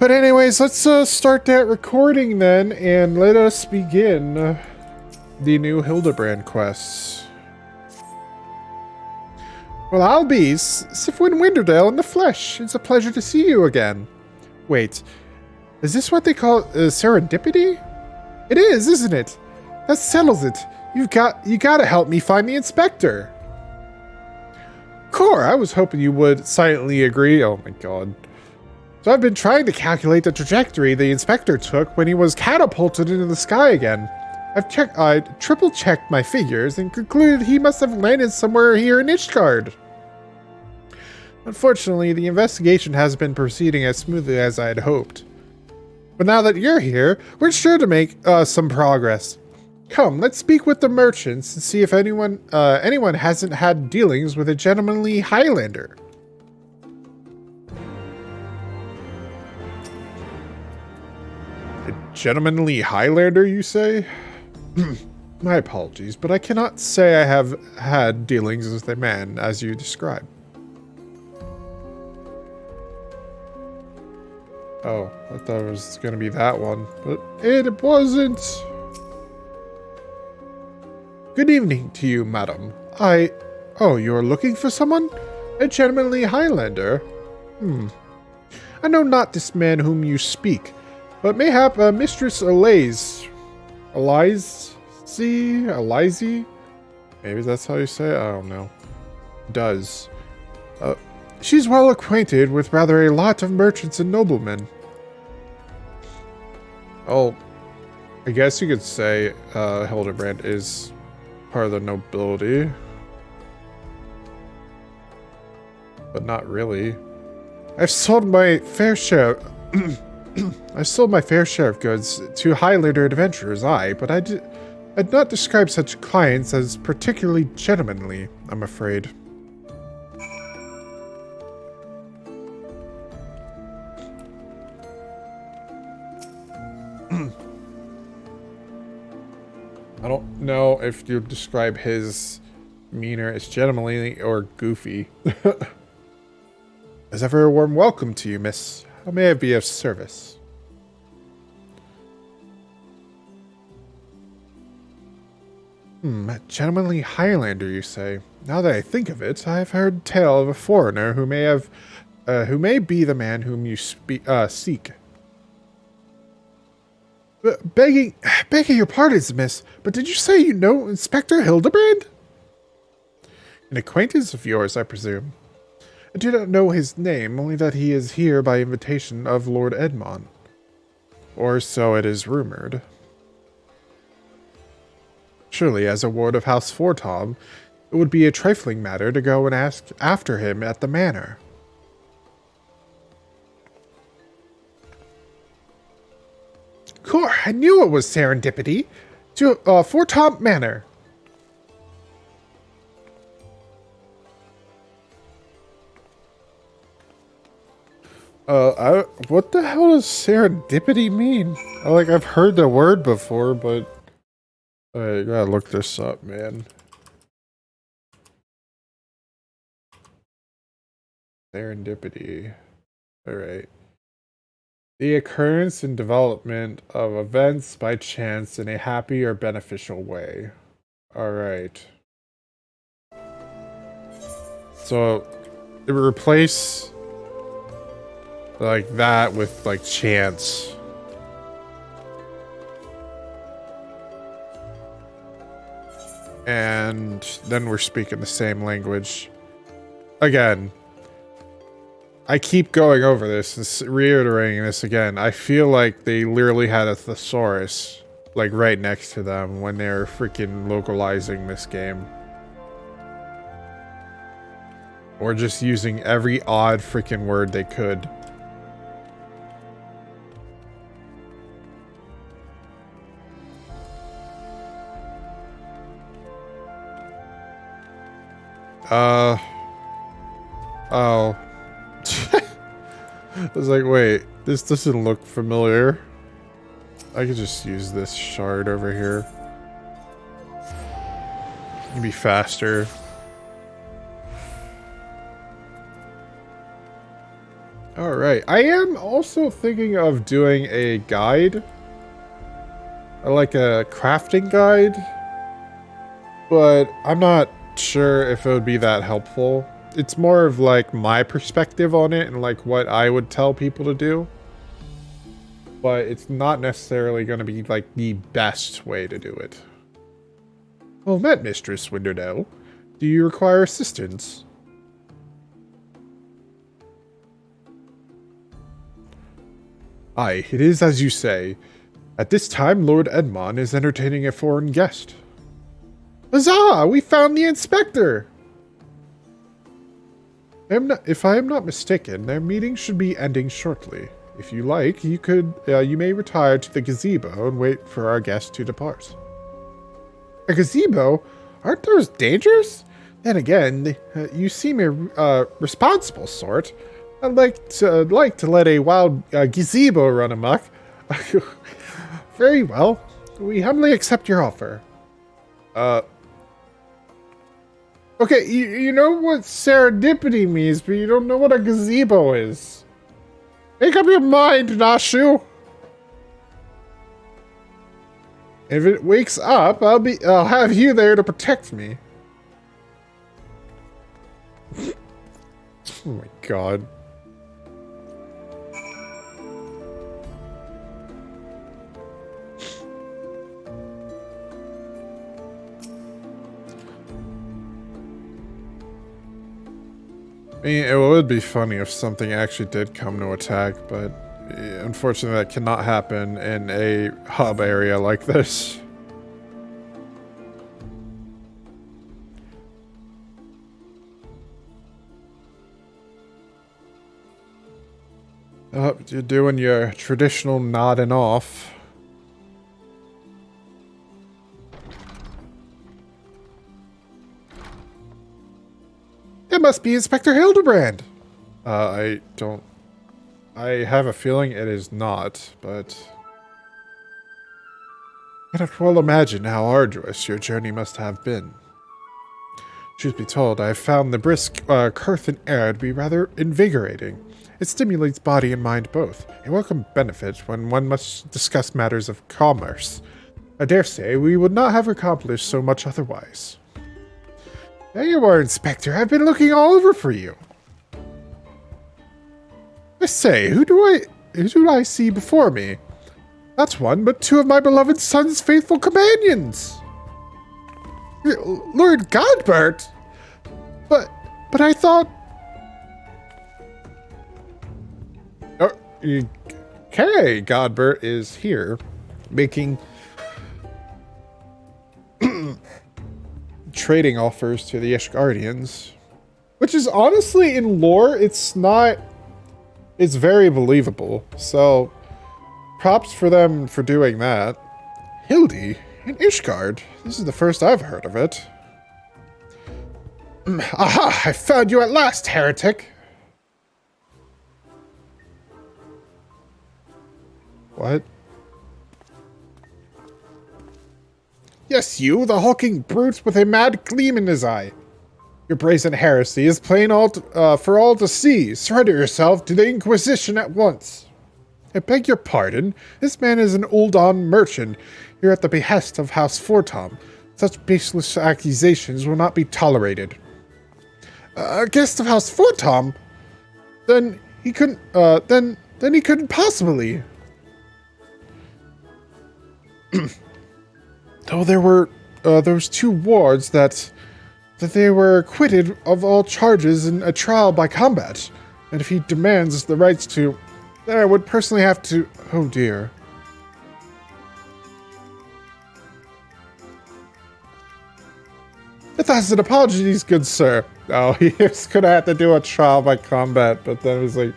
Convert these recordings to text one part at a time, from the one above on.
But anyways, let's start that recording then, and let us begin the new Hildebrand quests. Well, I'll be Sifwin Winterdale in the flesh. It's a pleasure to see you again. Wait, is this what they call serendipity? It is, isn't it? That settles it. You gotta help me find the inspector. Core, I was hoping you would silently agree. Oh my god. So I've been trying to calculate the trajectory the inspector took when he was catapulted into the sky again. I triple checked my figures and concluded he must have landed somewhere here in Ishgard. Unfortunately, the investigation has been proceeding as smoothly as I had hoped. But now that you're here, we're sure to make some progress. Come, let's speak with the merchants and see if anyone hasn't had dealings with a gentlemanly Highlander. A gentlemanly Highlander, you say? My apologies, but I cannot say I have had dealings with a man as you describe. Oh, I thought it was going to be that one, but it wasn't. Good evening to you, madam. Oh, you're looking for someone? A gentlemanly Highlander? I know not this man whom you speak, but mayhap Mistress Elize, maybe that's how you say it, I don't know, does. She's well acquainted with rather a lot of merchants and noblemen. Oh, I guess you could say Hildebrand is part of the nobility. But not really. I've sold my fair share of goods to Highlander adventurers, but I'd not describe such clients as particularly gentlemanly, I'm afraid. I don't know if you describe his demeanor as gentlemanly or goofy. As ever, a warm welcome to you, miss. How may I be of service? A gentlemanly Highlander, you say? Now that I think of it, I've heard tale of a foreigner who may be the man whom you seek. Begging your pardons, miss, but did you say you know Inspector Hildebrand? An acquaintance of yours, I presume. I do not know his name, only that he is here by invitation of Lord Edmond. Or so it is rumored. Surely, as a ward of House Fortom, it would be a trifling matter to go and ask after him at the manor. Core, I knew it was serendipity. To Fortom Manor. What the hell does serendipity mean? I've heard the word before, but I gotta look this up, man. Serendipity. Alright. The occurrence and development of events by chance in a happy or beneficial way. Alright. So, it would replace like that with like chance. And then we're speaking the same language. Again, I keep going over this and reiterating this again. I feel like they literally had a thesaurus like right next to them when they were freaking localizing this game. Or just using every odd freaking word they could. Oh. I was like, wait, this doesn't look familiar. I could just use this shard over here. It'd be faster. Alright, I am also thinking of doing a guide. Like a crafting guide. But I'm not sure if it would be that helpful. It's more of like my perspective on it and like what I would tell people to do. But it's not necessarily going to be like the best way to do it. Well met, Mistress Winterdow. Do you require assistance? Aye, it is as you say. At this time, Lord Edmond is entertaining a foreign guest. Huzzah! We found the inspector! If I am not mistaken, their meeting should be ending shortly. If you like, you may retire to the gazebo and wait for our guest to depart. A gazebo? Aren't those dangerous? Then again, you seem a responsible sort. I'd like to let a wild gazebo run amok. Very well. We humbly accept your offer. Okay, you know what serendipity means, but you don't know what a gazebo is. Make up your mind, Nashu. If it wakes up, I'll have you there to protect me. Oh my god. I mean, it would be funny if something actually did come to attack, but unfortunately that cannot happen in a hub area like this. Oh, you're doing your traditional nodding off. It must be Inspector Hildebrand. I have a feeling it is not, but I cannot well imagine how arduous your journey must have been. Truth be told, I have found the brisk Curthan air to be rather invigorating. It stimulates body and mind both, a welcome benefit when one must discuss matters of commerce. I dare say we would not have accomplished so much otherwise. There you are, Inspector. I've been looking all over for you. I say, who do I see before me? That's one, but two of my beloved son's faithful companions. Lord Godbert? But I thought... Oh, okay, Godbert is here, making... trading offers to the Ishgardians, which is honestly in lore, it's very believable. So props for them for doing that. Hildy in Ishgard. This is the first I've heard of it. Aha! I found you at last, heretic. What? Yes, you, the hulking brute with a mad gleam in his eye. Your brazen heresy is plain for all to see. Surrender yourself to the Inquisition at once. I beg your pardon. This man is an Uldon merchant here at the behest of House Fortom. Such baseless accusations will not be tolerated. A guest of House Fortom? Then he couldn't. Then he couldn't possibly. Though there were those two wards that they were acquitted of all charges in a trial by combat, and if he demands the rights to, then I would personally have to. Oh dear. A thousand apologies, good sir. Oh, he was gonna have to do a trial by combat, but then it was like,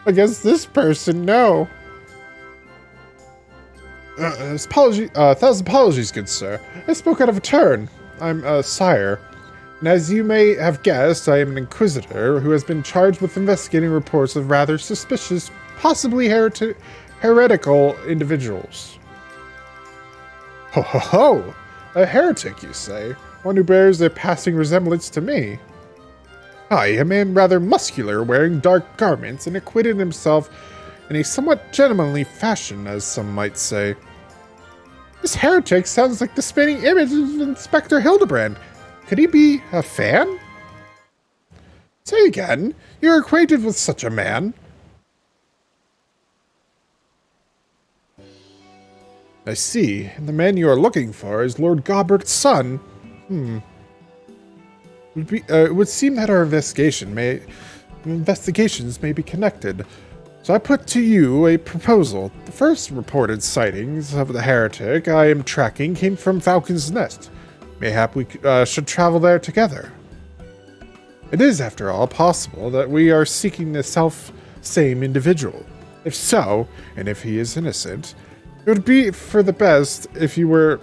against this person, no. A thousand apologies, good sir. I spoke out of turn. I'm a sire. And as you may have guessed, I am an inquisitor who has been charged with investigating reports of rather suspicious, possibly heretical individuals. Ho ho ho! A heretic, you say? One who bears a passing resemblance to me? Aye, a man rather muscular, wearing dark garments, and acquitted himself in a somewhat gentlemanly fashion, as some might say. This heretic sounds like the spinning image of Inspector Hildebrand. Could he be a fan? Say again, you're acquainted with such a man? I see, and the man you are looking for is Lord Gobbert's son. It would seem that our investigations may be connected. So I put to you a proposal. The first reported sightings of the heretic I am tracking came from Falcon's Nest. Mayhap we should travel there together. It is, after all, possible that we are seeking the self-same individual. If so, and if he is innocent, it would be for the best if you were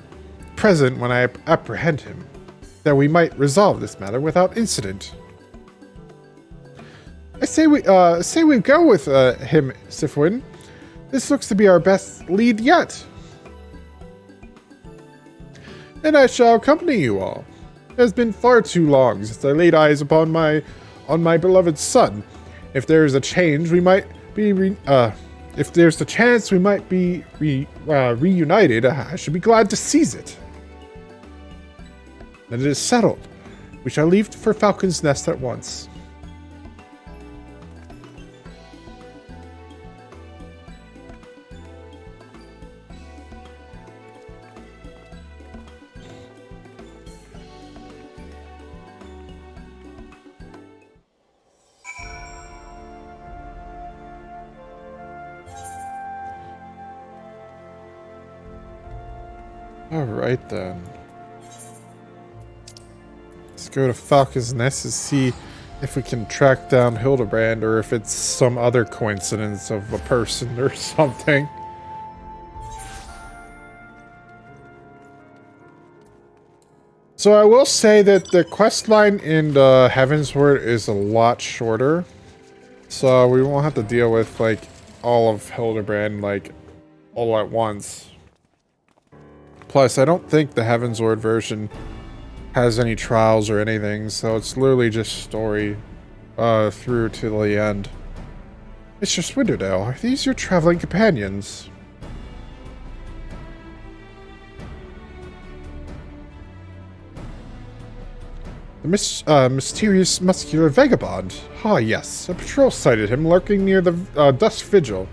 present when I apprehend him, that we might resolve this matter without incident. I say we go with him, Sifwin. This looks to be our best lead yet. Then I shall accompany you all. It has been far too long since I laid eyes upon my beloved son. If there is a change, we might be if there's the chance we might be reunited, I should be glad to seize it. Then it is settled. We shall leave for Falcon's Nest at once. Alright then. Let's go to Falcon's Nest to see if we can track down Hildebrand or if it's some other coincidence of a person or something. So I will say that the quest line in Heavensward is a lot shorter. So we won't have to deal with like all of Hildebrand like all at once. Plus, I don't think the Heavensward version has any trials or anything, so it's literally just story through to the end. Mr. Swinderdale, are these your traveling companions? The mysterious muscular vagabond. Ah, yes. A patrol sighted him lurking near the dusk vigil.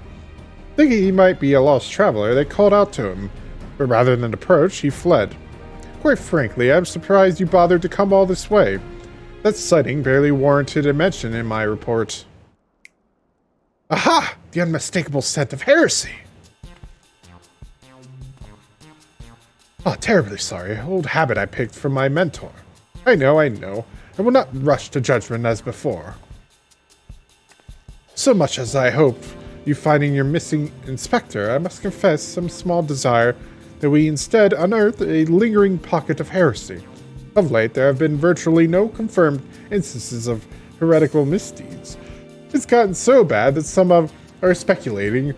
Thinking he might be a lost traveler, they called out to him. But rather than approach, he fled. Quite frankly, I'm surprised you bothered to come all this way. That sighting barely warranted a mention in my report. Aha! The unmistakable scent of heresy! Oh, terribly sorry. Old habit I picked from my mentor. I know. I will not rush to judgment as before. So much as I hope you finding your missing inspector, I must confess some small desire that we instead unearth a lingering pocket of heresy. Of late, there have been virtually no confirmed instances of heretical misdeeds. It's gotten so bad that some are speculating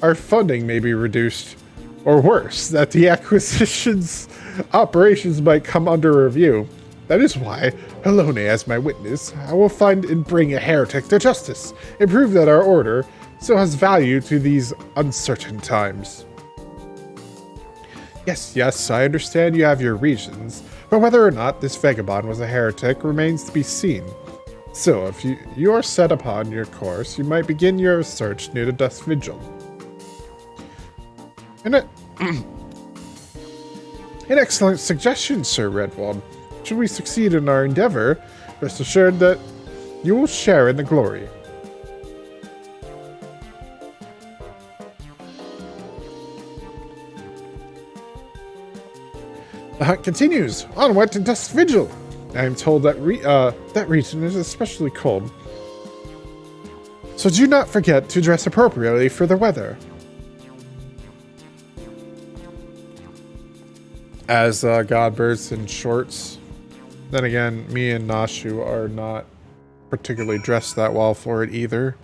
our funding may be reduced, or worse, that the acquisition's operations might come under review. That is why, alone as my witness, I will find and bring a heretic to justice, and prove that our order still has value to these uncertain times. Yes, I understand you have your reasons, but whether or not this vagabond was a heretic remains to be seen. So, if you are set upon your course, you might begin your search near the Dusk Vigil. An excellent suggestion, Sir Redwald. Should we succeed in our endeavor, rest assured that you will share in the glory. The hunt continues. Onward to Dusk Vigil. I am told that that region is especially cold. So do not forget to dress appropriately for the weather. As Godbirds in shorts. Then again, me and Nashu are not particularly dressed that well for it either.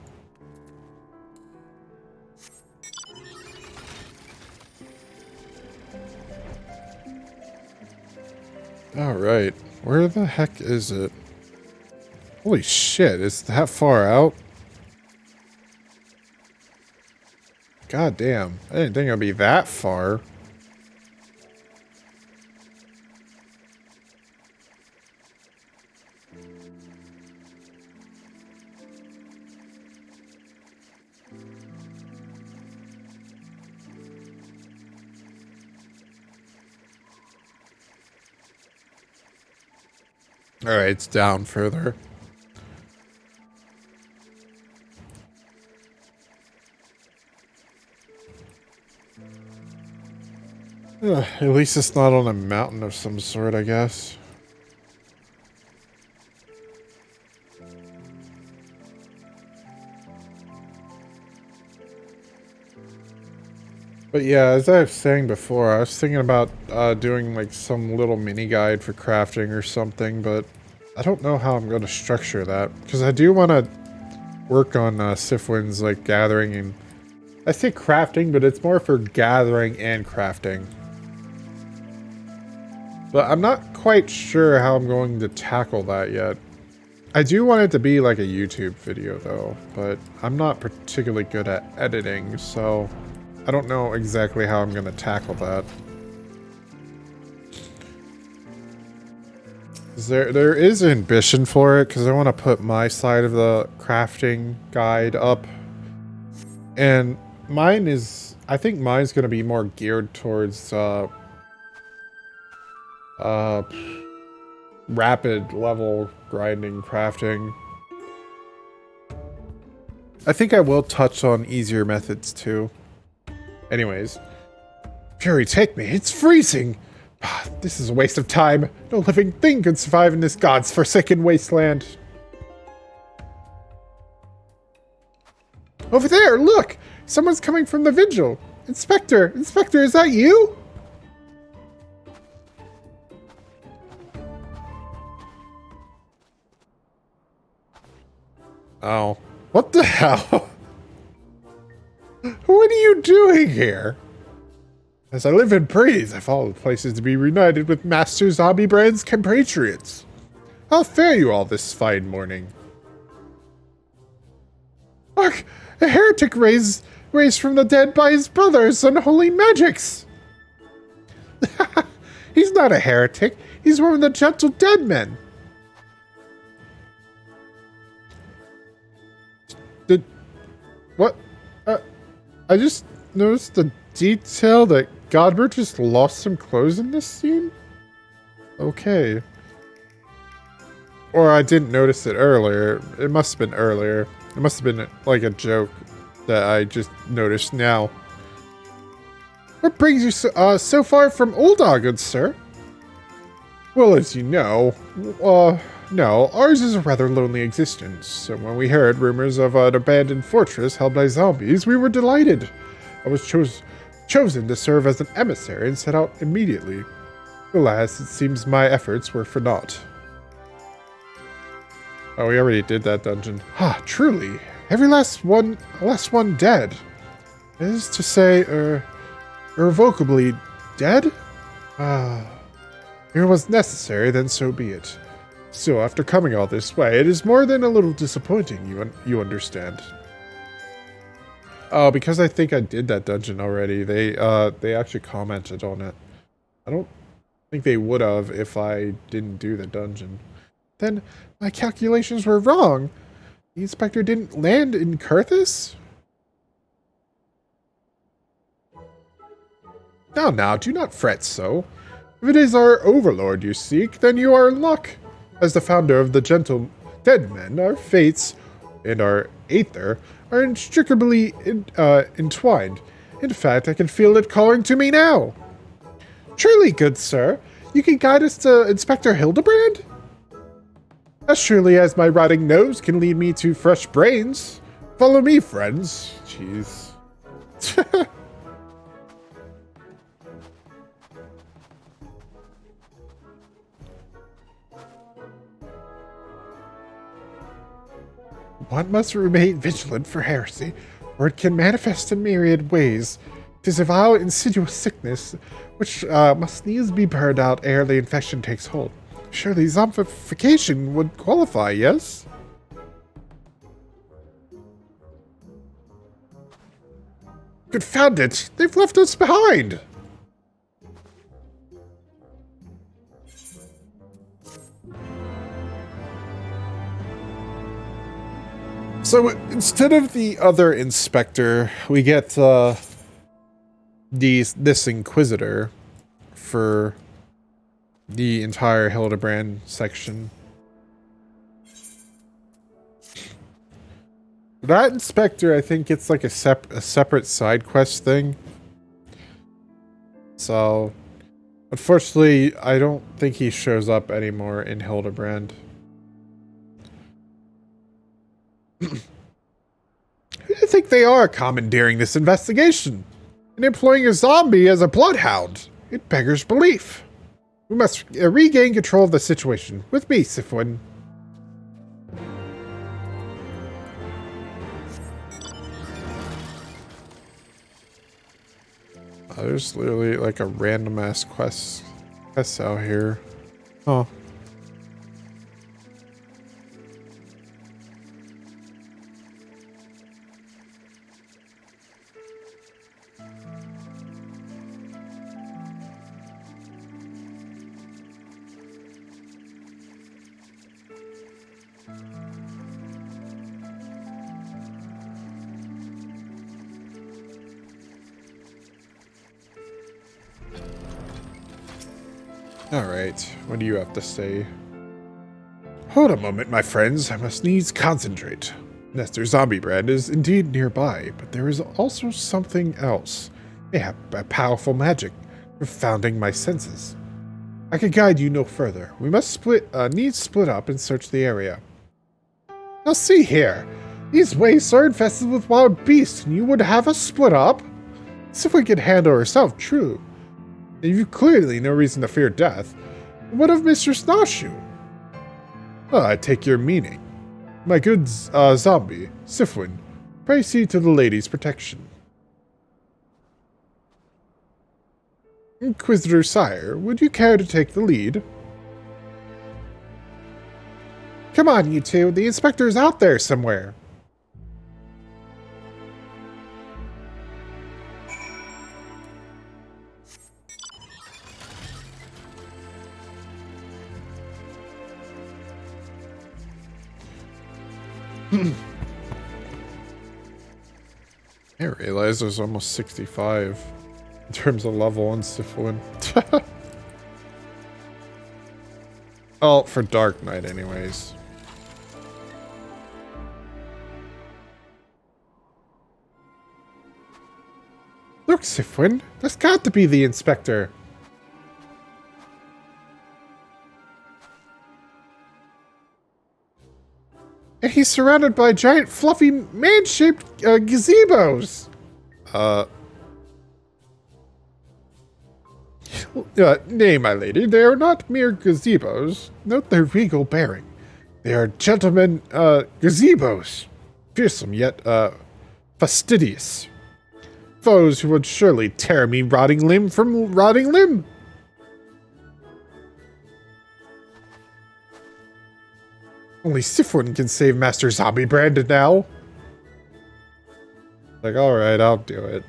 Alright, where the heck is it? Holy shit, it's that far out? God damn, I didn't think it'd be that far. Alright, it's down further. At least it's not on a mountain of some sort, I guess. But yeah, as I was saying before, I was thinking about doing like some little mini guide for crafting or something, but I don't know how I'm going to structure that. Because I do want to work on Sifwin's like gathering and... I say crafting, but it's more for gathering and crafting. But I'm not quite sure how I'm going to tackle that yet. I do want it to be like a YouTube video though, but I'm not particularly good at editing, so I don't know exactly how I'm going to tackle that. There is ambition for it, because I want to put my side of the crafting guide up. And mine is, I think mine's going to be more geared towards rapid level grinding crafting. I think I will touch on easier methods too. Anyways. Fury, take me. It's freezing. This is a waste of time. No living thing could survive in this god's forsaken wasteland. Over there, look! Someone's coming from the vigil. Inspector, is that you? Oh. What the hell? What are you doing here? As I live and breathe, I follow places to be reunited with Master Zombie Brand's compatriots. How fare you all this fine morning? Look! A heretic raised from the dead by his brother's unholy magics! He's not a heretic. He's one of the gentle dead men. What? I just noticed the detail that Godbert just lost some clothes in this scene? Okay. Or I didn't notice it earlier. It must have been earlier. It must have been like a joke that I just noticed now. What brings you so far from Ul'dah, good sir? Well, as you know, no, ours is a rather lonely existence. So when we heard rumors of an abandoned fortress held by zombies, we were delighted. I was chosen to serve as an emissary and set out immediately. Alas, it seems my efforts were for naught. Oh, we already did that dungeon. Ha, truly. Every last one dead. That is to say, irrevocably dead? If it was necessary, then so be it. Still, after coming all this way, it is more than a little disappointing, you understand. Oh, because I think I did that dungeon already, they actually commented on it. I don't think they would have if I didn't do the dungeon. Then, my calculations were wrong. The inspector didn't land in Kurthus? Now, do not fret so. If it is our overlord you seek, then you are in luck. As the founder of the gentle dead men, our fates and our aether are inextricably entwined. In fact, I can feel it calling to me now. Truly, good sir, you can guide us to Inspector Hildebrand? As surely as my rotting nose can lead me to fresh brains. Follow me, friends. Jeez. One must remain vigilant for heresy, or it can manifest in myriad ways. 'Tis a vile, insidious sickness, which must needs be burned out ere the infection takes hold. Surely zombification would qualify, yes? Confound it! They've left us behind! So instead of the other inspector, we get this Inquisitor for the entire Hildebrand section. That inspector, I think it's like a separate side quest thing. So, unfortunately, I don't think he shows up anymore in Hildebrand. Who do you think they are commandeering this investigation? And employing a zombie as a bloodhound? It beggars belief. We must regain control of the situation. With me, Sifwin. There's literally like a random ass quest out here. Oh. Alright, what do you have to say? Hold a moment, my friends. I must needs concentrate. Nestor Zombiebrand is indeed nearby, but there is also something else. They have a powerful magic, confounding my senses. I can guide you no further. We must split up and search the area. Now see here. These wastes are infested with wild beasts, and you would have us split up? As if we could handle ourselves, true. You've clearly no reason to fear death. What of Mr. Snowshoe? Oh, I take your meaning. My good zombie, Sifwin, pray see to the lady's protection. Inquisitor Sire, would you care to take the lead? Come on, you two. The inspector's out there somewhere. I realize there's almost 65 in terms of level on Sifwin. Oh, for Dark Knight anyways. Look, Sifwin, that's got to be the inspector. And he's surrounded by giant, fluffy, man-shaped gazebos. Nay, my lady, they are not mere gazebos. Note their regal bearing. They are gentlemen, gazebos. Fearsome yet, fastidious. Foes who would surely tear me rotting limb from rotting limb. Only Sifwin can save Master Zombiebrand now. Like, alright, I'll do it.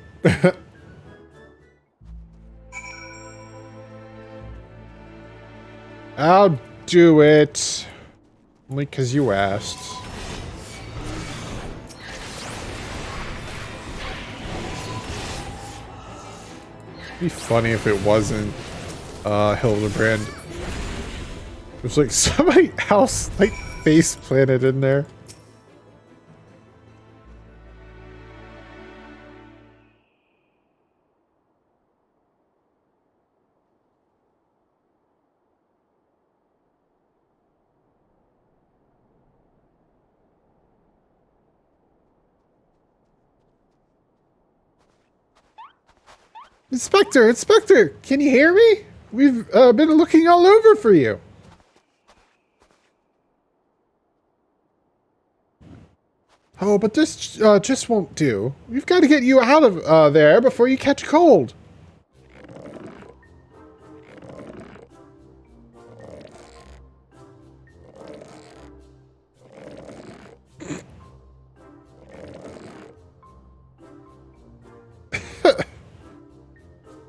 I'll do it. Only because you asked. It'd be funny if it wasn't Hildebrand. There's like somebody else like face planted in there. Inspector, can you hear me? We've been looking all over for you. Oh, but this just won't do. We've got to get you out of there before you catch a cold.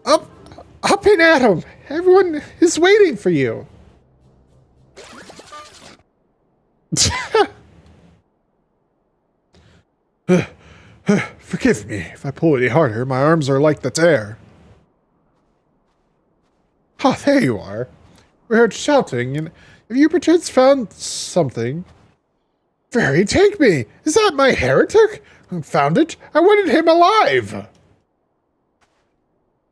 Up and at 'em! Everyone is waiting for you! Forgive me if I pull any harder. My arms are like the tear. Ah, there you are. We heard shouting, and have you perchance found something? Fairy, take me! Is that my heretic? Found it? I wanted him alive!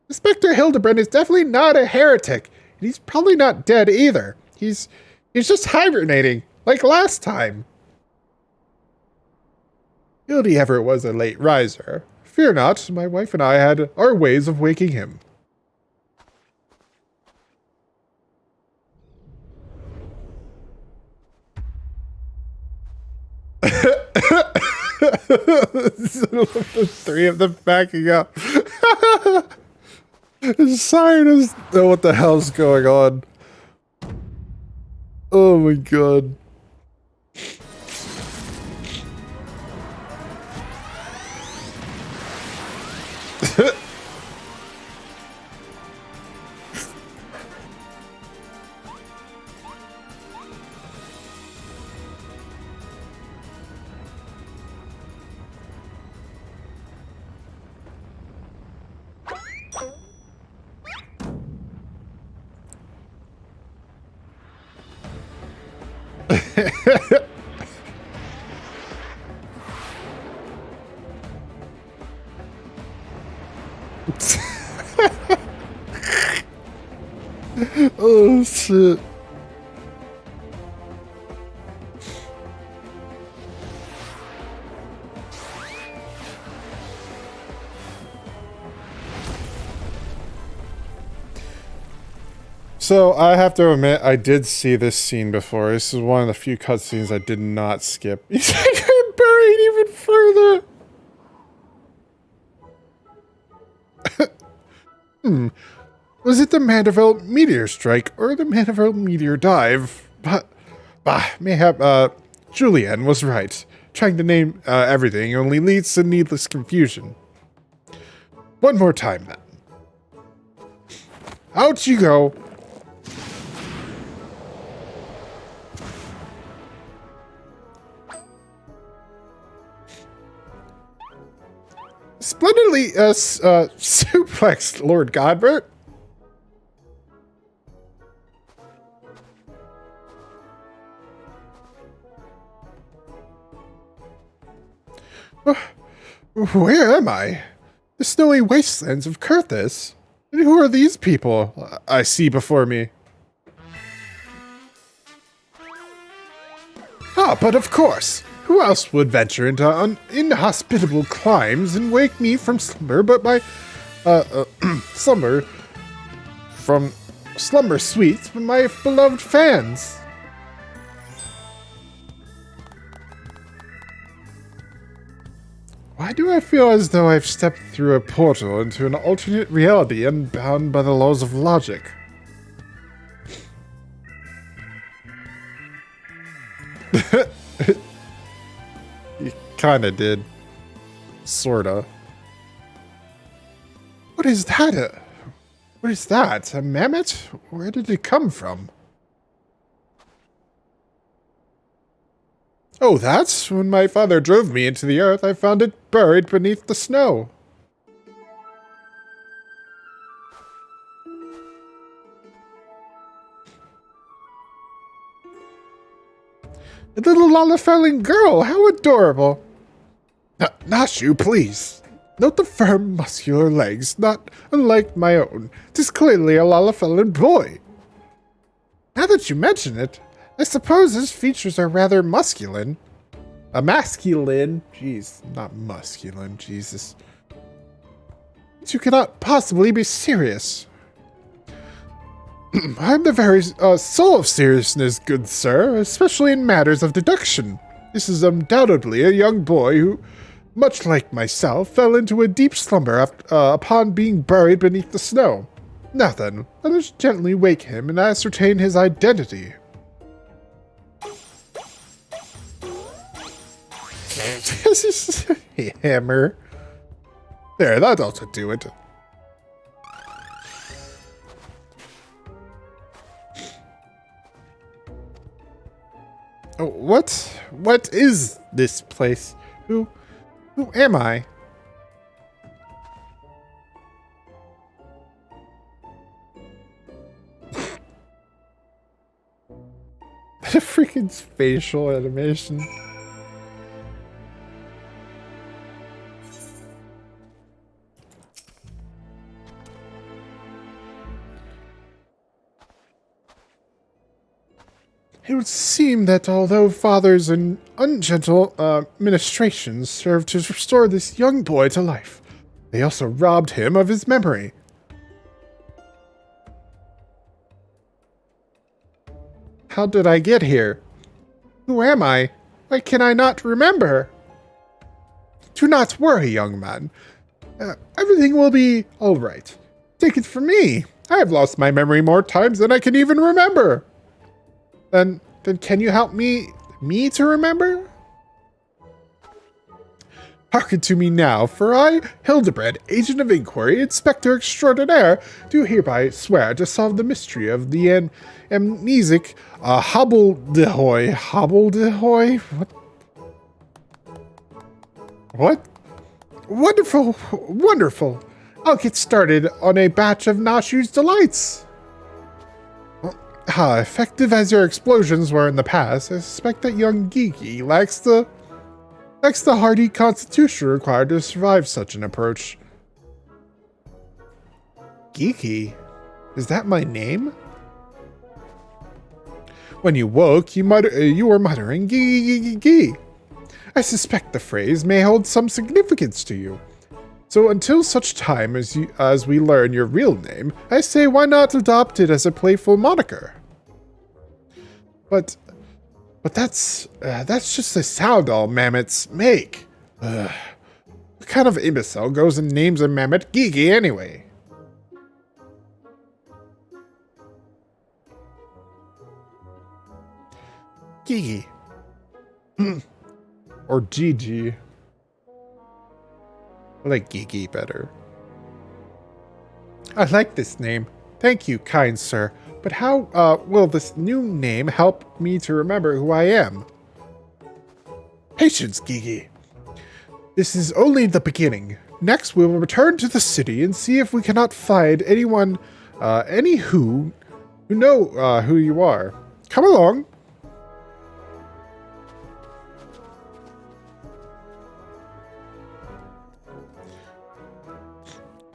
Inspector Hildebrand is definitely not a heretic, and he's probably not dead either. He's just hibernating, like last time. Hildy ever was a late riser. Fear not, my wife and I had our ways of waking him. The three of them backing up. Siren doesn't know what the hell's going on. Oh my god. Oh shit. So, I have to admit, I did see this scene before. This is one of the few cutscenes I did not skip. He's buried even further! Was it the Mandeville meteor strike or the Mandeville meteor dive? But, mayhap, Julianne was right. Trying to name everything only leads to needless confusion. One more time, then. Out you go! Splendidly, suplexed, Lord Godbert. Where am I? The snowy wastelands of Kurthis? And who are these people I see before me? Ah, but of course! Who else would venture into inhospitable climes and wake me from slumber but my, slumber sweets but my beloved fans? Why do I feel as though I've stepped through a portal into an alternate reality unbound by the laws of logic? You kinda did. Sorta. What is that? What is that? A mammoth? Where did it come from? Oh, that's when my father drove me into the earth. I found it buried beneath the snow. A little Lalafelling girl, how adorable. Not you, please. Note the firm, muscular legs, not unlike my own. 'Tis clearly a Lalafellan boy. Now that you mention it, I suppose his features are rather masculine. Masculine? Jeez, not masculine, Jesus. But you cannot possibly be serious. I'm the very soul of seriousness, good sir, especially in matters of deduction. This is undoubtedly a young boy who, much like myself, fell into a deep slumber upon being buried beneath the snow. Now then, let us gently wake him and ascertain his identity. This is a hammer. There, that ought to do it. Oh, what is this place? Who am I? What a freaking facial animation. It would seem that although fathers and ungentle ministrations served to restore this young boy to life, they also robbed him of his memory. How did I get here? Who am I? Why can I not remember? Do not worry, young man. Everything will be all right. Take it from me. I have lost my memory more times than I can even remember. Then can you help me to remember? Hearken to me now, for I, Hildebrand, Agent of Inquiry, Inspector Extraordinaire, do hereby swear to solve the mystery of the amnesic hobbledehoy. Hobbledehoy? What? Wonderful, wonderful. I'll get started on a batch of Nashu's delights. Effective as your explosions were in the past, I suspect that young Geeky lacks the hardy constitution required to survive such an approach. Geeky? Is that my name? When you woke, you were muttering gee. I suspect the phrase may hold some significance to you. So until such time as we learn your real name, I say why not adopt it as a playful moniker? But that's just the sound all mammoths make. What kind of imbecile goes and names a mammoth Geeky anyway? Geeky. Or Gigi. I like Geeky better. I like this name. Thank you, kind sir. But how will this new name help me to remember who I am? Patience, Geeky. This is only the beginning. Next, we will return to the city and see if we cannot find anyone, who know who you are. Come along.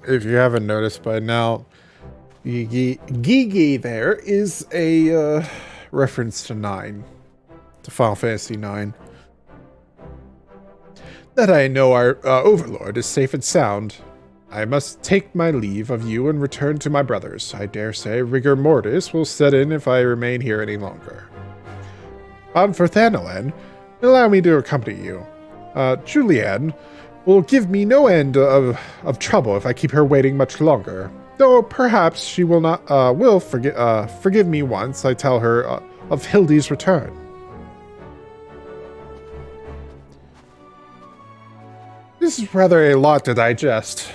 If you haven't noticed by now, Gigi there is a reference to 9, to Final Fantasy 9. That I know our overlord is safe and sound. I must take my leave of you and return to my brothers. I dare say rigor mortis will set in if I remain here any longer. On for Thanalan, allow me to accompany you. Julianne will give me no end of trouble if I keep her waiting much longer. Though perhaps she will not forgive me once I tell her of Hildy's return. This is rather a lot to digest,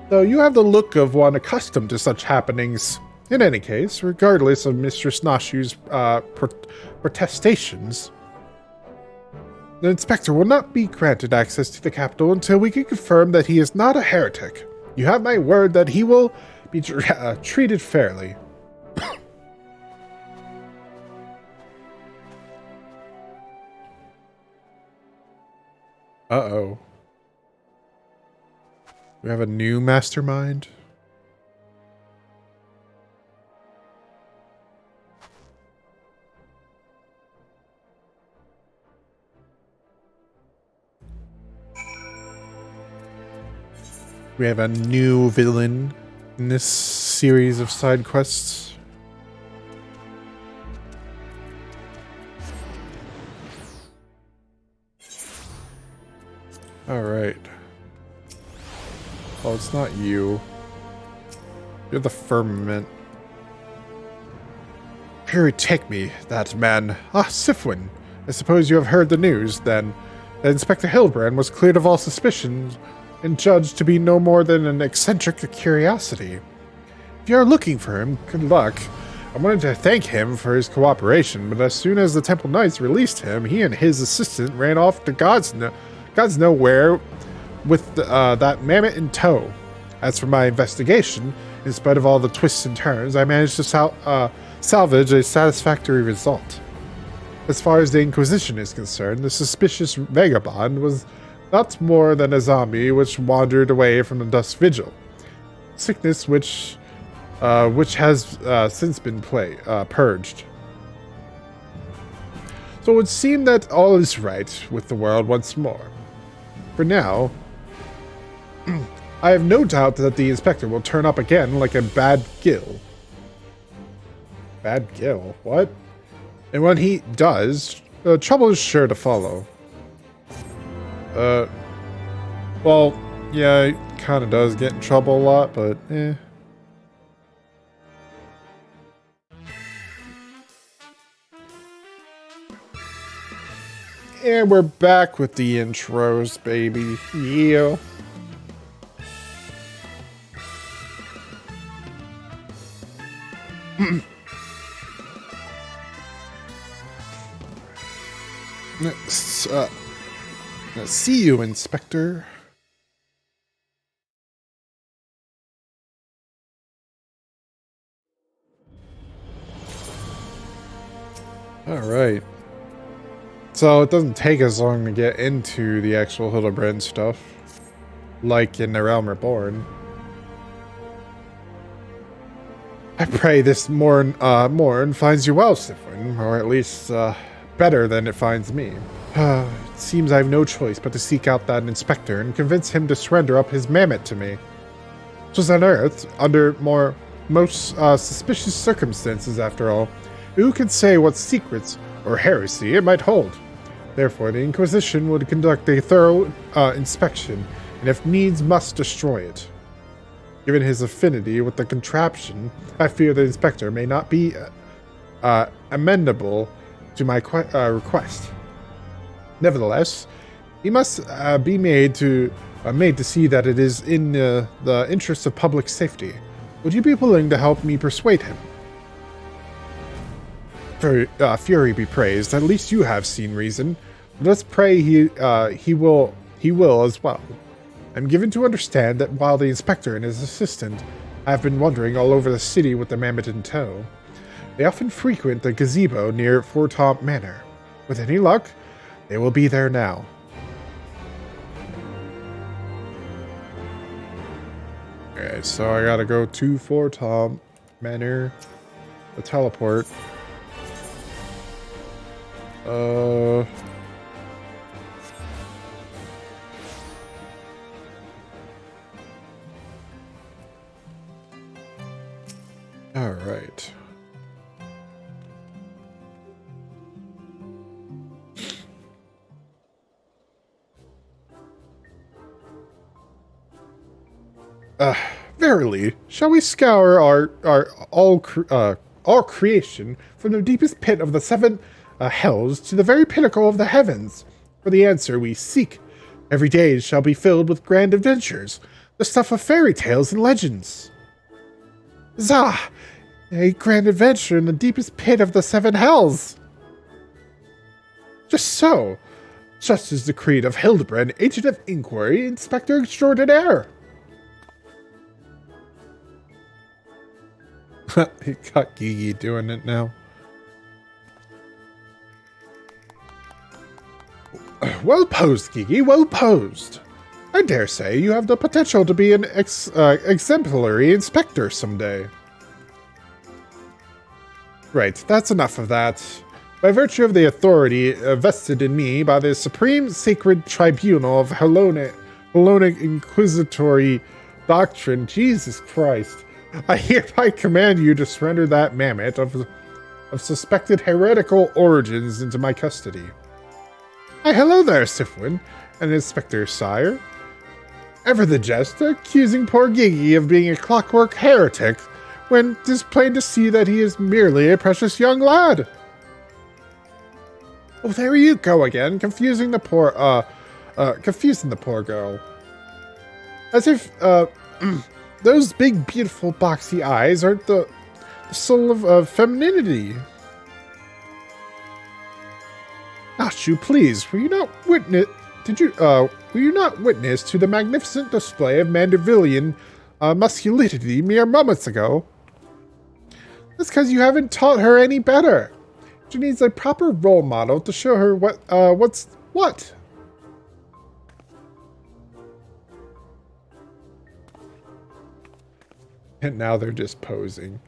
though you have the look of one accustomed to such happenings. In any case, regardless of Mistress Nashu's protestations, the inspector will not be granted access to the capital until we can confirm that he is not a heretic. You have my word that he will be treated fairly. Uh-oh. We have a new mastermind? We have a new villain in this series of side quests. Alright. Oh, it's not you. You're the firmament. Here, take me, that man. Ah, Sifwin. I suppose you have heard the news, then. That Inspector Hildebrand was cleared of all suspicions and judged to be no more than an eccentric curiosity. If you are looking for him, good luck. I wanted to thank him for his cooperation, but as soon as the Temple Knights released him, he and his assistant ran off to God's nowhere with that mammoth in tow. As for my investigation, in spite of all the twists and turns, I managed to salvage a satisfactory result. As far as the Inquisition is concerned, the suspicious vagabond was not more than a zombie which wandered away from the Dust Vigil. Sickness which has since been purged. So it would seem that all is right with the world once more. For now, I have no doubt that the inspector will turn up again like a bad gill. Bad gill? What? And when he does, trouble is sure to follow. Well, yeah, he kind of does get in trouble a lot, but eh. And we're back with the intros, baby. Yeah. Let's see you, Inspector. All right. So it doesn't take as long to get into the actual Hildebrand stuff, like in The Realm Reborn. I pray this morn finds you well, Sifwin, or at least better than it finds me. It seems I have no choice but to seek out that inspector and convince him to surrender up his mammoth to me. 'Twas unearthed under most suspicious circumstances, after all. Who could say what secrets or heresy it might hold? Therefore, the Inquisition would conduct a thorough inspection, and if needs must destroy it. Given his affinity with the contraption, I fear the inspector may not be amenable to my request. Nevertheless, he must be made to see that it is in the interest of public safety. Would you be willing to help me persuade him? Fury be praised. At least you have seen reason. Let's pray he will as well. I'm given to understand that while the inspector and his assistant have been wandering all over the city with the mammoth in tow, they often frequent the gazebo near Fortomp Manor. With any luck, they will be there now. Okay, so I gotta go to Fortomp Manor, the teleport. All right. Verily, shall we scour our all creation from the deepest pit of the seven hells to the very pinnacle of the heavens? For the answer we seek. Every day shall be filled with grand adventures, the stuff of fairy tales and legends. Zah! A grand adventure in the deepest pit of the seven hells! Just so. Such is the creed of Hildebrand, Agent of Inquiry, Inspector Extraordinaire. He got Gigi doing it now. Well posed, Gigi, well posed. I dare say you have the potential to be an exemplary inspector someday. Right, that's enough of that. By virtue of the authority vested in me by the Supreme Sacred Tribunal of Hellenic Inquisitory Doctrine, Jesus Christ, I hereby command you to surrender that mammoth of suspected heretical origins into my custody. Hi, hello there, Sifwin, and Inspector Sire. Ever the jest, accusing poor Gigi of being a clockwork heretic, when 'tis plain to see that he is merely a precious young lad. Oh, there you go again, confusing the poor girl. As if, those big, beautiful, boxy eyes aren't the the soul of femininity. Ashu, please, were you not witness to the magnificent display of Mandervillian masculinity mere moments ago? That's because you haven't taught her any better. She needs a proper role model to show her what's what. And now they're just posing.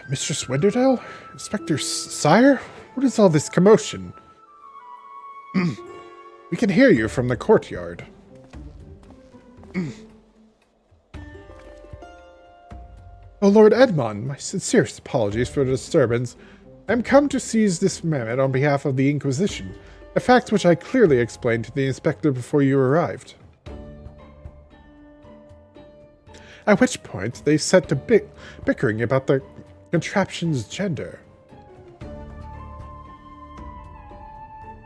Mistress Winderdale? Inspector Sire? What is all this commotion? We can hear you from the courtyard. Oh, Lord Edmond, my sincerest apologies for the disturbance. I am come to seize this mammoth on behalf of the Inquisition, a fact which I clearly explained to the inspector before you arrived. At which point, they set to bickering about the contraption's gender.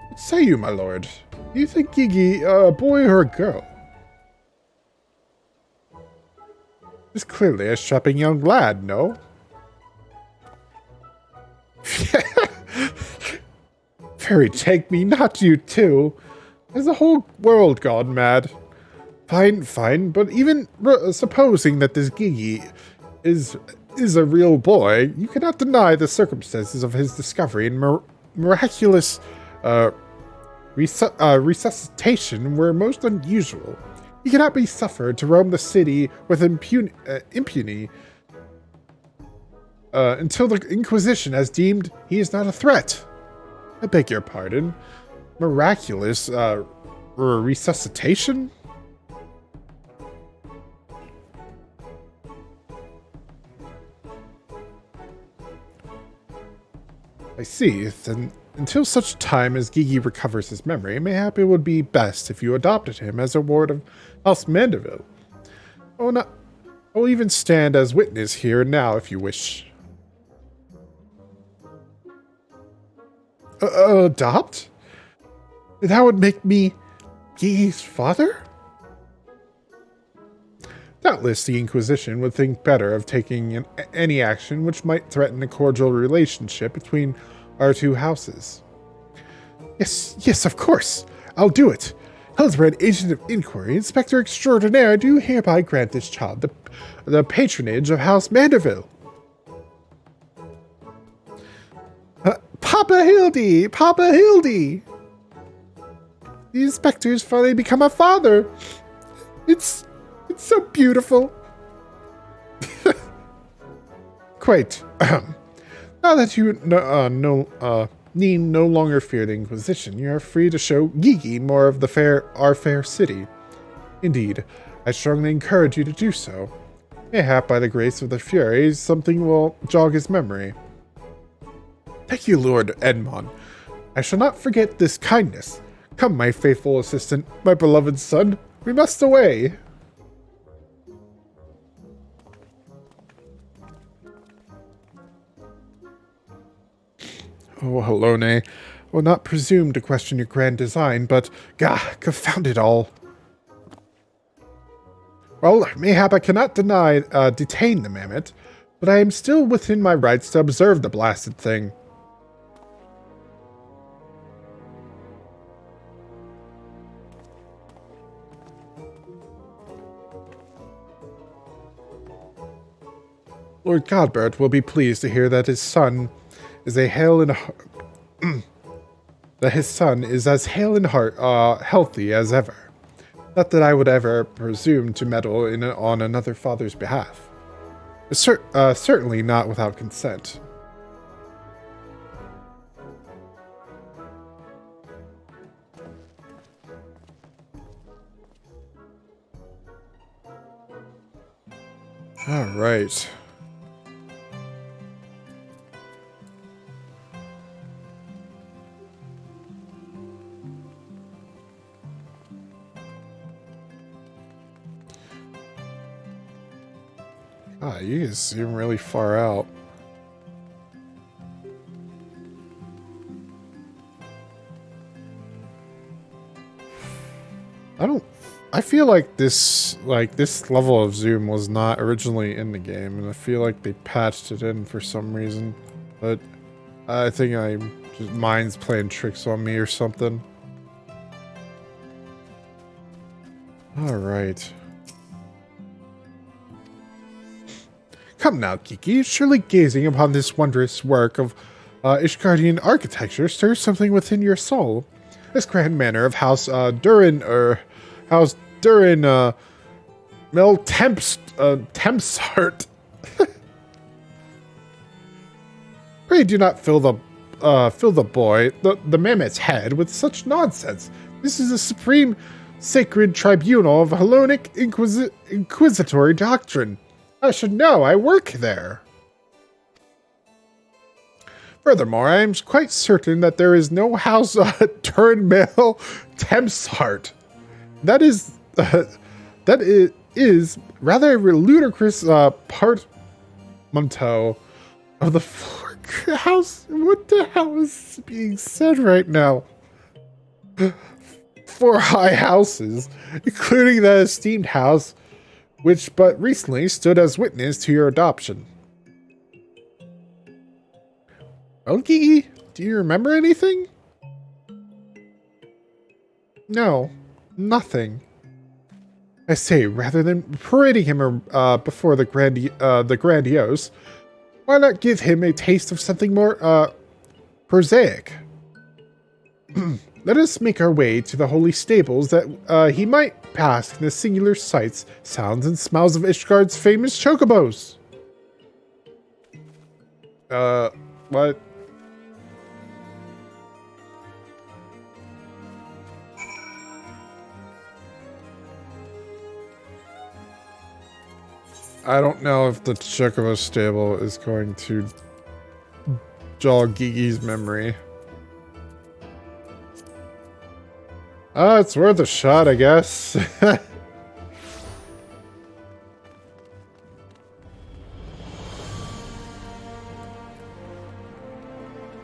What say you, my lord? Do you think Gigi a boy or a girl? He's clearly a strapping young lad, no? Fairy, take me, not you too. Has the whole world gone mad? Fine, but even supposing that this Gigi is a real boy, you cannot deny the circumstances of his discovery and miraculous resuscitation were most unusual. He cannot be suffered to roam the city with impunity until the Inquisition has deemed he is not a threat. I beg your pardon. Miraculous resuscitation? I see. Then, until such time as Gigi recovers his memory, mayhap it would be best if you adopted him as a ward of House Mandeville. I will even stand as witness here and now if you wish. Adopt? That would make me Gigi's father? Doubtless the Inquisition would think better of taking any action which might threaten a cordial relationship between our two houses. Yes, of course. I'll do it. Heavensward, Agent of Inquiry, Inspector Extraordinaire, do hereby grant this child the patronage of House Mandeville. Papa Hildy! Papa Hildy! The inspector's finally become a father. It's so beautiful. Quite. Now that you need no longer fear the Inquisition, you are free to show Gigi more of our fair city. Indeed, I strongly encourage you to do so. Mayhap by the grace of the Furies, something will jog his memory. Thank you, Lord Edmond. I shall not forget this kindness. Come, my faithful assistant, my beloved son, we must away. Oh, Helone, I will not presume to question your grand design, but, confound it all. Well, mayhap I cannot detain the mammoth, but I am still within my rights to observe the blasted thing. Lord Godbert will be pleased to hear that his son is as hale in heart, healthy as ever. Not that I would ever presume to meddle on another father's behalf. Certainly not without consent. All right. You guys seem really far out. I feel like this level of zoom was not originally in the game, and I feel like they patched it in for some reason. But I think mine's playing tricks on me or something. All right. Come now, Kiki. Surely gazing upon this wondrous work of Ishgardian architecture stirs something within your soul. This grand manor of House House Durin, Mel Tempsart. Pray do not fill the mammoth's head with such nonsense. This is a supreme sacred tribunal of Hellenic inquisitory doctrine. I should know, I work there. Furthermore, I am quite certain that there is no house Durin Mel Tempsart. That is rather a ludicrous portmanteau of the four house. What the hell is being said right now? 4 high houses, including the esteemed house, which but recently stood as witness to your adoption. Okie, do you remember anything? No, nothing. I say, rather than parading him before the grandiose, why not give him a taste of something more prosaic? Let us make our way to the holy stables that he might bask in the singular sights, sounds, and smells of Ishgard's famous chocobos. What? I don't know if the Chocobo stable is going to jog Gigi's memory. It's worth a shot, I guess.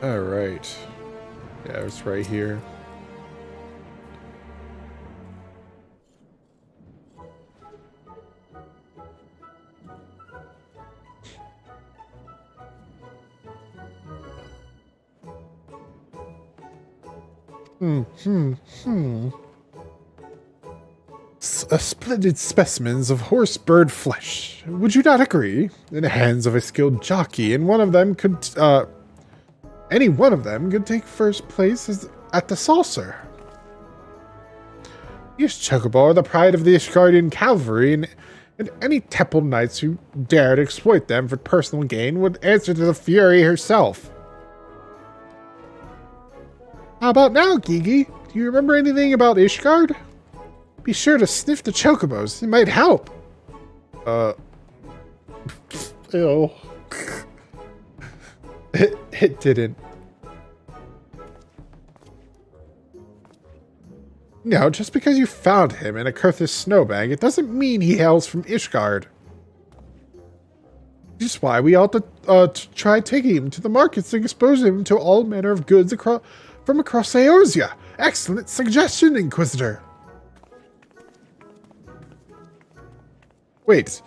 Alright. Yeah, it's right here. Splendid specimens of horse bird flesh. Would you not agree? In the hands of a skilled jockey, and one of them could, any one of them could take first place at the saucer. These Chocobo are the pride of the Ishgardian cavalry, and any temple knights who dare to exploit them for personal gain would answer to the Fury herself. How about now, Gigi? Do you remember anything about Ishgard? Be sure to sniff the chocobos. It might help. Ew. It didn't. No, just because you found him in a Kurthis snowbank, it doesn't mean he hails from Ishgard. Which is why we ought to try taking him to the markets and expose him to all manner of goods from across Eorzea. Excellent suggestion, Inquisitor. Wait,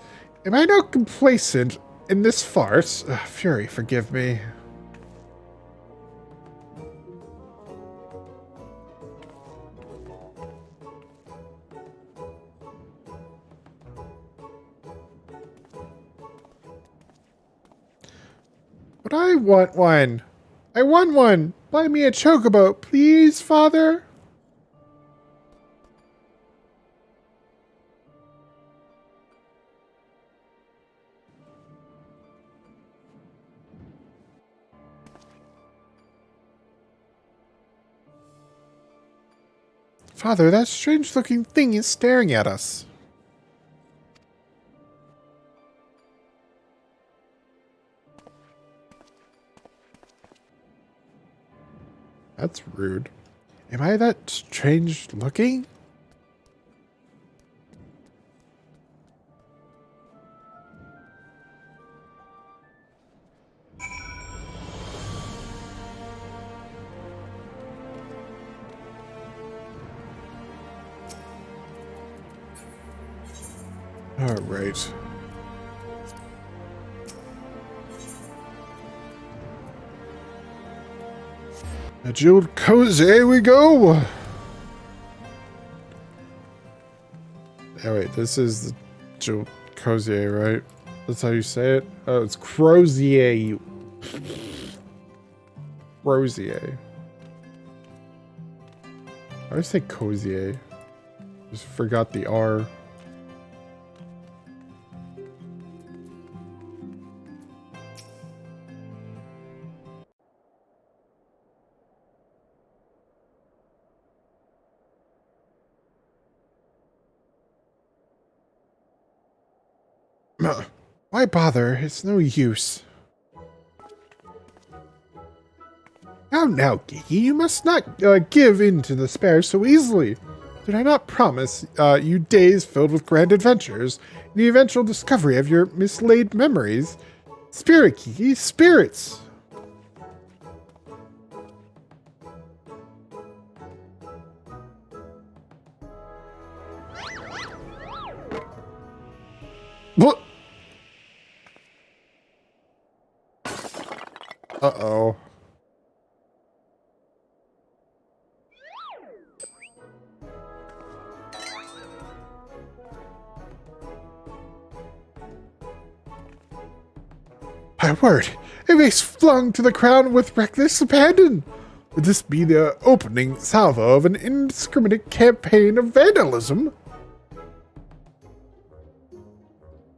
am I now complacent in this farce? Fury, forgive me. But I want one. I want one. Buy me a chocobo, please, Father. Father, that strange-looking thing is staring at us. That's rude. Am I that strange-looking? Alright. A jeweled cozy we go! Oh wait, this is the jeweled cozy, right? That's how you say it? Oh, it's Crozier. Crozier. I always say Cozier. Just forgot the R. Why bother? It's no use. Now, Geeky, you must not give in to despair so easily. Did I not promise you days filled with grand adventures and the eventual discovery of your mislaid memories? Spirit, Geeky, spirits! What? Uh-oh. My word, a vase flung to the ground with reckless abandon. Would this be the opening salvo of an indiscriminate campaign of vandalism?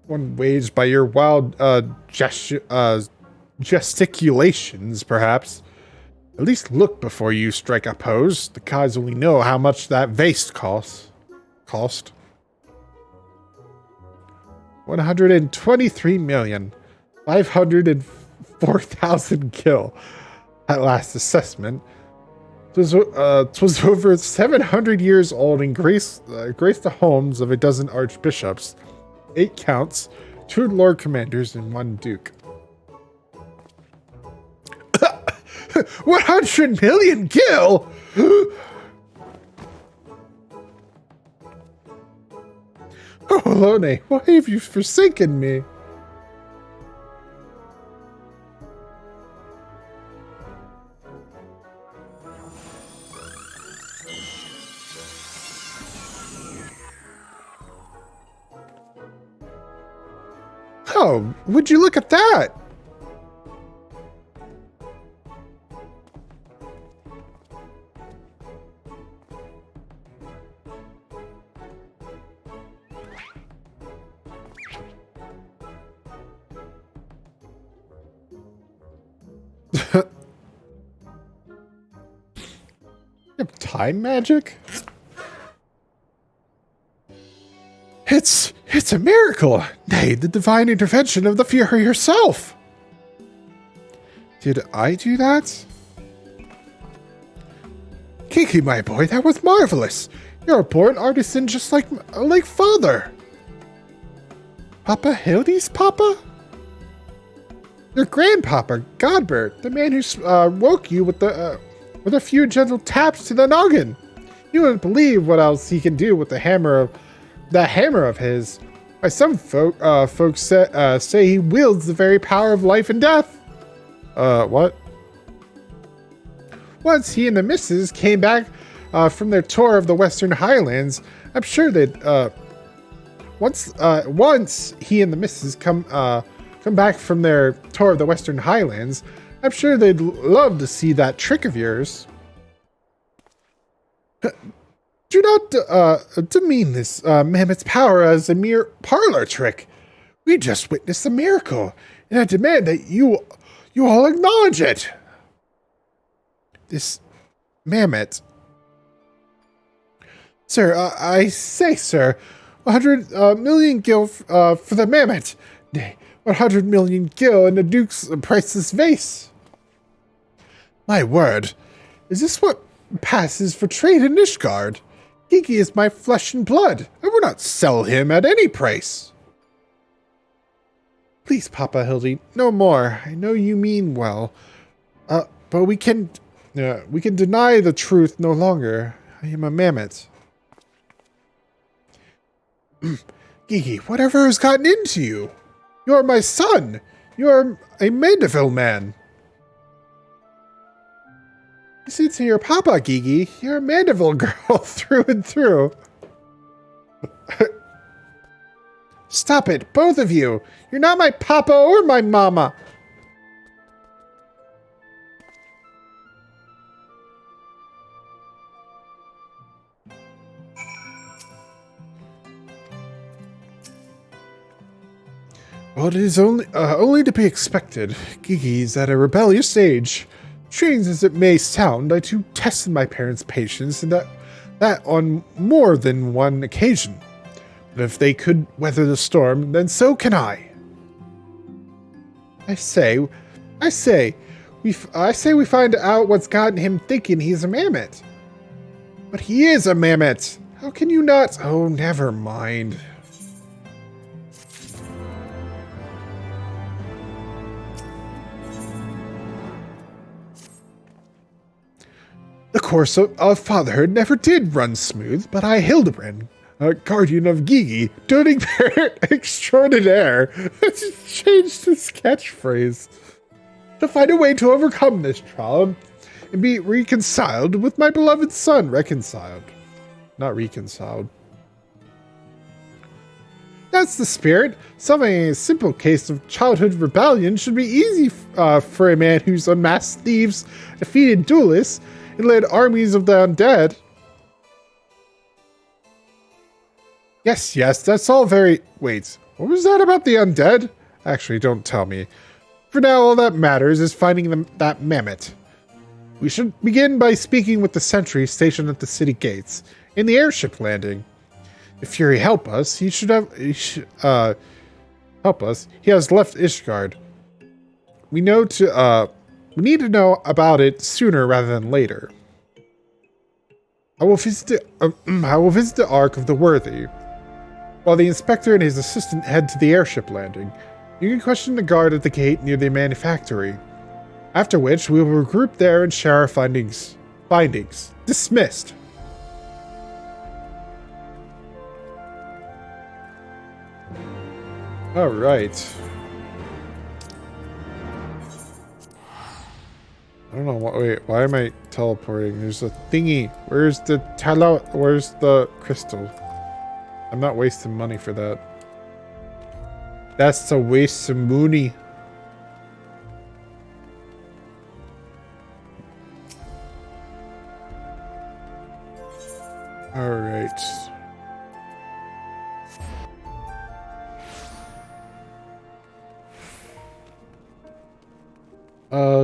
One waged by your wild gesticulations, perhaps. At least look before you strike a pose. The gods only know how much that vase cost. 123,504,000 gil. At last assessment. 'Twas over 700 years old and graced the homes of a dozen archbishops, 8 counts, 2 lord commanders, and 1 duke. 100 million gil! Oh, Lone, why have you forsaken me? Oh, would you look at that? You have time magic? It's a miracle! Nay, the divine intervention of the Fury herself! Did I do that? Kiki, my boy, that was marvelous! You're a born artisan just like father! Papa Hildy's papa? Your grandpapa, Godbert, the man who woke you with a few gentle taps to the noggin. You wouldn't believe what else he can do with the hammer of his. Why, some folks say he wields the very power of life and death. What? Once he and the missus came back from their tour of the Western Highlands, I'm sure they'd once he and the missus come back from their tour of the Western Highlands, I'm sure they'd love to see that trick of yours. Do not demean this mammoth's power as a mere parlor trick. We just witnessed a miracle, and I demand that you all acknowledge it. This mammoth. Sir, I say, sir, 100 million gil for the mammoth. Nay, 100 million gil in the Duke's priceless vase. My word, is this what passes for trade in Ishgard? Kiki is my flesh and blood. I will not sell him at any price. Please, Papa Hildy, no more. I know you mean well. But we can deny the truth no longer. I am a mammoth. Gigi, whatever has gotten into you? You are my son. You are a Mandeville man. Listen to your papa, Gigi. You're a Mandeville girl through and through. Stop it, both of you. You're not my papa or my mama. Well, it is only to be expected. Gigi's at a rebellious age. Strange as it may sound, I too tested my parents' patience, and that on more than one occasion. But if they could weather the storm, then so can I. I say we find out what's gotten him thinking he's a mammoth. But he is a mammoth. How can you not? Oh, never mind. The course of fatherhood never did run smooth, but I, Hildebrand, guardian of Gigi, doting parent extraordinaire, just changed his catchphrase, to find a way to overcome this trial and be reconciled with my beloved son. Reconciled, not reconciled. That's the spirit. Solving a simple case of childhood rebellion should be easy for a man who's unmasked thieves, defeated duelists, and led armies of the undead. Yes, that's all very... Wait, what was that about the undead? Actually, don't tell me. For now, all that matters is finding that mammoth. We should begin by speaking with the sentry stationed at the city gates, in the airship landing. If Fury help us, he should help us. He has left Ishgard. We need to know about it sooner rather than later. I will visit the Ark of the Worthy, while the inspector and his assistant head to the airship landing. You can question the guard at the gate near the manufactory. After which, we will regroup there and share our findings. Dismissed. All right. I don't know what. Wait, why am I teleporting? There's a thingy. Where's the crystal? I'm not wasting money for that. That's a waste of money. All right.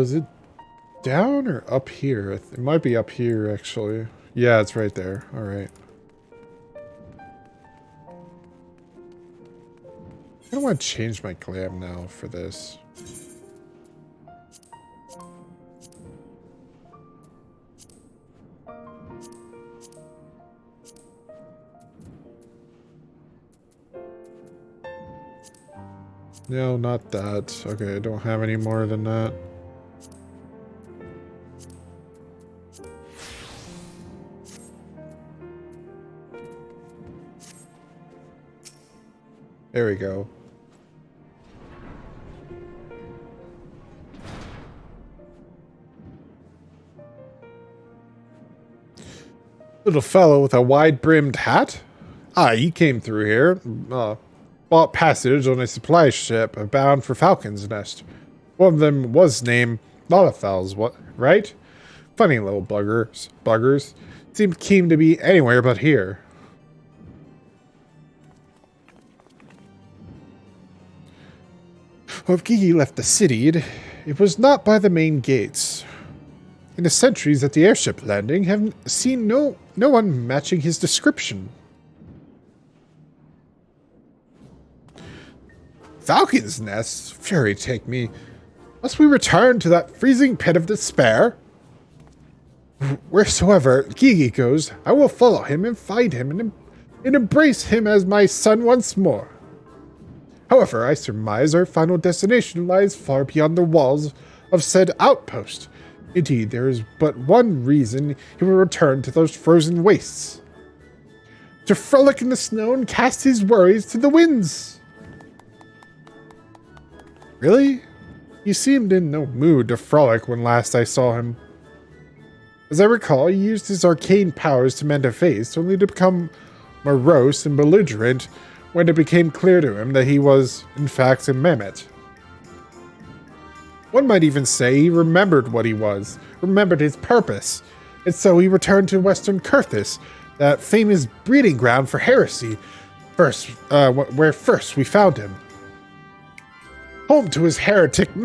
Is it down or up here? It might be up here, actually. Yeah, it's right there. All right. I don't want to change my glam now for this. No, not that. Okay, I don't have any more than that. There we go. Little fellow with a wide-brimmed hat? Ah, he came through here. Bought passage on a supply ship bound for Falcon's Nest. One of them was named Lollifels, what? Right? Funny little buggers. Seemed keen to be anywhere but here. Well, if Gigi left the city, it was not by the main gates. In the sentries at the airship landing, have seen no one matching his description. Falcon's Nest? Fury take me. Must we return to that freezing pit of despair? Wheresoever Gigi goes, I will follow him and find him and embrace him as my son once more. However, I surmise our final destination lies far beyond the walls of said outpost. Indeed, there is but one reason he will return to those frozen wastes. to frolic in the snow and cast his worries to the winds. Really? He seemed in no mood to frolic when last I saw him. As I recall, he used his arcane powers to mend a face, only to become morose and belligerent when it became clear to him that he was, in fact, a Mehmet. One might even say he remembered what he was, remembered his purpose, and so he returned to Western Kurthis, that famous breeding ground for heresy, where first we found him. Home to his heretic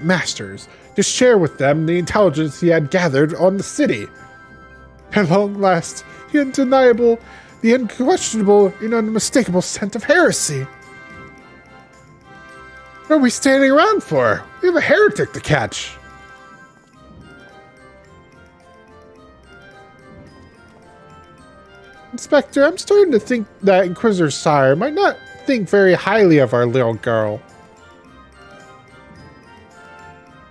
masters, to share with them the intelligence he had gathered on the city. At long last, the undeniable, the unquestionable, and unmistakable scent of heresy. What are we standing around for? We have a heretic to catch. Inspector, I'm starting to think that Inquisitor Sire might not think very highly of our little girl.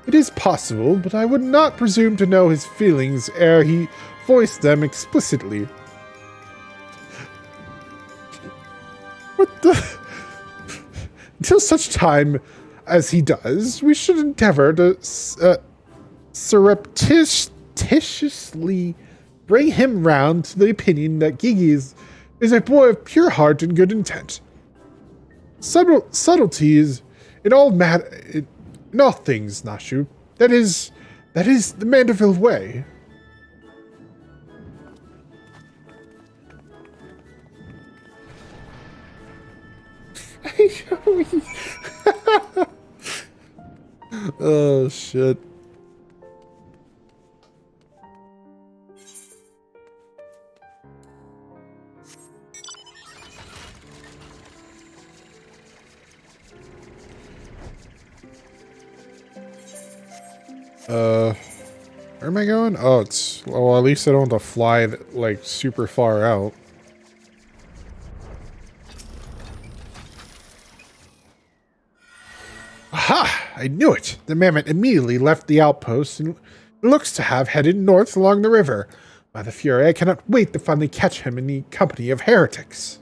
It is possible, but I would not presume to know his feelings ere he voiced them explicitly. What the... Until such time as he does, we should endeavor to surreptitiously bring him round to the opinion that Gigi is a boy of pure heart and good intent. Subtleties in all things, Nashu. That is the Mandeville way. Oh shit. Where am I going? Oh, it's... Well, at least I don't have to fly, like, super far out. Aha! I knew it! The mammoth immediately left the outpost and looks to have headed north along the river. By the Fury, I cannot wait to finally catch him in the company of heretics.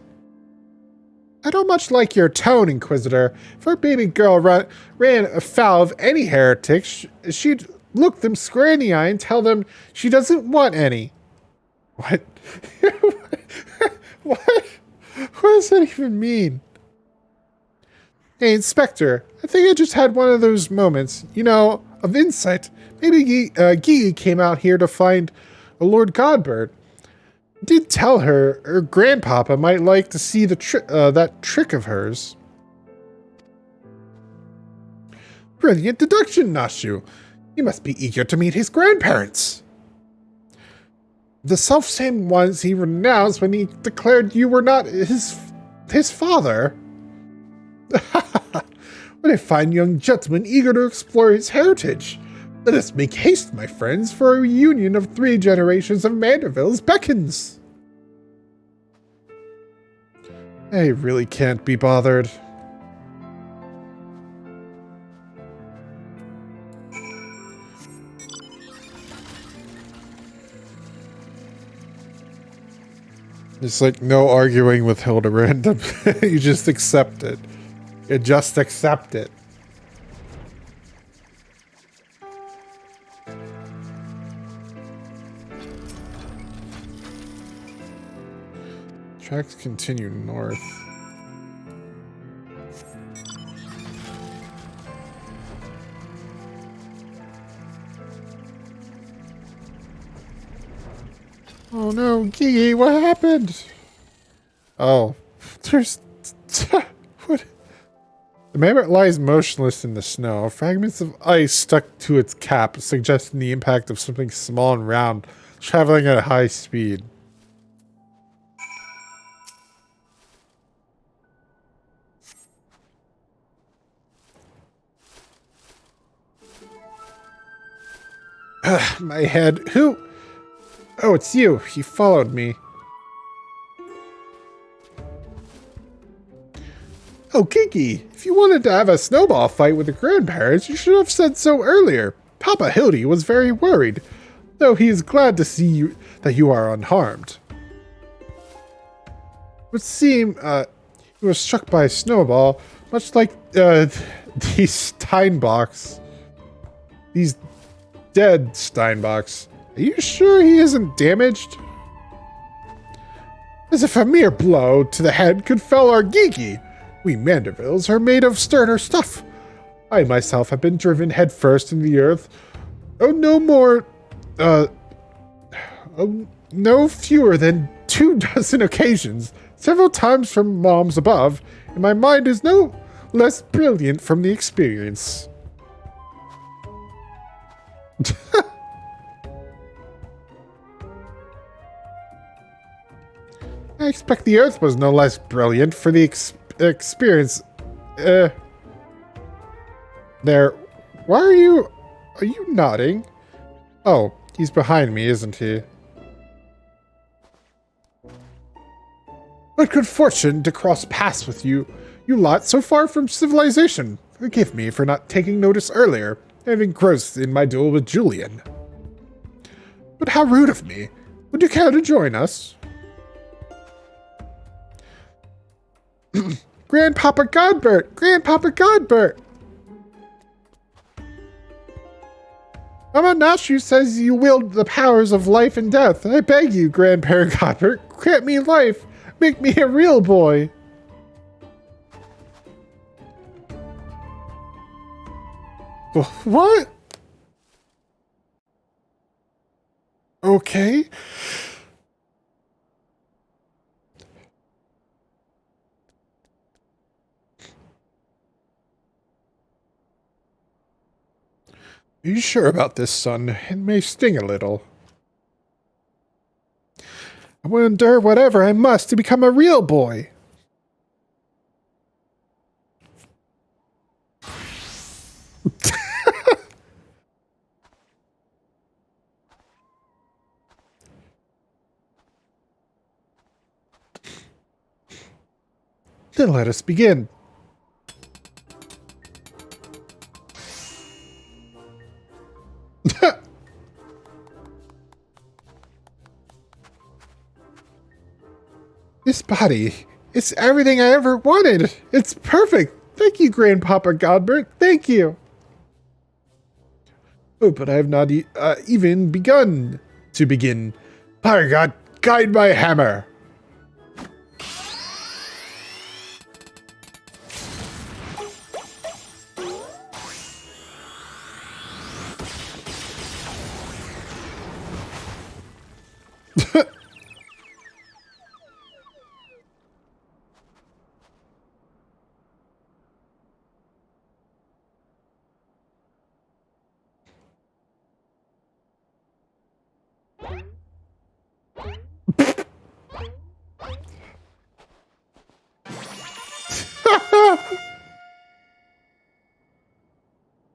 I don't much like your tone, Inquisitor. If our baby girl ran afoul of any heretics, she'd look them square in the eye and tell them she doesn't want any. What? What? What does that even mean? Hey, Inspector, I think I just had one of those moments, you know, of insight. Maybe Gigi came out here to find a Lord Godbird. I did tell her grandpapa might like to see that trick of hers. Brilliant deduction, Nashu. You must be eager to meet his grandparents. The self-same ones he renounced when he declared you were not his father. What a fine young gentleman eager to explore his heritage. Let us make haste, my friends, for a reunion of 3 generations of Mandervilles beckons. I really can't be bothered. It's like no arguing with Hildebrand. You just accept it. You just accept it. Tracks continue north. Oh no, Gigi, what happened? Oh, there's... What? The mammoth lies motionless in the snow. Fragments of ice stuck to its cap, suggesting the impact of something small and round, traveling at a high speed. My head. Who? Oh, it's you. He followed me. Oh, Kiki, if you wanted to have a snowball fight with the grandparents, you should have said so earlier. Papa Hildy was very worried. though he is glad to see you that you are unharmed. It would seem he was struck by a snowball, much like these Steinbocks. These dead Steinbocks. Are you sure he isn't damaged? As if a mere blow to the head could fell our Geeky. We Mandervilles are made of sterner stuff. I myself have been driven headfirst in the earth. No fewer than 24 occasions, several times from moms above, and my mind is no less brilliant from the experience. I expect the Earth was no less brilliant for the experience. There. Why are you nodding? Oh, he's behind me, isn't he? What good fortune to cross paths with you lot so far from civilization. Forgive me for not taking notice earlier. I have engrossed in my duel with Julian. But how rude of me. Would you care to join us? Grandpapa Godbert! Grandpapa Godbert! Mama Nashu says you wield the powers of life and death. I beg you, Grandparent Godbert, grant me life. Make me a real boy. What? Okay. Are you sure about this, son? It may sting a little. I will endure whatever I must to become a real boy. Then let us begin. This body, it's everything I ever wanted. It's perfect. Thank you, Grandpapa Godbert. Thank you. Oh, but I have not even begun to begin. By God, guide my hammer.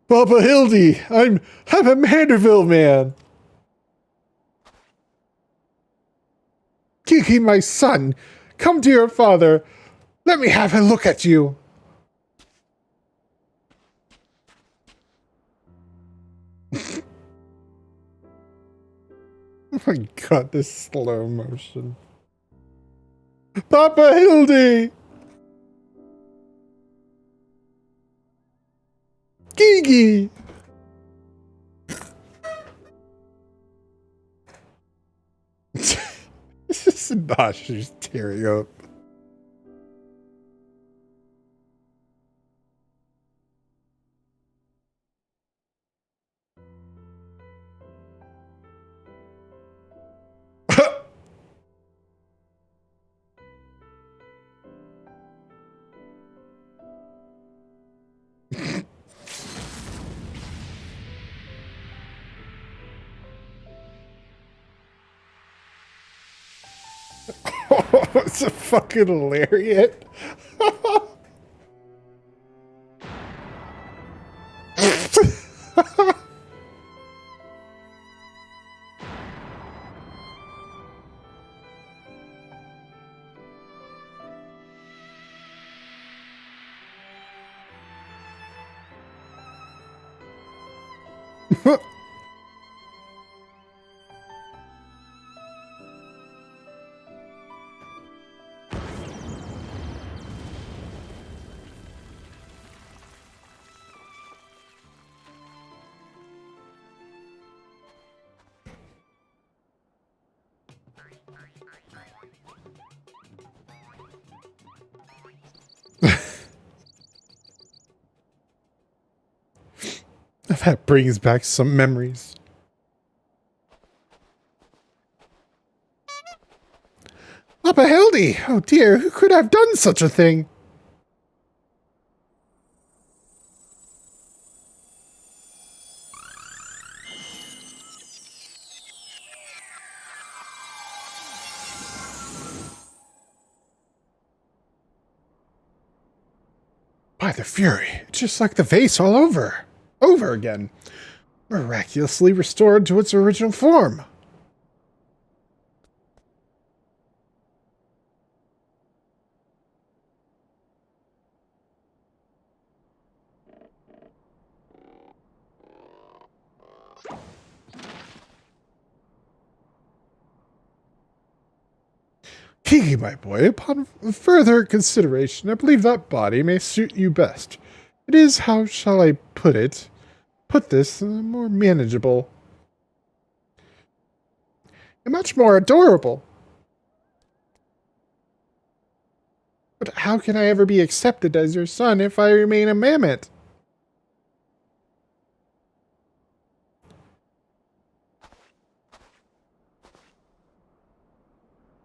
Papa Hildy, I'm a Manderville man. Kiki, my son, come to your father. Let me have a look at you. Oh my god, this slow motion. Papa Hildy! Gigi! This is Nashu's tearing up. Oh, it's a fucking lariat. That brings back some memories. Papa Hildy! Oh dear, who could have done such a thing? By the Fury, it's just like the vase all over again. Miraculously restored to its original form. Kiki, my boy, upon further consideration, I believe that body may suit you best. It is, how shall I put it? Put this, more manageable. And much more adorable. But how can I ever be accepted as your son if I remain a mammoth?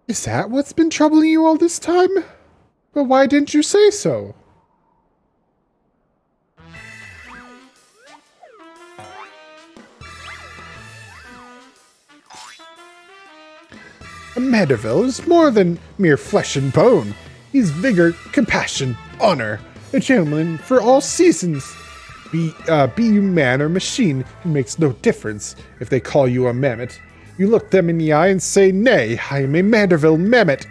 Is that what's been troubling you all this time? But why didn't you say so? A Mandeville is more than mere flesh and bone. He's vigor, compassion, honor, a gentleman for all seasons. Be you man or machine, it makes no difference if they call you a mammoth. You look them in the eye and say, "Nay, I am a Mandeville mammoth."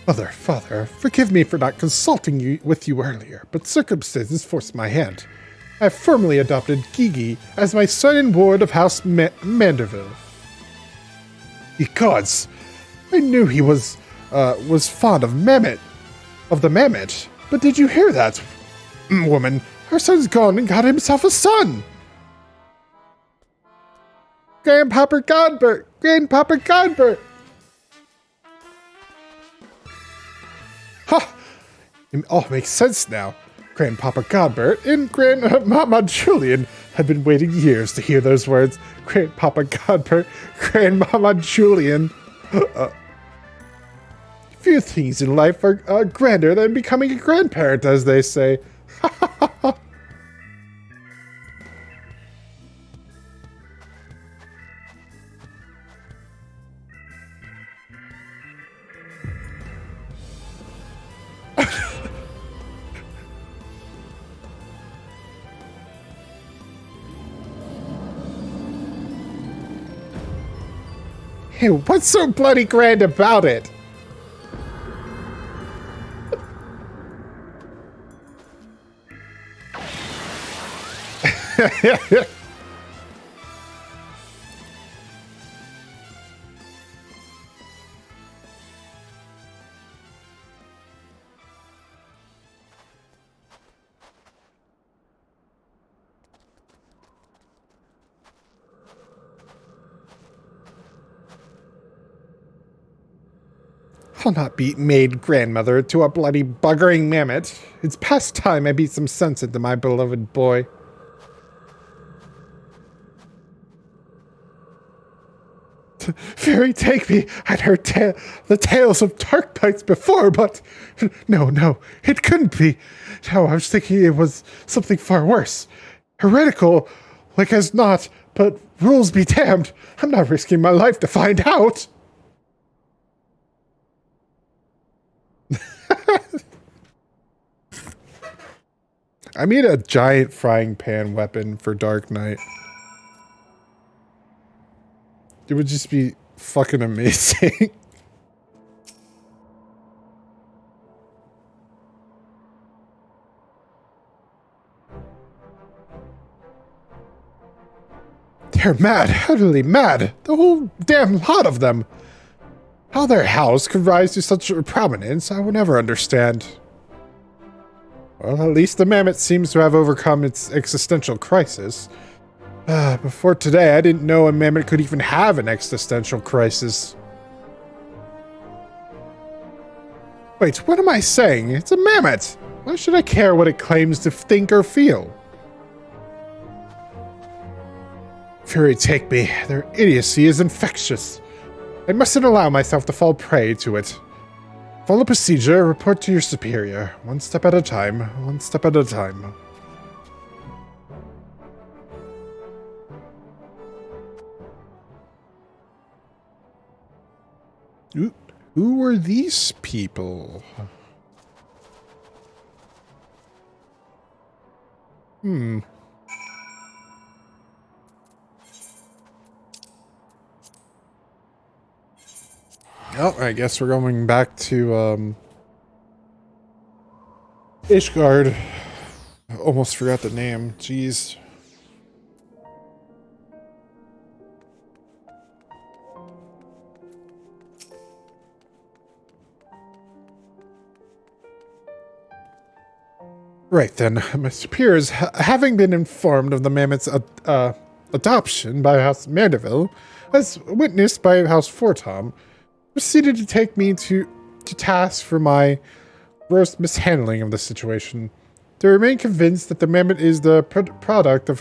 Mother, father, forgive me for not consulting with you earlier, but circumstances forced my hand. I have formally adopted Gigi as my son and ward of House Mandeville. Ye gods! I knew he was fond of the mammoth. But did you hear that? Woman, our son's gone and got himself a son! Grandpapa Godbert! Grandpapa Godbert! Ha! It all makes sense now. Grandpapa Godbert and Grandmama Julian have been waiting years to hear those words. Grandpapa Godbert, Grandmama Julian. Few things in life are grander than becoming a grandparent, as they say. Hey, what's so bloody grand about it? I'll not be made grandmother to a bloody buggering mammoth. It's past time I beat some sense into my beloved boy. Fairy, take me. I'd heard the tales of dark nights before, but no, it couldn't be. No, I was thinking it was something far worse. Heretical, like as not, but rules be damned. I'm not risking my life to find out. I made a giant frying pan weapon for Dark Knight. It would just be fucking amazing. They're mad, utterly mad. The whole damn lot of them. How their house could rise to such prominence, I will never understand. Well, at least the mammoth seems to have overcome its existential crisis. Before today, I didn't know a mammoth could even have an existential crisis. Wait, what am I saying? It's a mammoth! Why should I care what it claims to think or feel? Fury take me. Their idiocy is infectious. I mustn't allow myself to fall prey to it. Follow procedure, report to your superior. One step at a time, one step at a time. Who were these people? Oh, I guess we're going back to, Ishgard. I almost forgot the name. Jeez. Right then, my superiors, having been informed of the mammoth's adoption by House Mandeville, as witnessed by House Fortom, proceeded to take me to task for my gross mishandling of the situation. They remain convinced that the mammoth is the product of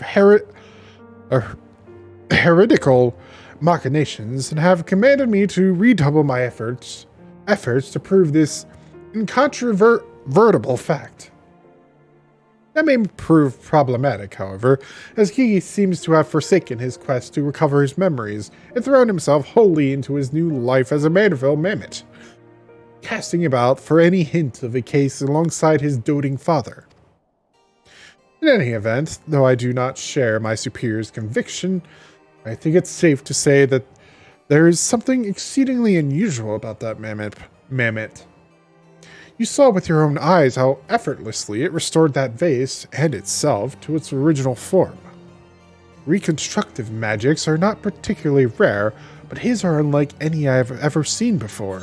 heretical machinations and have commanded me to redouble my efforts to prove this incontrovertible fact. That may prove problematic, however, as Gigi seems to have forsaken his quest to recover his memories and thrown himself wholly into his new life as a Mandeville mammoth, casting about for any hint of a case alongside his doting father. In any event, though I do not share my superior's conviction, I think it's safe to say that there is something exceedingly unusual about that mammoth. You saw with your own eyes how effortlessly it restored that vase, and itself, to its original form. Reconstructive magics are not particularly rare, but his are unlike any I have ever seen before.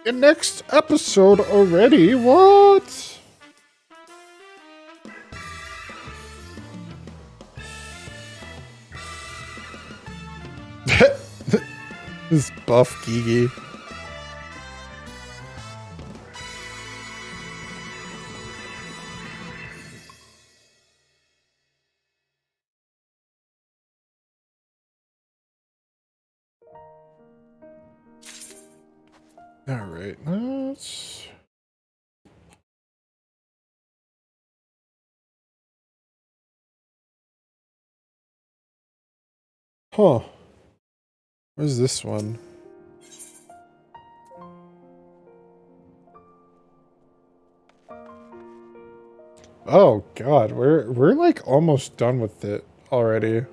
The next episode already? What? This buff Gigi. All right, let's... Huh. Where's this one? Oh god, we're like almost done with it already.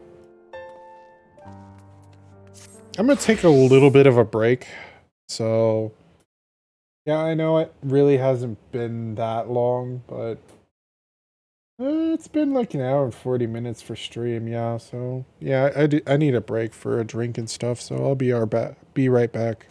I'm gonna take a little bit of a break. So yeah, I know it really hasn't been that long, but it's been like an hour and 40 minutes for stream, yeah. So yeah, I need a break for a drink and stuff, so I'll be right back.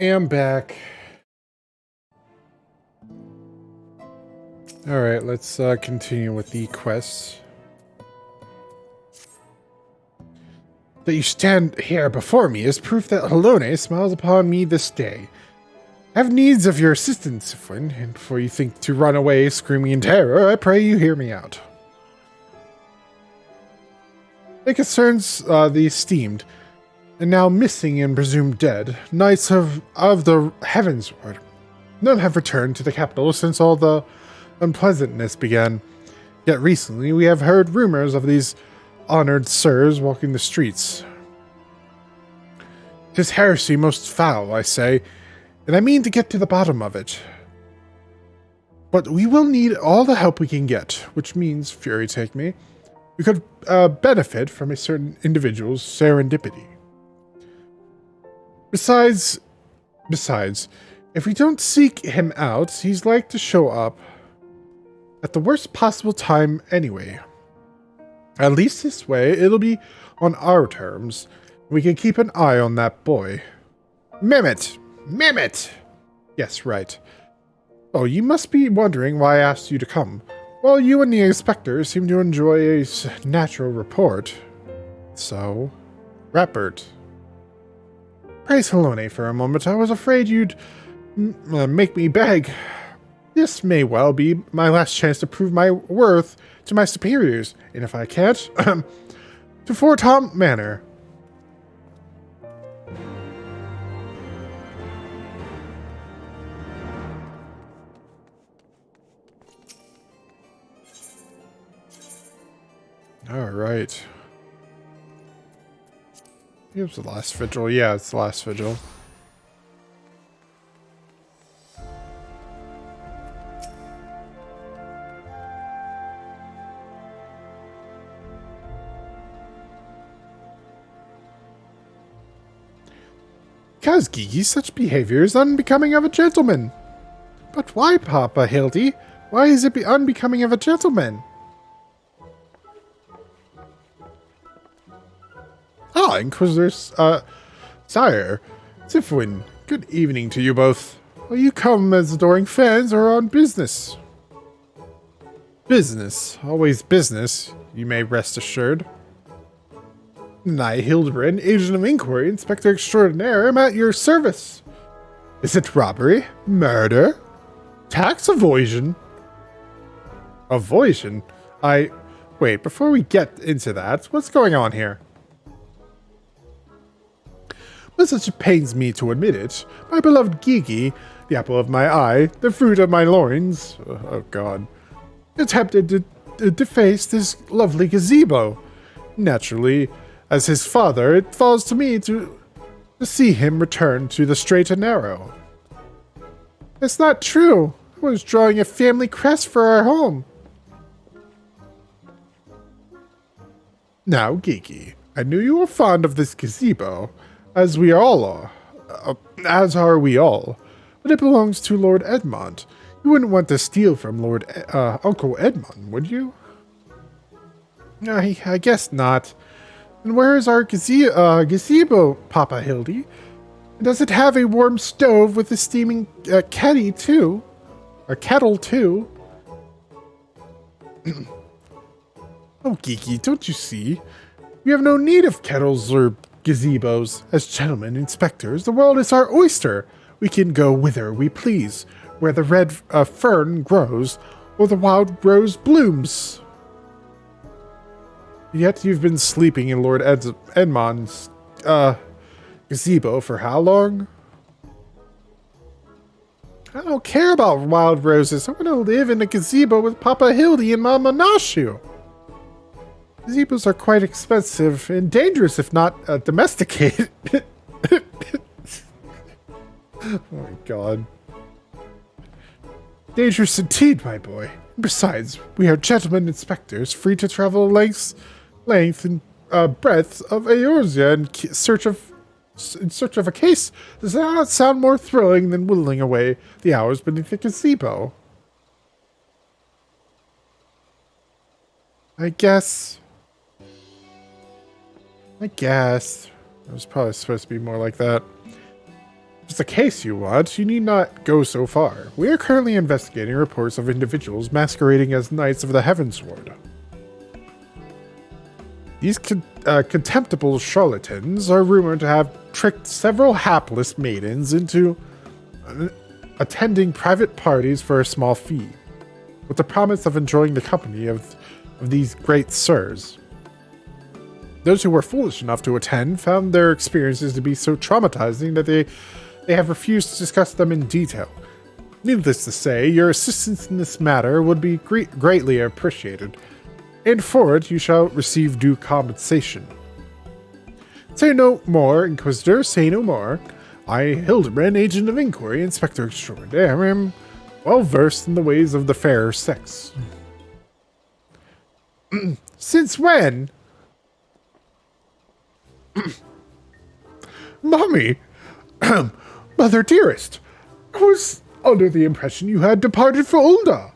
am back. Alright, let's continue with the quests. That you stand here before me is proof that Helone smiles upon me this day. I have needs of your assistance, Sifwin, and before you think to run away screaming in terror, I pray you hear me out. It concerns the esteemed, and now missing and presumed dead, knights of the Heavensward. None have returned to the capital since all the unpleasantness began. Yet recently we have heard rumors of these honored sirs walking the streets. 'Tis heresy most foul, I say, and I mean to get to the bottom of it. But we will need all the help we can get, which means, fury take me, we could benefit from a certain individual's serendipity. Besides, if we don't seek him out, he's like to show up at the worst possible time anyway. At least this way, it'll be on our terms. We can keep an eye on that boy. Mehmet! Mehmet! Yes, right. Oh, you must be wondering why I asked you to come. Well, you and the inspector seem to enjoy a natural rapport. So, Rappert. Praise Helone for a moment. I was afraid you'd make me beg. This may well be my last chance to prove my worth to my superiors, and if I can't, to Fort Tom Manor. Alright. It was the last vigil. Yeah, it's the last vigil. Kazgigi, such behavior is unbecoming of a gentleman. But why, Papa Hildy? Why is it unbecoming of a gentleman? Ah, Inquisitor, Sire, Sifwin, good evening to you both. Will you come as adoring fans or on business? Business. Always business, you may rest assured. I, Hildebrand, Agent of Inquiry, Inspector Extraordinaire, am at your service. Is it robbery? Murder? Tax evasion? Evasion? Wait, before we get into that, what's going on here? But such it pains me to admit it, my beloved Gigi, the apple of my eye, the fruit of my loins, oh god, attempted to deface this lovely gazebo. Naturally, as his father, it falls to me to see him return to the straight and narrow. It's not true. I was drawing a family crest for our home. Now, Gigi, I knew you were fond of this gazebo, as we all are. As are we all. But it belongs to Lord Edmond. You wouldn't want to steal from Uncle Edmond, would you? I guess not. And where is our gazebo, Papa Hildy? Does it have a warm stove with a steaming kettle too? Oh, Gigi, don't you see? We have no need of kettles or gazebos. As gentlemen inspectors, the world is our oyster. We can go whither we please, where the red fern grows or the wild rose blooms. Yet you've been sleeping in Lord Edmond's gazebo for how long? I don't care about wild roses. I want to live in a gazebo with Papa Hildy and Mama Nashu. Gazebos are quite expensive and dangerous if not domesticated. Oh my god. Dangerous indeed, my boy. Besides, we are gentlemen inspectors, free to travel length and breadth of Eorzea in search of a case. Does that not sound more thrilling than whittling away the hours beneath the gazebo? I guess. It was probably supposed to be more like that. Just a case you want, you need not go so far. We are currently investigating reports of individuals masquerading as knights of the Heavensward. These contemptible charlatans are rumored to have tricked several hapless maidens into attending private parties for a small fee, with the promise of enjoying the company of these great sirs. Those who were foolish enough to attend found their experiences to be so traumatizing that they have refused to discuss them in detail. Needless to say, your assistance in this matter would be greatly appreciated, and for it you shall receive due compensation. Say no more, Inquisitor, say no more. I, Hildebrand, Agent of Inquiry, Inspector Extraordinaire, am well versed in the ways of the fairer sex. Since when? Mommy! Mother dearest, I was under the impression you had departed for Ulda.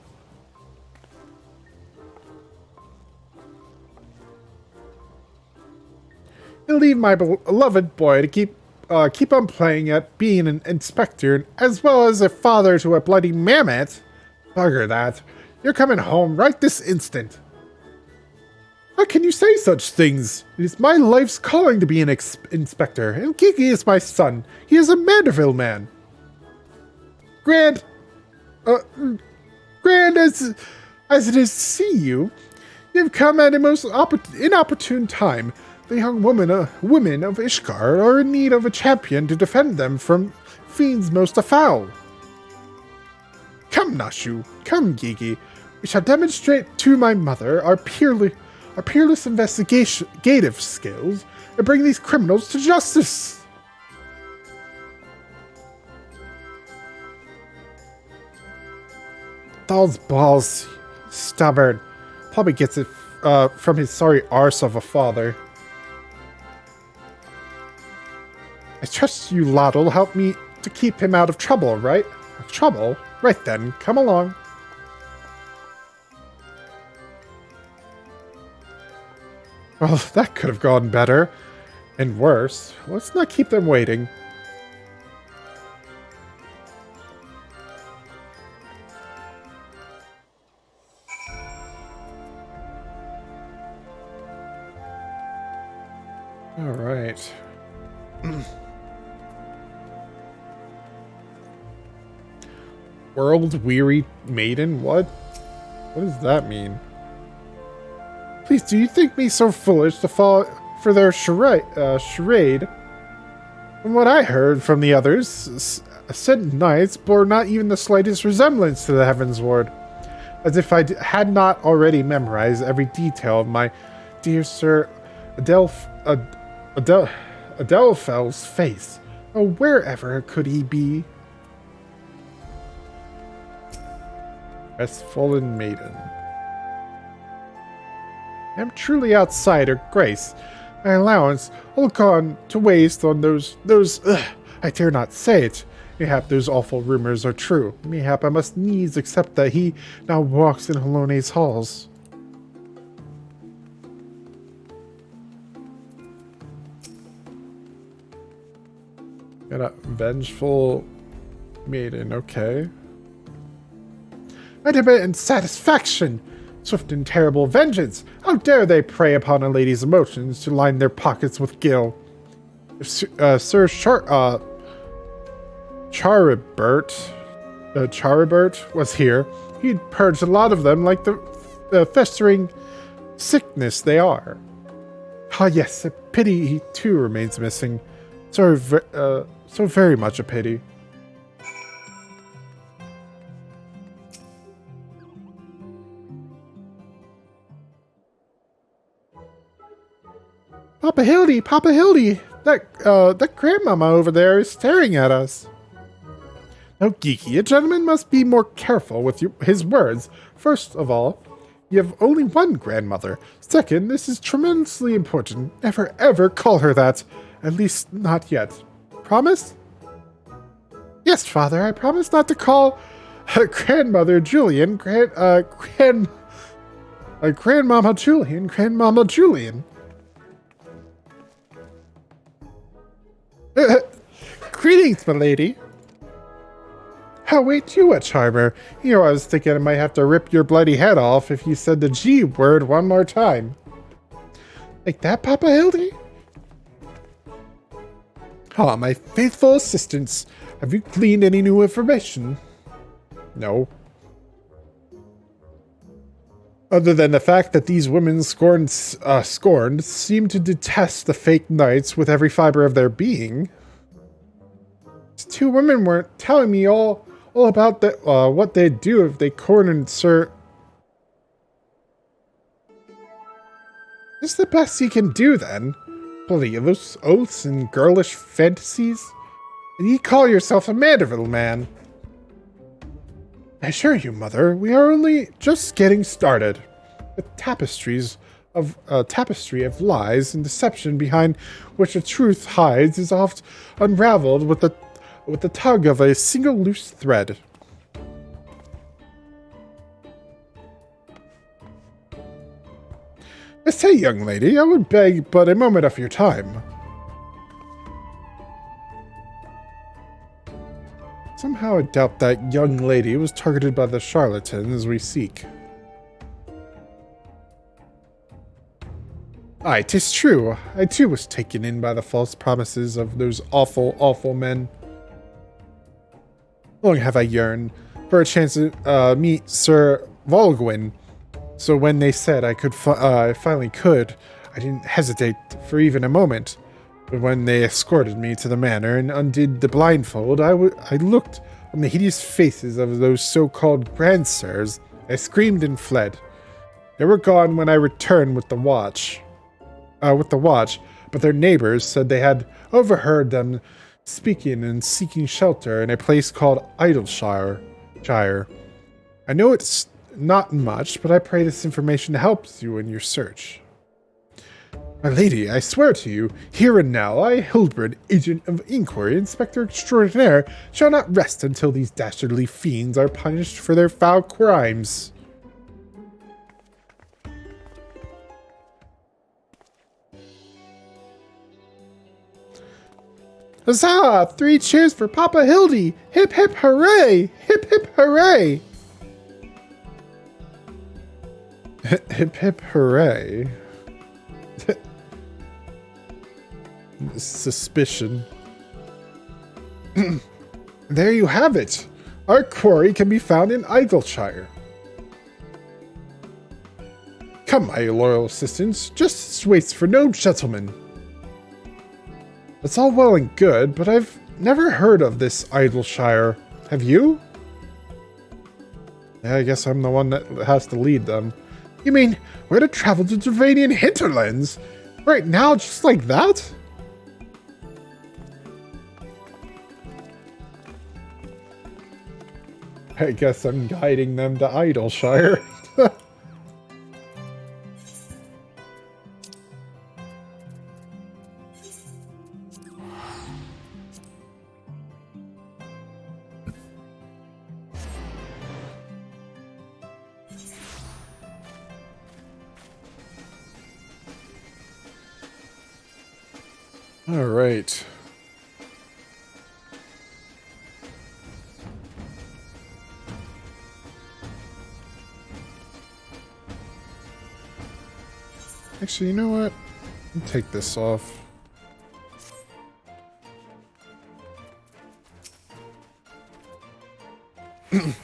You'll leave my beloved boy to keep on playing at being an inspector, as well as a father to a bloody mammoth? Bugger that. You're coming home right this instant. How can you say such things? It is my life's calling to be an inspector, and Kiki is my son. He is a Manderville man. Grand as it is to see you, you've come at a most inopportune time. The young women of Ishkar are in need of a champion to defend them from fiends most foul. Come, Nashu, come, Gigi. We shall demonstrate to my mother our peerless investigative skills and bring these criminals to justice. Those balls, stubborn. Probably gets it from his sorry arse of a father. I trust you lot will help me to keep him out of trouble, right? Trouble? Right then, come along. Well, that could have gone better. And worse. Let's not keep them waiting. Alright. World-weary maiden? What? What does that mean? Please, do you think me so foolish to fall for their charade? From what I heard from the others, Ascendant Knights bore not even the slightest resemblance to the Heavensward, as if I had not already memorized every detail of my dear Sir Adelfel's face. Oh, wherever could he be? Crestfallen maiden. I am truly outside her grace. My allowance all gone to waste on those, I dare not say it. Mayhap those awful rumors are true. Mayhap I must needs accept that he now walks in Halone's halls. Got a vengeful maiden, okay. Ultimate and satisfaction! Swift and terrible vengeance! How dare they prey upon a lady's emotions to line their pockets with gil? If Sir Charibert was here, he'd purge a lot of them like the festering sickness they are. Ah yes, a pity he too remains missing. So very much a pity. Papa Hildy! Papa Hildy! That grandmama over there is staring at us. Now, Geeky, a gentleman must be more careful with his words. First of all, you have only one grandmother. Second, this is tremendously important. Never ever call her that. At least not yet. Promise? Yes, Father, I promise not to call grandmother Julian grandmama Julian grandmama Julian. Greetings, milady. Oh, wait, you a charmer. You know, I was thinking I might have to rip your bloody head off if you said the G word one more time. Like that, Papa Hildy? Ah, my faithful assistants. Have you gleaned any new information? No. Other than the fact that these women scorned seem to detest the fake knights with every fiber of their being. These two women were telling me all about what they'd do if they cornered Sir... This is the best he can do, then? Bloody those oaths and girlish fantasies? And you call yourself a Mandeville man? I assure you, Mother, we are only just getting started. The tapestry of lies and deception behind which the truth hides is oft unraveled with the tug of a single loose thread. I say, young lady, I would beg but a moment of your time. Somehow I doubt that young lady was targeted by the charlatans we seek. Aye, 'tis true. I too was taken in by the false promises of those awful, awful men. Long have I yearned for a chance to meet Sir Volgwyn. So when they said I finally could, I didn't hesitate for even a moment. But when they escorted me to the manor and undid the blindfold, I looked on the hideous faces of those so-called grandsirs. I screamed and fled. They were gone when I returned with the watch. But their neighbors said they had overheard them speaking and seeking shelter in a place called Idleshire. I know it's not much, but I pray this information helps you in your search. My lady, I swear to you, here and now, I, Hildred, agent of inquiry, inspector extraordinaire, shall not rest until these dastardly fiends are punished for their foul crimes. Huzzah! 3 cheers for Papa Hildy! Hip hip hooray! Hip hip hooray! Hip hip hooray. Suspicion. There you have it. Our quarry can be found in Idleshire. Come, my loyal assistants, justice waits for no gentleman. It's all well and good, but I've never heard of this Idleshire. Have you? Yeah, I guess I'm the one that has to lead them. You mean, we're to travel to Dravanian hinterlands? Right now, just like that? I guess I'm guiding them to Idleshire. All right. Actually, you know what? I'll take this off. I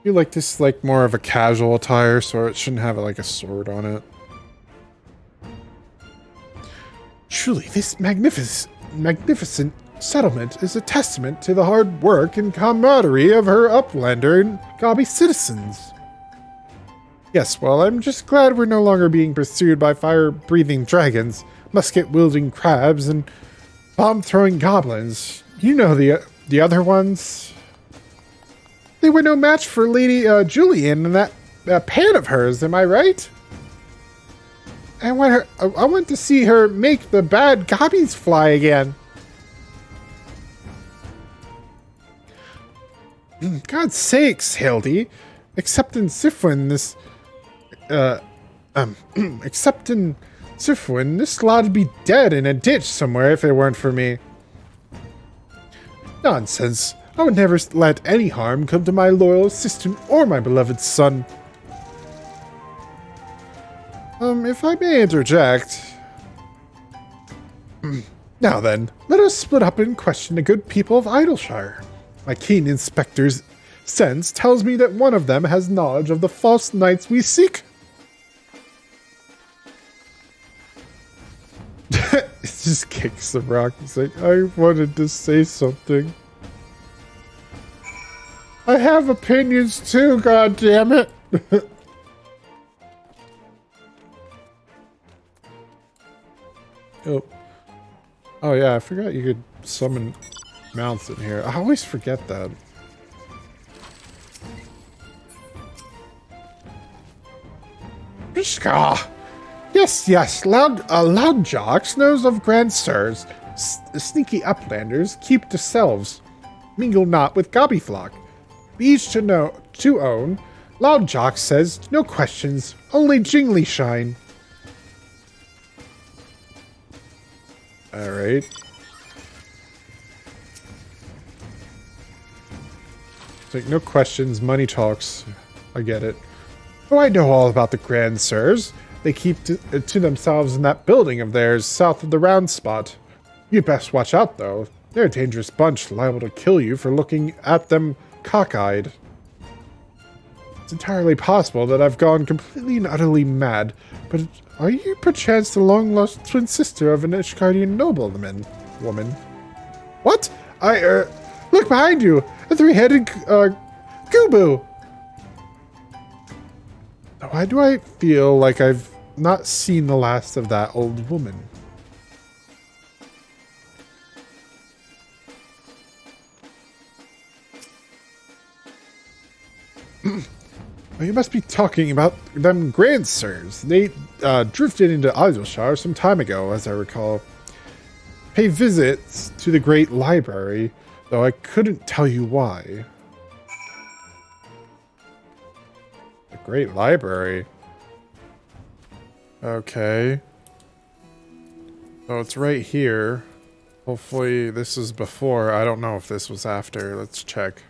feel like this is like more of a casual attire, so it shouldn't have like a sword on it. Truly, this magnificent settlement is a testament to the hard work and camaraderie of her uplander and gobby citizens. Yes, well, I'm just glad we're no longer being pursued by fire-breathing dragons, musket-wielding crabs, and bomb-throwing goblins. You know the other ones. They were no match for Lady Julian and that pan of hers, am I right? I want to see her make the bad gobbies fly again. God's sakes, Hildy. Except in Sifwin, this lad would be dead in a ditch somewhere if it weren't for me. Nonsense. I would never let any harm come to my loyal assistant or my beloved son. If I may interject. Now then, let us split up and question the good people of Idleshire. My keen inspector's sense tells me that one of them has knowledge of the false knights we seek. It just kicks the rock. It's like, I wanted to say something. I have opinions too, goddammit. Oh yeah, I forgot you could summon mounts in here. I always forget that. Yes, loud jocks knows of grand sirs. Sneaky uplanders keep to selves. Mingle not with gobbyflock. Be each to own. Loud jock says, no questions, only jingly shine. Alright. It's like, no questions, money talks. I get it. Oh, I know all about the Grand Sirs. They keep to themselves in that building of theirs south of the round spot. You'd best watch out, though. They're a dangerous bunch, liable to kill you for looking at them cockeyed. It's entirely possible that I've gone completely and utterly mad, but are you perchance the long-lost twin sister of an Ishgardian nobleman? Woman? What? Look behind you! A three-headed, Goobo! Why do I feel like I've not seen the last of that old woman? Well, you must be talking about them Grand Sirs. They drifted into Idleshire some time ago, as I recall. Pay visits to the Great Library, though I couldn't tell you why. The Great Library? Okay. Oh, it's right here. Hopefully this is before. I don't know if this was after. Let's check.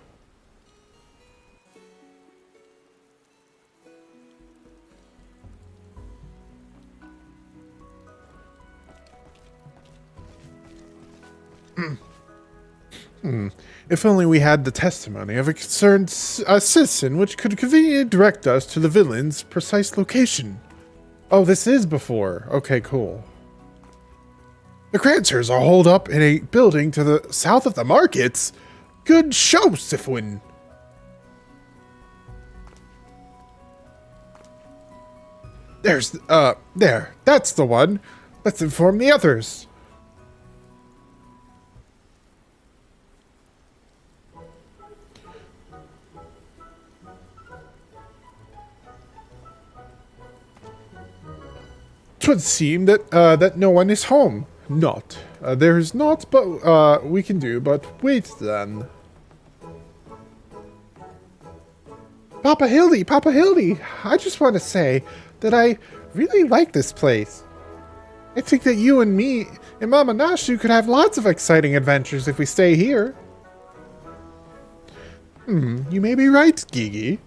If only we had the testimony of a concerned citizen which could conveniently direct us to the villain's precise location. Oh, this is before. Okay, cool. The Cransers are holed up in a building to the south of the markets. Good show, Sifwin. There. That's the one. Let's inform the others. Twould seem that no one is home. Not. There is not, but we can do. But wait then. Papa Hildy, I just want to say that I really like this place. I think that you and me and Mama Nashu could have lots of exciting adventures if we stay here. You may be right, Gigi.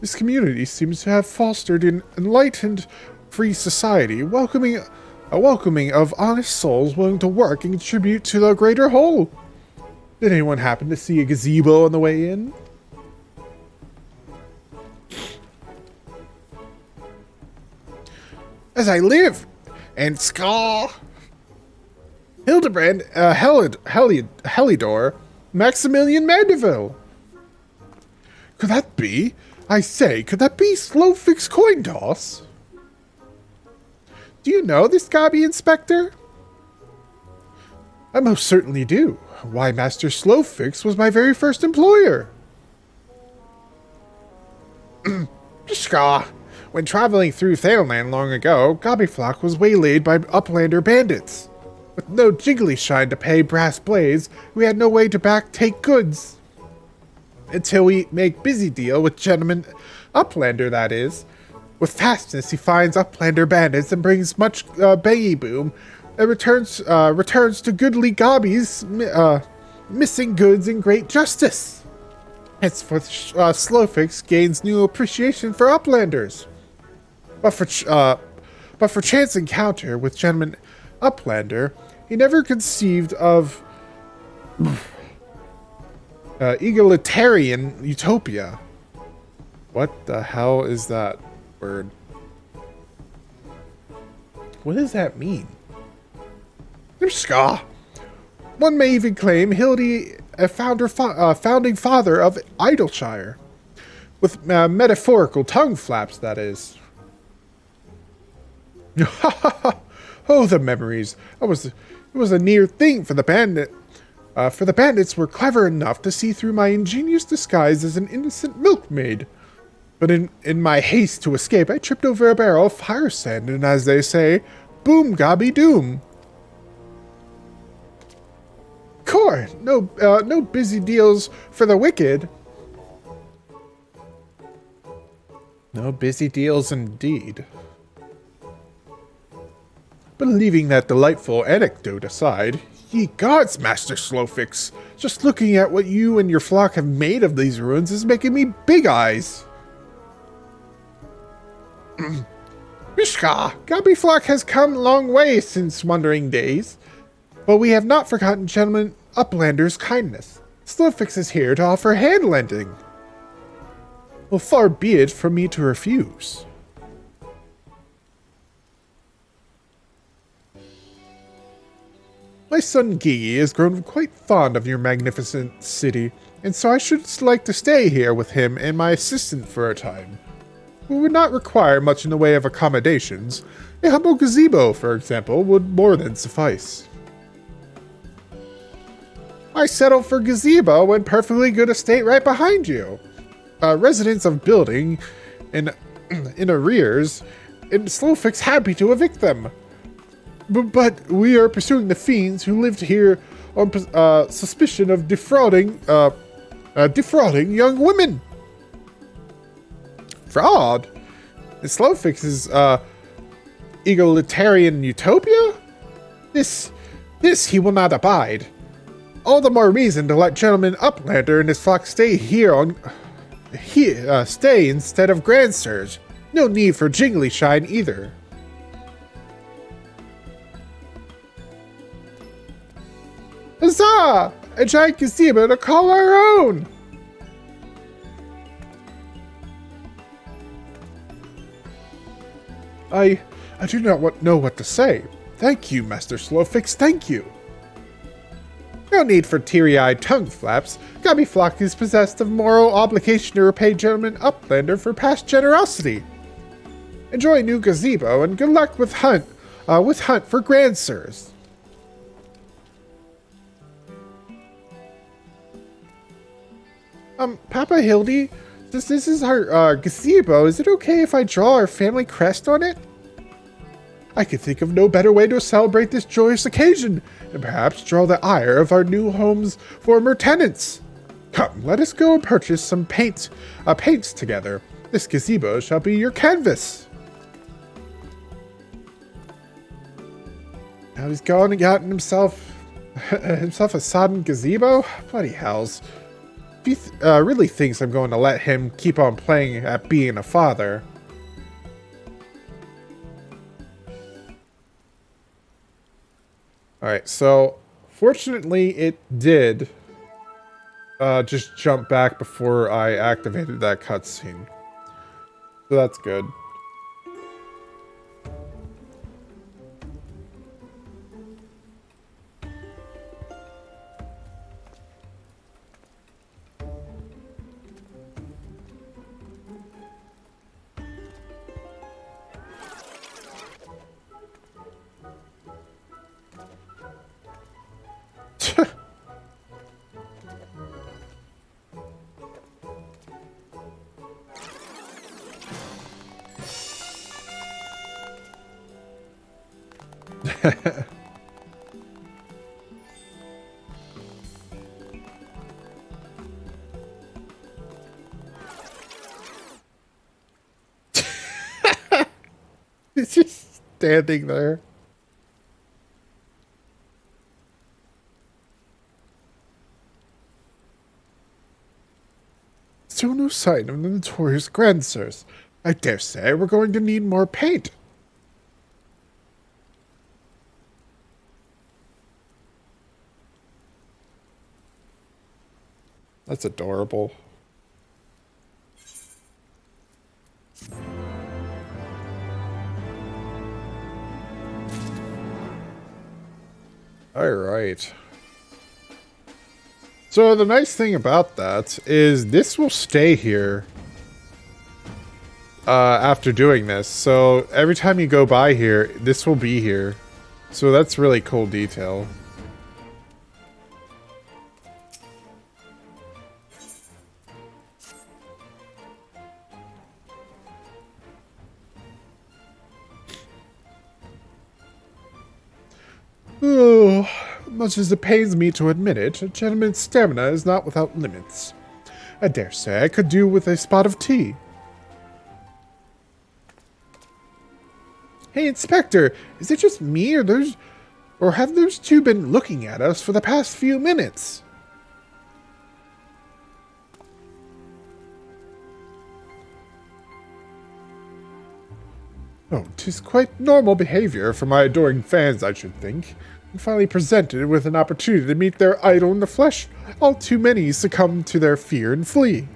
This community seems to have fostered an enlightened, free society, a welcoming of honest souls willing to work and contribute to the greater whole. Did anyone happen to see a gazebo on the way in? As I live, and Scar, Hildebrand, Helidor, Maximilian Mandeville. Could that be? I say, could that be Slowfix Coin Toss? Do you know this Gobby Inspector? I most certainly do. Why, Master Slowfix was my very first employer. Scar. When traveling through Thaleland long ago, Gobbyflock was waylaid by Uplander bandits. With no jiggly shine to pay brass blades, we had no way to take goods. Until we make busy deal with gentleman Uplander, that is. With fastness, he finds Uplander bandits and brings much baggy boom, and returns to goodly Gobby's missing goods and great justice. Henceforth, Slowfix gains new appreciation for Uplanders. But for chance encounter with Gentleman Uplander, he never conceived of egalitarian utopia. What the hell is that word? What does that mean? Ska. One may even claim Hildy a founding father of Idleshire. With metaphorical tongue flaps, that is. Oh, the memories. It was a near thing for the bandit. For the bandits were clever enough to see through my ingenious disguise as an innocent milkmaid. But in my haste to escape, I tripped over a barrel of fire sand, and as they say, boom gobby doom. Core, no busy deals for the wicked. No busy deals indeed. But leaving that delightful anecdote aside, ye gods, Master Slowfix, just looking at what you and your flock have made of these ruins is making me big eyes. Mishka, Gobby flock has come a long way since wandering days, but we have not forgotten Gentleman Uplander's kindness. Slowfix is here to offer hand-lending. Well, far be it from me to refuse. My son Gigi has grown quite fond of your magnificent city, and so I should like to stay here with him and my assistant for a time. We would not require much in the way of accommodations. A humble gazebo, for example, would more than suffice. I settled for gazebo in perfectly good estate right behind you. Residents of building in arrears, and Slowfix happy to evict them. But we are pursuing the fiends who lived here on suspicion of defrauding young women. Fraud? In Slowfix's egalitarian utopia? This he will not abide. All the more reason to let Gentleman Uplander and his flock stay here stay instead of Grand Surge. No need for Jingly Shine either. Huzzah! A giant gazebo to call our own! I do not know what to say. Thank you, Master Slowfix, thank you. No need for teary-eyed tongue flaps. Gobby Flock is possessed of moral obligation to repay Gentleman Uplander for past generosity. Enjoy a new gazebo, and good luck with hunt for Grand Sirs. Papa Hildy, this is our gazebo. Is it okay if I draw our family crest on it? I can think of no better way to celebrate this joyous occasion, and perhaps draw the ire of our new home's former tenants. Come, let us go and purchase some paints together. This gazebo shall be your canvas. Now he's gone and gotten himself a sodden gazebo? Bloody hells. If he really thinks I'm going to let him keep on playing at being a father. Alright, so fortunately it did just jump back before I activated that cutscene. So that's good. It's just standing there. Still no sign of the notorious Grandsirs. I dare say we're going to need more paint. That's adorable. All right. So the nice thing about that is this will stay here after doing this. So every time you go by here, this will be here. So that's really cool detail. Oh, much as it pains me to admit it, a gentleman's stamina is not without limits. I dare say I could do with a spot of tea. Hey, Inspector, is it just me or have those two been looking at us for the past few minutes? Oh, 'tis quite normal behavior for my adoring fans, I should think. And finally presented with an opportunity to meet their idol in the flesh, all too many succumb to their fear and flee.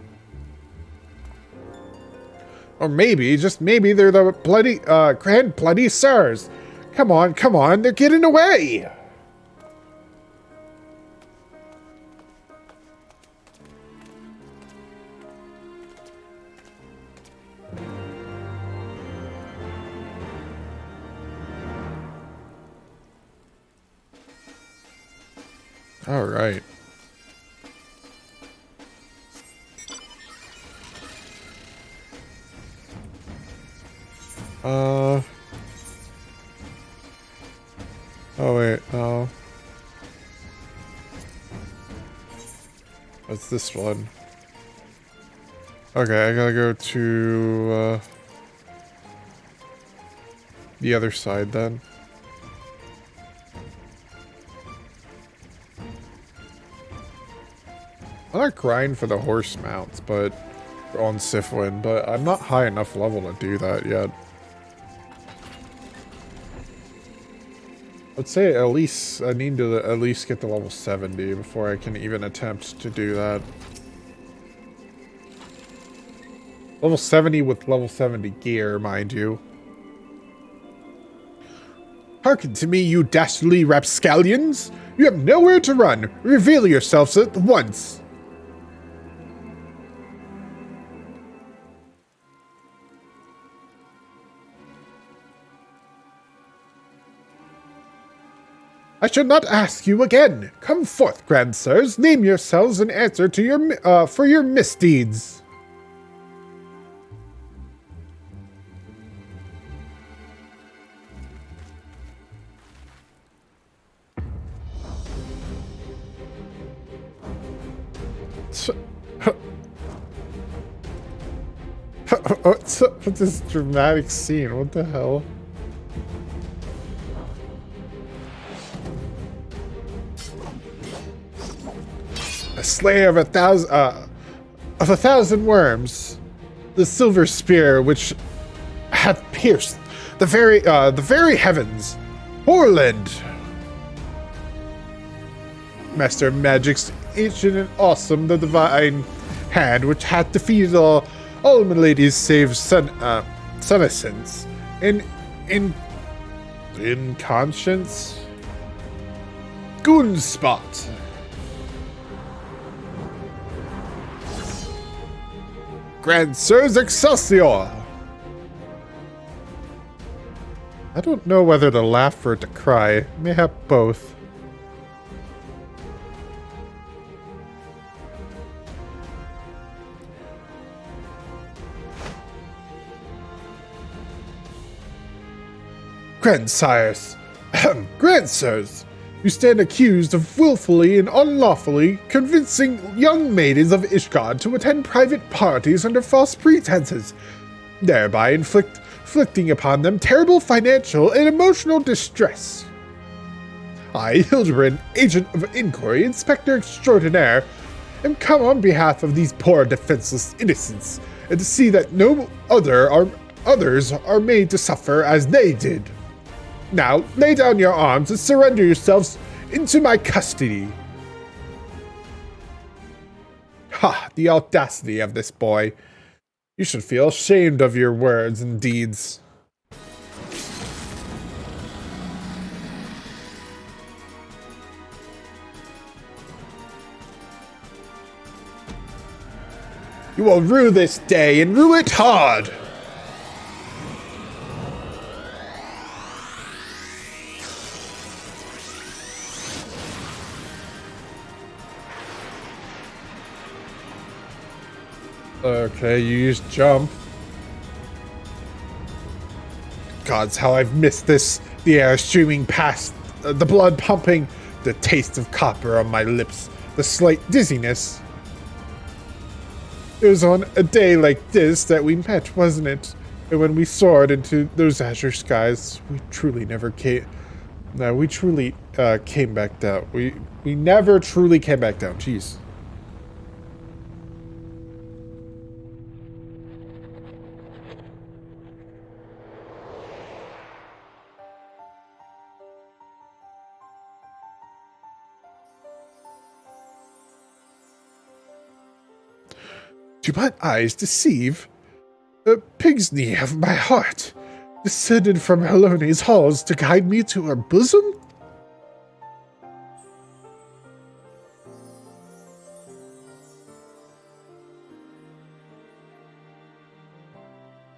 Or maybe, just maybe, they're the bloody, grand bloody sirs. Come on, they're getting away! All right. Oh wait, no. What's this one? Okay, I gotta go to the other side then. I like grind for the horse mounts, but on Sifwin, but I'm not high enough level to do that yet. I'd say at least I need to at least get to level 70 before I can even attempt to do that. Level 70 with level 70 gear, mind you. Hearken to me, you dastardly rapscallions! You have nowhere to run! Reveal yourselves at once! I shall not ask you again. Come forth, Grandsirs. Name yourselves and answer to your for your misdeeds. What's up with this dramatic scene? What the hell? A slayer of a thousand worms, the silver spear which hath pierced the very heavens. Horland, master of magics, ancient and awesome, the divine hand which hath defeated all my ladies save senescence in conscience. Goonspot. Grandsirs Excelsior! I don't know whether to laugh or to cry. Mayhap both. Grandsires! Grandsirs! You stand accused of willfully and unlawfully convincing young maidens of Ishgard to attend private parties under false pretenses, thereby inflicting upon them terrible financial and emotional distress. I, Hildebrand, agent of inquiry, inspector extraordinaire, and come on behalf of these poor defenseless innocents, and to see that no others are made to suffer as they did. Now, lay down your arms and surrender yourselves into my custody. Ha! The audacity of this boy. You should feel ashamed of your words and deeds. You will rue this day, and rue it hard! Okay, you use jump. Gods, how I've missed this. The air streaming past, the blood pumping, the taste of copper on my lips, the slight dizziness. It was on a day like this that we met, wasn't it? And when we soared into those azure skies, we truly never came... No, we truly came back down. We never truly came back down. Jeez. Do my eyes deceive? A pig's knee of my heart, descended from Helone's halls to guide me to her bosom?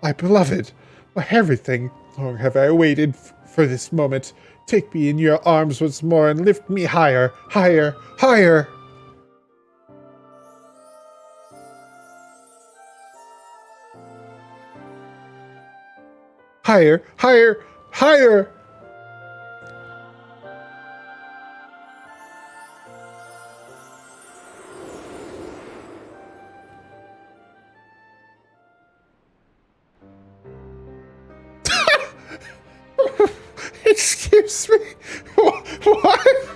My beloved, my everything, long have I waited for this moment. Take me in your arms once more and lift me higher, higher, higher! Higher, higher, higher! Excuse me? What?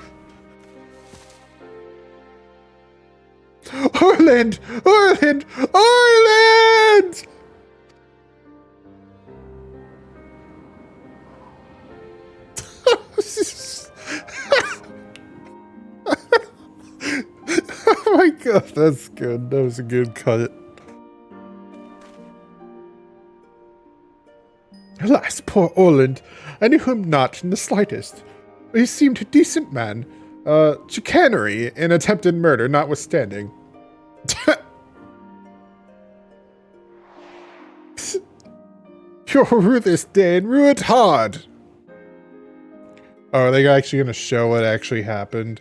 Orland! Orland! Orland! Oh my god, that's good. That was a good cut. Alas, poor Orland. I knew him not in the slightest. He seemed a decent man. Chicanery and attempted murder notwithstanding. You'll rue this day and rue it hard. Oh, are they actually going to show what actually happened?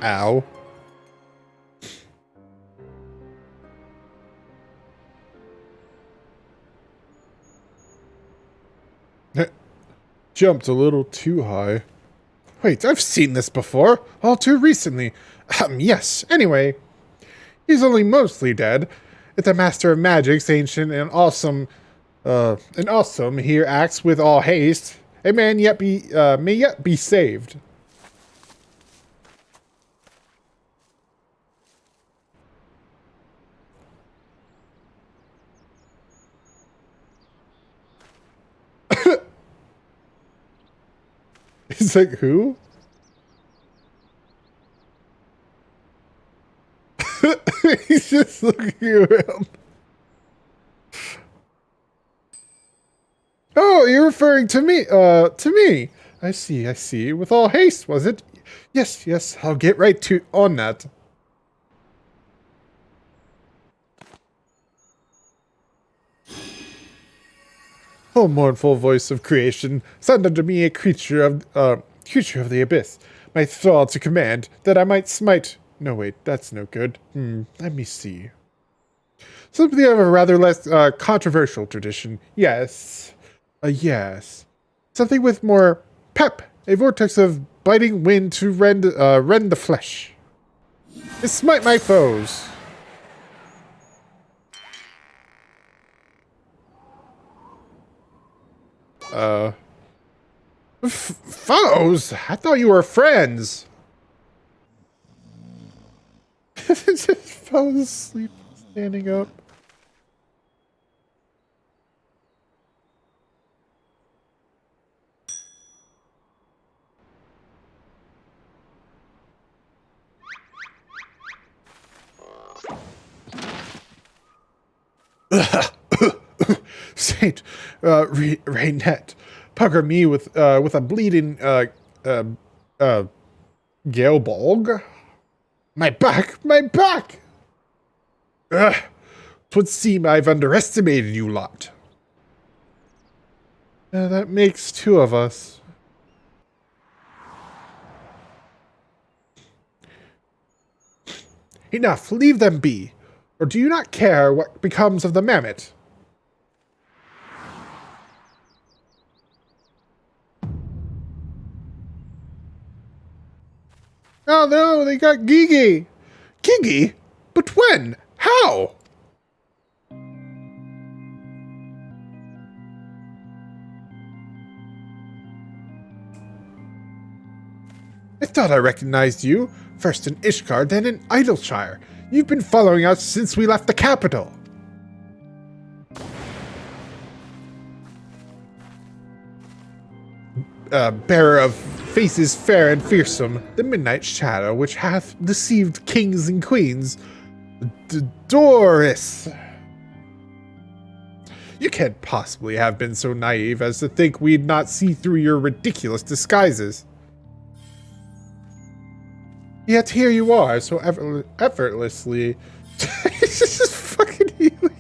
Ow. Jumped a little too high. Wait, I've seen this before. All too recently. Yes, anyway. He's only mostly dead. If the Master of Magic's ancient and awesome, here acts with all haste, a man may yet be saved. He's like, who? He's just looking around. Oh, you're referring to me, to me. I see. With all haste, was it? Yes, I'll get right on that. Oh, mournful voice of creation, send unto me a creature of the abyss, my thrall to command, that I might smite. No, wait, that's no good. Let me see. Something of a rather less controversial tradition. Yes. Yes. Something with more pep A vortex of biting wind to rend the flesh. And smite my foes. Foes? I thought you were friends. Just fell asleep standing up. Saint Raynette, pucker me with a bleeding Galebolg. My back, my back! Ugh, 'twould seem I've underestimated you lot. That makes two of us. Enough, leave them be. Or do you not care what becomes of the mammoth? Oh no, they got Gigi! Gigi? But when? How? I thought I recognized you. First in Ishgard, then in Idleshire. You've been following us since we left the capital. Bearer of faces fair and fearsome, the midnight shadow which hath deceived kings and queens. Doris! You can't possibly have been so naive as to think we'd not see through your ridiculous disguises. Yet here you are, so effortlessly. This is fucking healing.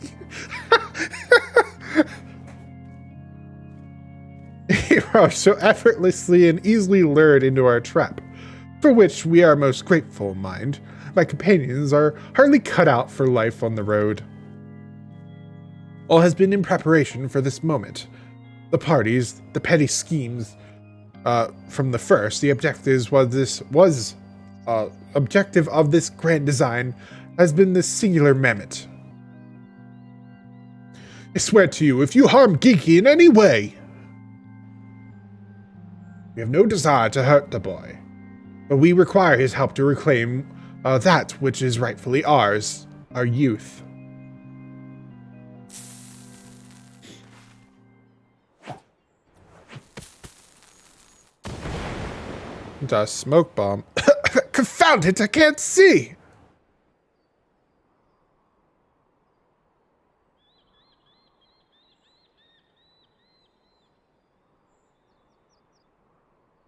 You are so effortlessly and easily lured into our trap, for which we are most grateful, mind. My companions are hardly cut out for life on the road. All has been in preparation for this moment. The parties, the petty schemes, from the first, the objective of this grand design has been this singular mammoth. I swear to you, if you harm Gigi in any way, we have no desire to hurt the boy, but we require his help to reclaim that which is rightfully ours, our youth. The smoke bomb. Confound it, I can't see!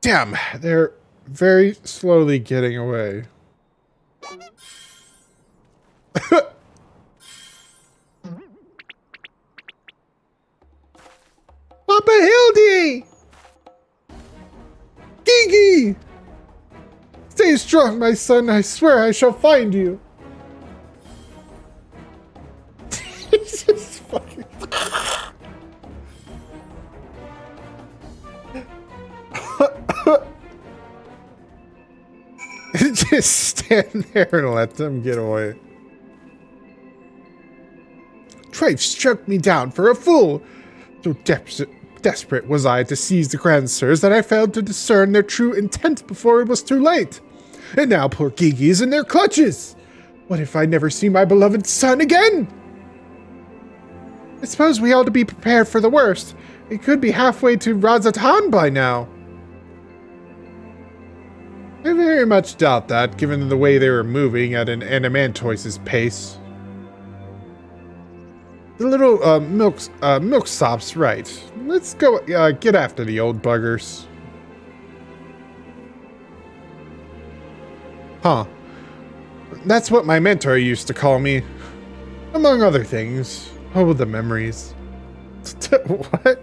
Damn, they're very slowly getting away. Papa Hildy! Gigi! Stay strong, my son. I swear I shall find you. Just fucking... Just stand there and let them get away. Trafe struck me down for a fool. So desperate was I to seize the grandsires that I failed to discern their true intent before it was too late. And now poor Gigi is in their clutches. What if I never see my beloved son again? I suppose we ought to be prepared for the worst. It could be halfway to Razatan by now. I very much doubt that, given the way they were moving at an Animantoise's pace. The little milksop's right. Let's go get after the old buggers. Huh. That's what my mentor used to call me. Among other things. Oh, the memories. What?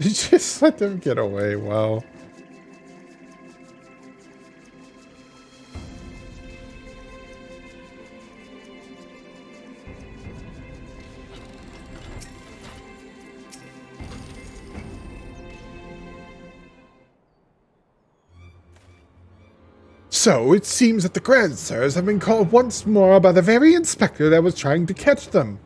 Just let them get away, wow. So, it seems that the Grandsirs have been called once more by the very inspector that was trying to catch them.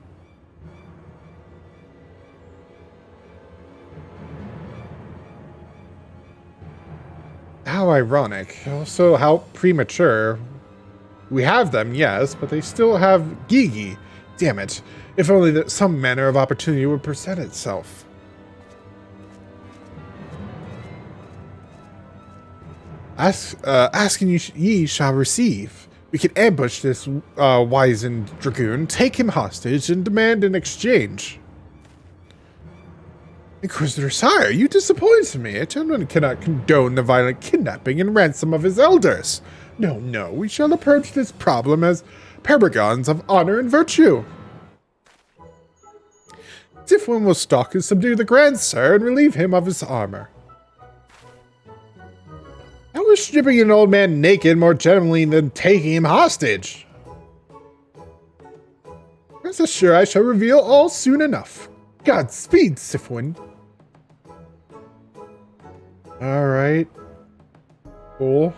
How ironic. Also, how premature. We have them, yes, but they still have Gigi. Damn it. If only that some manner of opportunity would present itself. Asking ye shall receive. We can ambush this wizened dragoon, take him hostage, and demand an exchange. Inquisitor Sire, you disappoint me. A gentleman cannot condone the violent kidnapping and ransom of his elders. No, no, we shall approach this problem as paragons of honor and virtue. Tiflin will stalk and subdue the Grandsire and relieve him of his armor. How is stripping an old man naked more gently than taking him hostage? Rest assured I shall reveal all soon enough. Godspeed, Sifwin. Alright. Cool.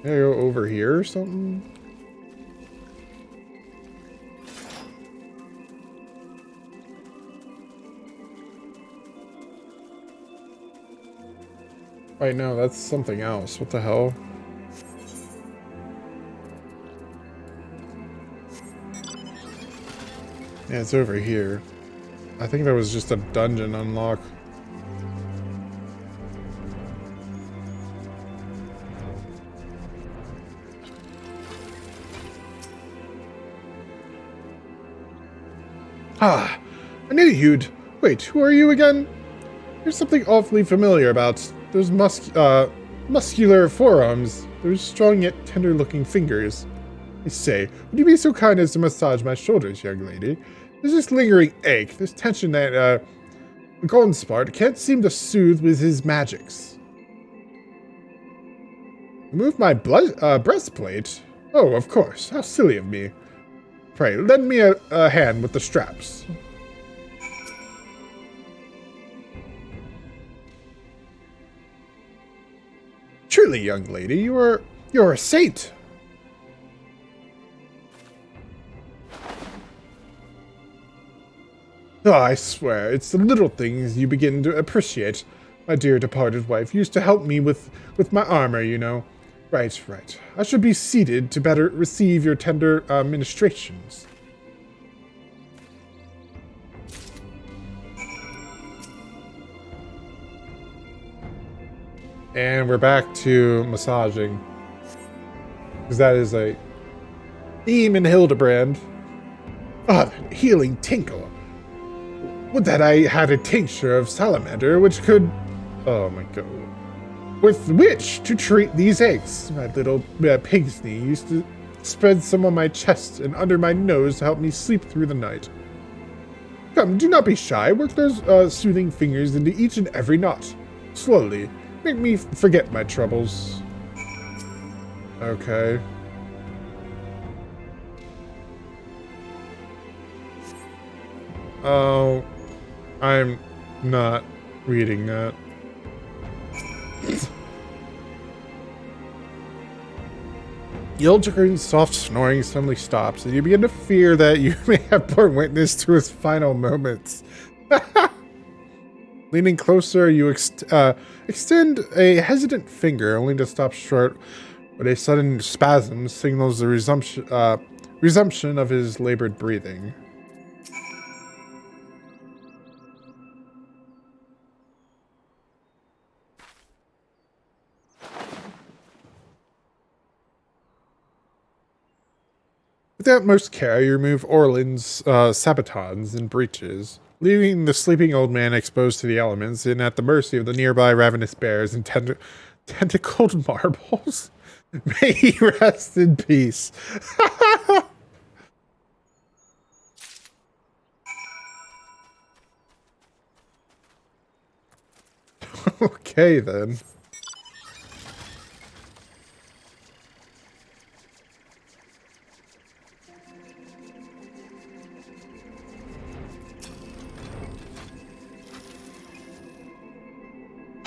Can I go over here or something? Right, no, that's something else. What the hell? Yeah, it's over here. I think that was just a dungeon unlock. Ah, I knew you'd... Wait, who are you again? There's something awfully familiar about those muscular forearms, those strong yet tender-looking fingers. I say, would you be so kind as to massage my shoulders, young lady? There's this lingering ache, this tension that, Goldenspart can't seem to soothe with his magics. Remove my breastplate? Oh, of course. How silly of me. Pray, lend me a hand with the straps. Truly, young lady, you're a saint. Oh, I swear, it's the little things you begin to appreciate. My dear departed wife used to help me with my armor, you know. Right, right. I should be seated to better receive your tender ministrations. And we're back to massaging. Because that is a theme in Hildebrand. Ah, that healing tinkle. Would that I had a tincture of salamander which could... Oh my god. With which to treat these aches. My little pig's knee used to spread some on my chest and under my nose to help me sleep through the night. Come, do not be shy. Work those soothing fingers into each and every knot. Slowly. Make me forget my troubles. Okay. Oh, I'm not reading that. The old dragoon's soft snoring suddenly stops, and you begin to fear that you may have borne witness to his final moments. Leaning closer, you extend a hesitant finger, only to stop short when a sudden spasm signals the resumption of his labored breathing. With the utmost care, you remove Orlin's sabatons and breeches, leaving the sleeping old man exposed to the elements and at the mercy of the nearby ravenous bears and tentacled marbles. May he rest in peace. Okay, then.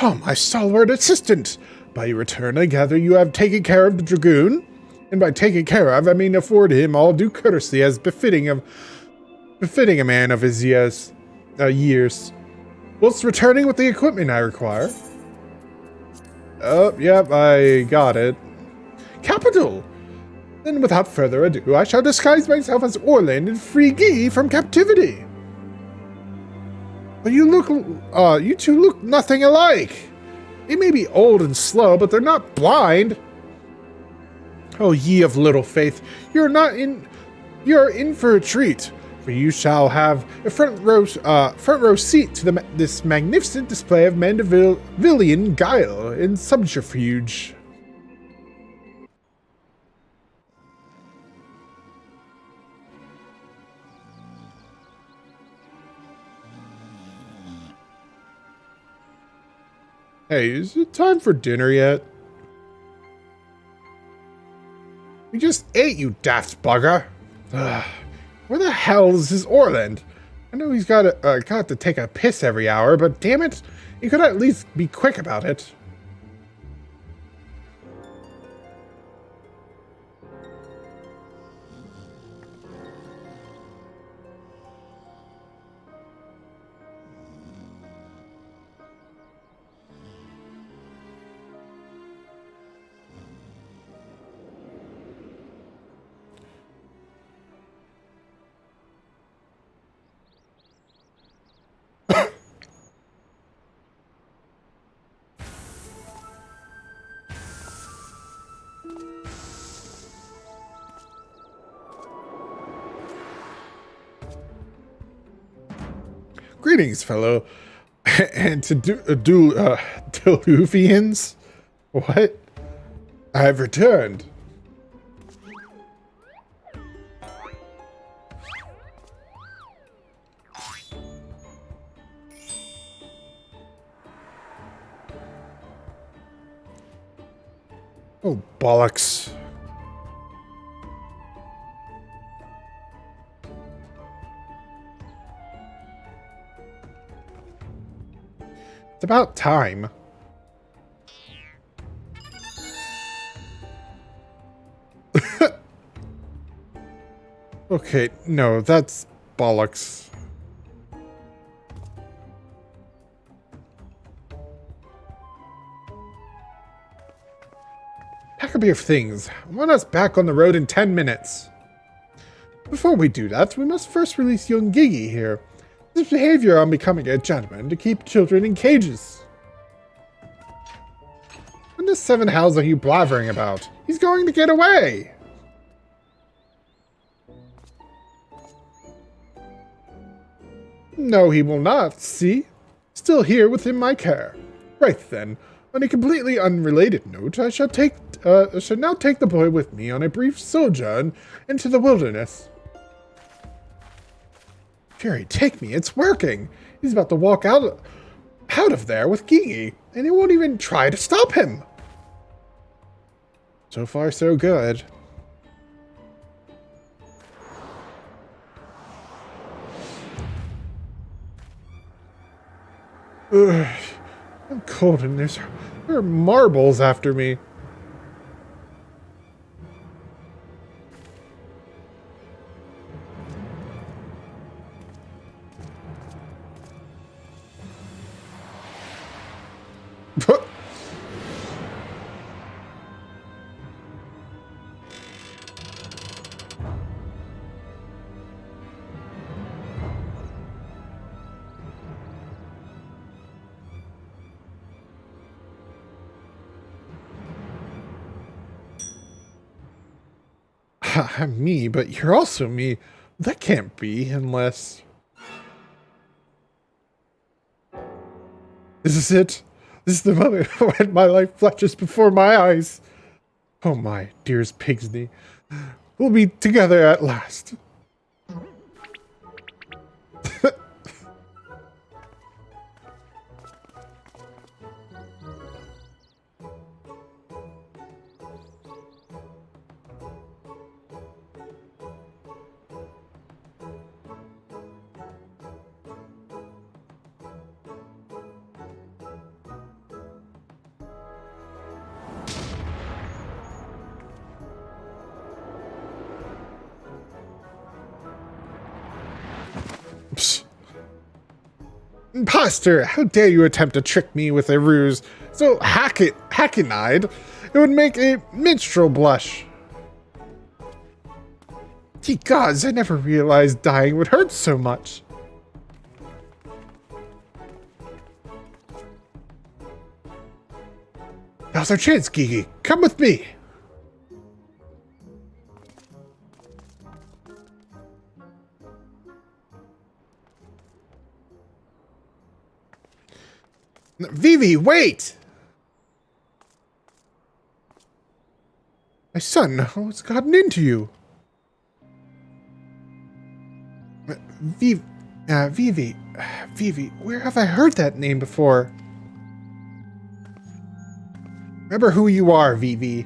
Oh, my stalwart assistant! By your return, I gather you have taken care of the dragoon? And by taking care of, I mean afford him all due courtesy as befitting a man of his years. Whilst returning with the equipment I require. Oh, yep, I got it. Capital! Then without further ado, I shall disguise myself as Orland and free Guy from captivity. But you two look nothing alike. They may be old and slow, but they're not blind. Oh, ye of little faith, you're in for a treat, for you shall have a front row seat to this magnificent display of Mandevillian guile and subterfuge. Hey, is it time for dinner yet? We just ate, you daft bugger. Where the hell is his Orland? I know he's got to take a piss every hour, but damn it, he could at least be quick about it. Greetings, fellow, and to Diluvians. What? I have returned. Oh, bollocks. It's about time. Okay, no, that's bollocks. Pack up your things. I want us back on the road in 10 minutes. Before we do that, we must first release young Gigi here. His behavior on becoming a gentleman to keep children in cages. What the seven hells are you blathering about? He's going to get away! No, he will not, see? Still here within my care. Right then, on a completely unrelated note, I shall now take the boy with me on a brief sojourn into the wilderness. Fury, take me, it's working! He's about to walk out of there with Gigi, and he won't even try to stop him! So far, so good. Ugh, I'm cold and there are marbles after me. I'm me, but you're also me. That can't be, unless... This is it. This is the moment when my life flashes before my eyes. Oh my, dearest Pigsney. We'll be together at last. Imposter! How dare you attempt to trick me with a ruse so hackneyed it would make a minstrel blush. Ye gods, I never realized dying would hurt so much. Now's our chance, Gigi. Come with me. Vivi, wait! My son, what's gotten into you? Vivi, where have I heard that name before? Remember who you are, Vivi.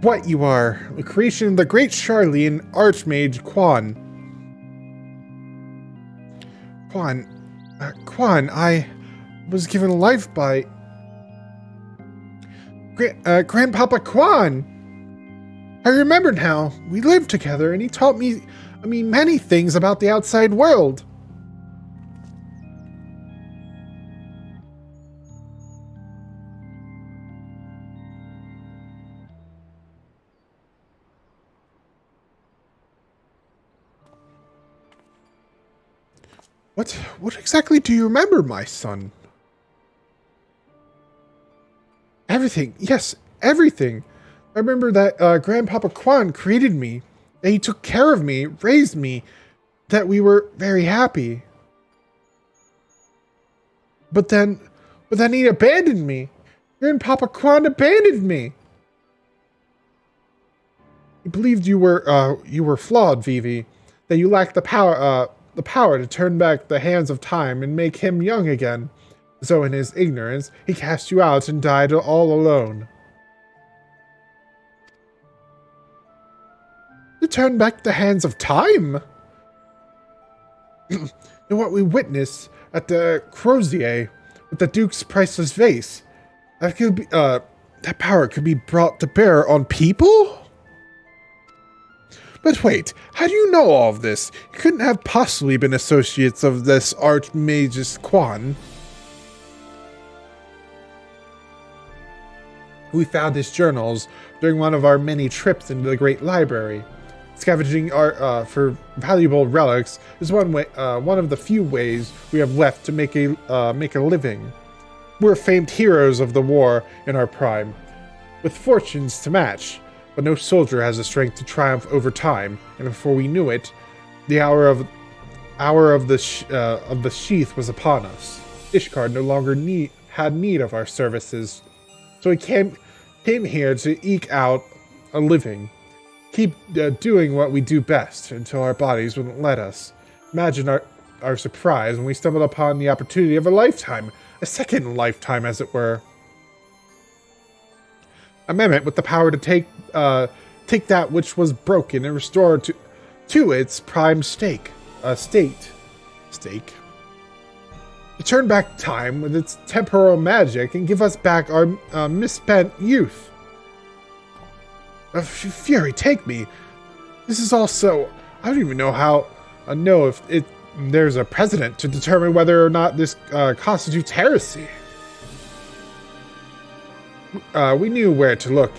What you are. The creation of the great Charlene Archmage Quan. Quan, I was given life by Grandpapa Quan. I remember now. We lived together and he taught me, many things about the outside world. What exactly do you remember, my son? Everything. Yes, everything. I remember that Grandpapa Quan created me, that he took care of me, raised me, that we were very happy. But then he abandoned me. Grandpapa Quan abandoned me. He believed you were flawed, Vivi, that you lacked the power to turn back the hands of time and make him young again. So in his ignorance, he cast you out and died all alone. To turn back the hands of time? And what we witnessed at the Crozier with the Duke's priceless vase, that power could be brought to bear on people? But wait, how do you know all of this? You couldn't have possibly been associates of this Archmagus Quan. We found his journals during one of our many trips into the Great Library. Scavenging for valuable relics is one of the few ways we have left to make a living. We're famed heroes of the war in our prime, with fortunes to match. But no soldier has the strength to triumph over time, and before we knew it, the hour of the sheath was upon us. Ishkar no longer had need of our services, so he came here to eke out a living, keep doing what we do best until our bodies wouldn't let us. Imagine our surprise when we stumbled upon the opportunity of a lifetime, a second lifetime, as it were. A Mehmet with the power to take that which was broken and restore it to its prime state. To turn back time with its temporal magic and give us back our misspent youth. Fury, take me. This is all so... I don't even know if there's a precedent to determine whether or not this constitutes heresy. We knew where to look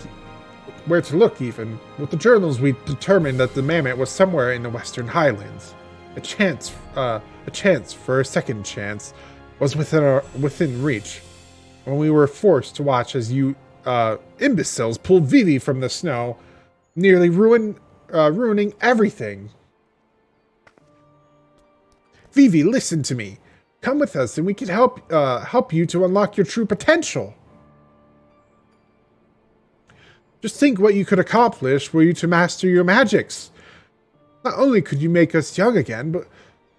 even. With the journals, we determined that the mammoth was somewhere in the Western Highlands. A chance for a second chance was within reach. When we were forced to watch as you imbeciles pulled Vivi from the snow, nearly ruining everything. Vivi, listen to me. Come with us and we can help you to unlock your true potential. Just think what you could accomplish were you to master your magics. Not only could you make us young again, but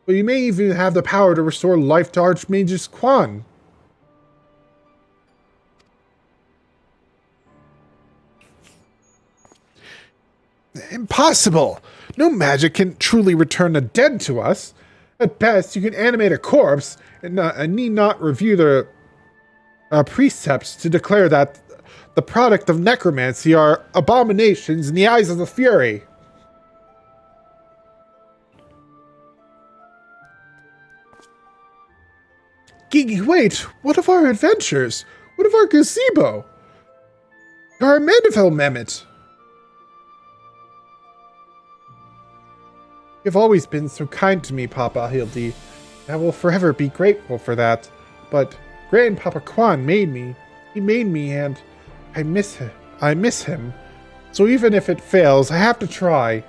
you may even have the power to restore life to Archmagus Quan. Impossible! No magic can truly return the dead to us. At best, you can animate a corpse and need not review the precepts to declare that the product of necromancy are abominations in the eyes of the Fury. Gigi, wait! What of our adventures? What of our gazebo? Our Mandeville Mehmet? You've always been so kind to me, Papa Hildy. I will forever be grateful for that. But Grandpapa Kwan made me. He made me, and I miss him. So even if it fails, I have to try.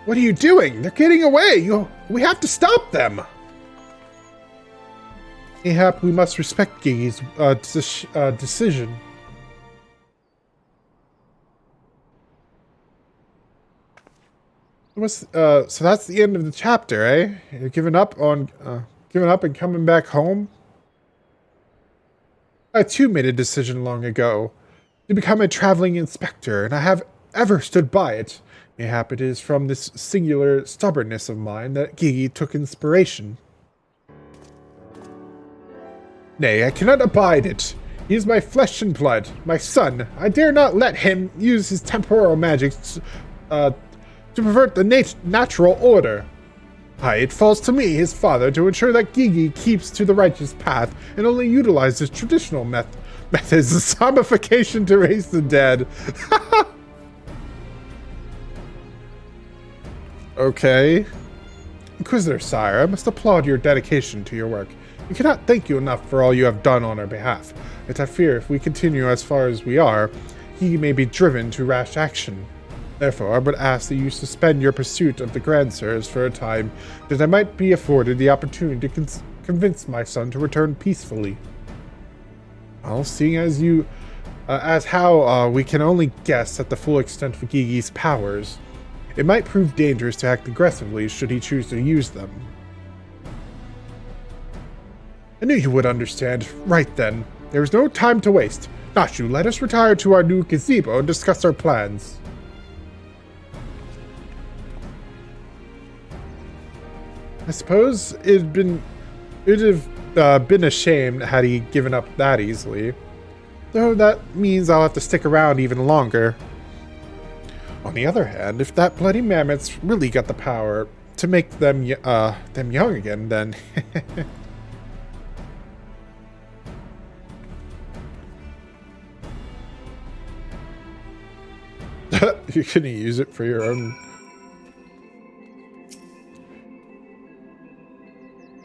What are you doing? They're getting away. We have to stop them. Mayhap we must respect Gigi's decision. So that's the end of the chapter, eh? You're giving up and coming back home? I too made a decision long ago to become a traveling inspector, and I have ever stood by it. Mayhap it is from this singular stubbornness of mine that Gigi took inspiration. Nay, I cannot abide it. He is my flesh and blood, my son. I dare not let him use his temporal magics to pervert the natural order. Aye, it falls to me, his father, to ensure that Gigi keeps to the righteous path and only utilizes traditional methods of zombification to raise the dead. Okay. Inquisitor, sire, I must applaud your dedication to your work. We cannot thank you enough for all you have done on our behalf. Yet I fear if we continue as far as we are, he may be driven to rash action. Therefore, I would ask that you suspend your pursuit of the Grandsires for a time, that I might be afforded the opportunity to convince my son to return peacefully. Well, seeing as how we can only guess at the full extent of Gigi's powers, it might prove dangerous to act aggressively should he choose to use them. I knew you would understand. Right then. There is no time to waste. Nashu, let us retire to our new gazebo and discuss our plans. I suppose it'd have been a shame had he given up that easily. Though that means I'll have to stick around even longer. On the other hand, if that bloody mammoth's really got the power to make them young again, then... You're gonna use it for your own...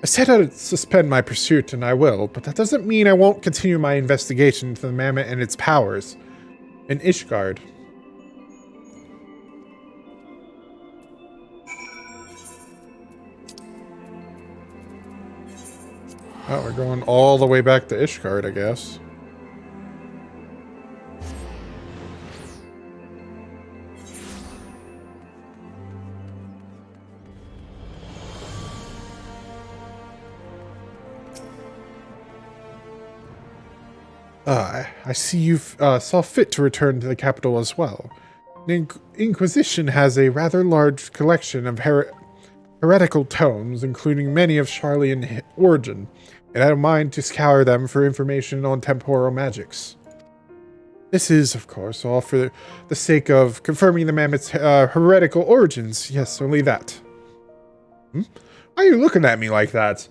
I said I'd suspend my pursuit, and I will, but that doesn't mean I won't continue my investigation into the mammoth and its powers. In Ishgard. Oh, we're going all the way back to Ishgard, I guess. I see you've saw fit to return to the capital as well. The Inquisition has a rather large collection of heretical tomes, including many of Charlian origin, and I don't mind to scour them for information on temporal magics. This is, of course, all for the sake of confirming the mammoth's heretical origins. Yes, only that. Why are you looking at me like that?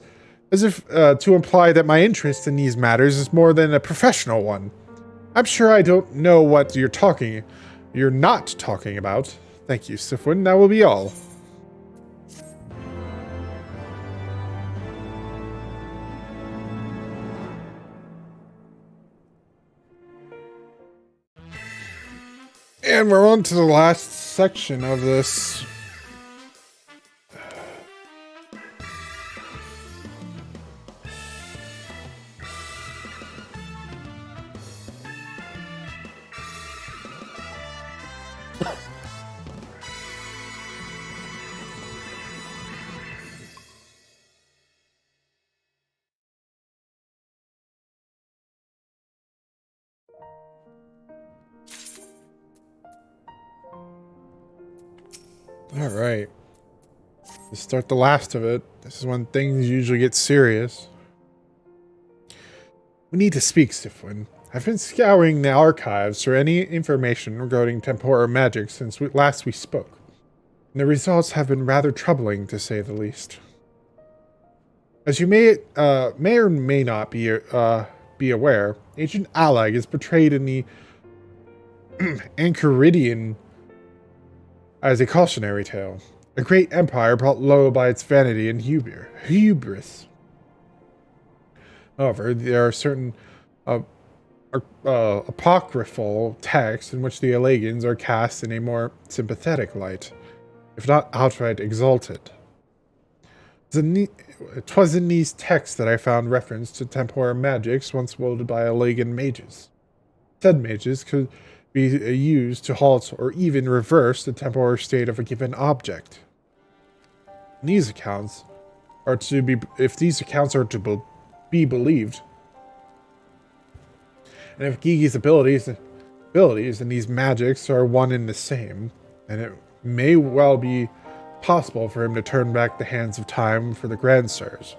As if to imply that my interest in these matters is more than a professional one. I'm sure I don't know what you're not talking about. Thank you, Sifwin. That will be all. And we're on to the last section of this. Alright. Let's start the last of it. This is when things usually get serious. We need to speak, Sifwin. I've been scouring the archives for any information regarding temporal magic since last we spoke. and the results have been rather troubling, to say the least. As you may or may not be aware, Ancient Allag is portrayed in the Anchoridian as a cautionary tale. A great empire brought low by its vanity and hubris. However, there are certain apocryphal texts in which the Alagans are cast in a more sympathetic light, if not outright exalted. 'Twas in these texts that I found reference to temporal magics once wielded by Alagan mages. Said mages could be used to halt or even reverse the temporal state of a given object. These accounts are to be, if these accounts are to be believed, and if Gigi's abilities and these magics are one and the same, then it may well be possible for him to turn back the hands of time for the Grandsirs,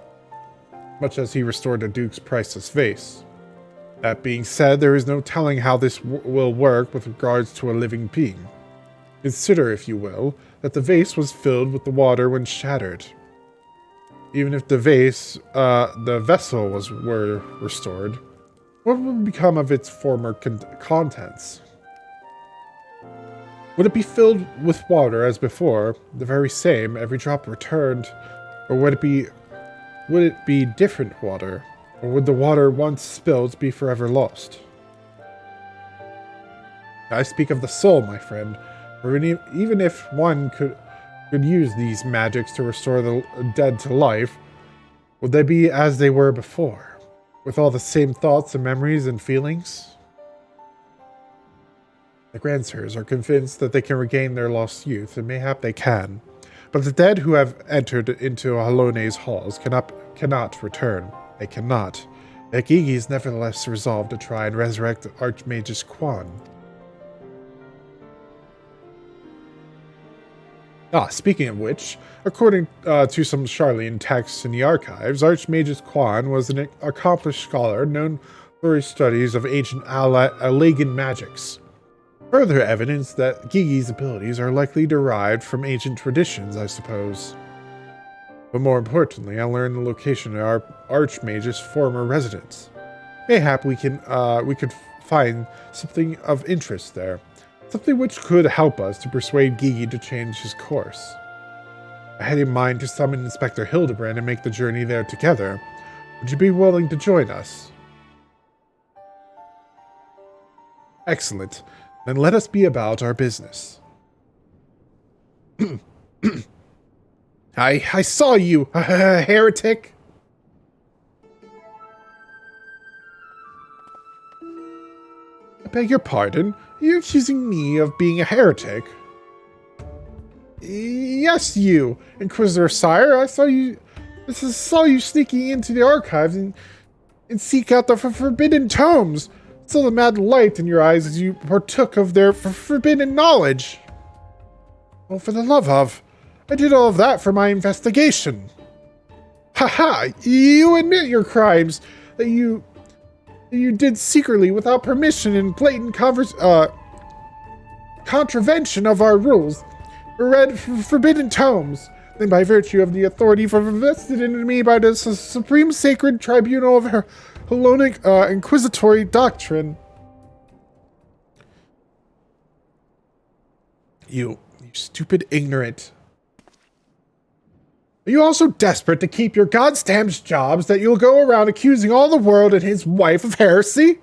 much as he restored the Duke's priceless vase. That being said, there is no telling how this will work with regards to a living being. Consider, if you will, that the vase was filled with the water when shattered. Even if the vessel were restored, what would become of its former contents? Would it be filled with water as before, the very same, every drop returned, or would it be different water, or would the water once spilled be forever lost? I speak of the soul, my friend, for even if one could use these magics to restore the dead to life, would they be as they were before, with all the same thoughts and memories and feelings? The Grandsirs are convinced that they can regain their lost youth, and mayhap they can. But the dead who have entered into Halone's halls cannot return. They cannot. Yet Gigi is nevertheless resolved to try and resurrect Archmagus Quan. Speaking of which, according to some Charlene texts in the archives, Archmagus Quan was an accomplished scholar known for his studies of ancient Alagan magics. Further evidence that Gigi's abilities are likely derived from ancient traditions, I suppose. But more importantly, I learned the location of our Archmage's former residence. Mayhap we could find something of interest there, something which could help us to persuade Gigi to change his course. I had in mind to summon Inspector Hildebrand and make the journey there together. Would you be willing to join us? Excellent. Then let us be about our business. I saw you, heretic! I beg your pardon? Are you accusing me of being a heretic? Yes, you, Inquisitor Sire. I saw you sneaking into the archives and seek out the forbidden tomes. Saw the mad light in your eyes as you partook of their forbidden knowledge. Well, for the love of, I did all of that for my investigation. Haha, you admit your crimes that you did secretly without permission in blatant contravention of our rules. Read forbidden tomes. Then by virtue of the authority vested in me by the Supreme Sacred Tribunal of her Hellenic Inquisitory Doctrine. You stupid ignorant. Are you also desperate to keep your goddamned jobs that you'll go around accusing all the world and his wife of heresy?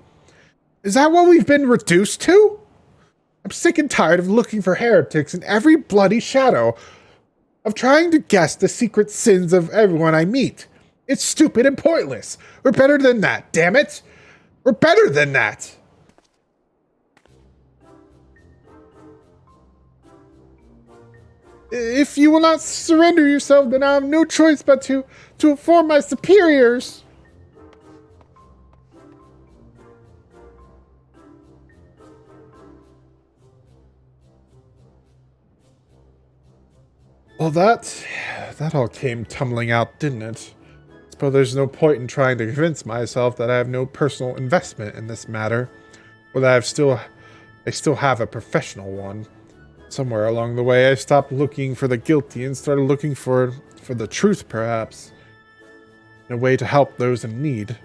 Is that what we've been reduced to? I'm sick and tired of looking for heretics in every bloody shadow, of trying to guess the secret sins of everyone I meet. It's stupid and pointless. We're better than that, damn it! We're better than that! If you will not surrender yourself, then I have no choice but to inform my superiors. Well, that all came tumbling out, didn't it? But there's no point in trying to convince myself that I have no personal investment in this matter, or that I still have a professional one. Somewhere along the way, I stopped looking for the guilty and started looking for the truth, perhaps. In a way to help those in need.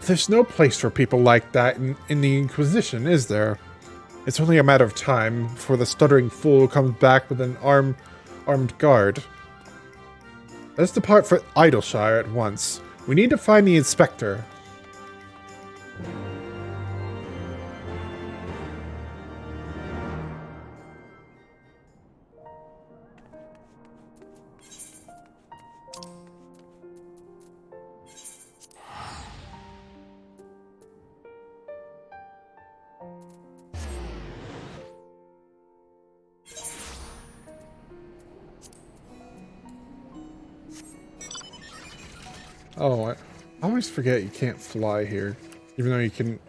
There's no place for people like that in the Inquisition, is there? It's only a matter of time before the stuttering fool comes back with an armed guard. Let's depart for Idleshire at once. We need to find the inspector. Oh, I always forget you can't fly here, even though you can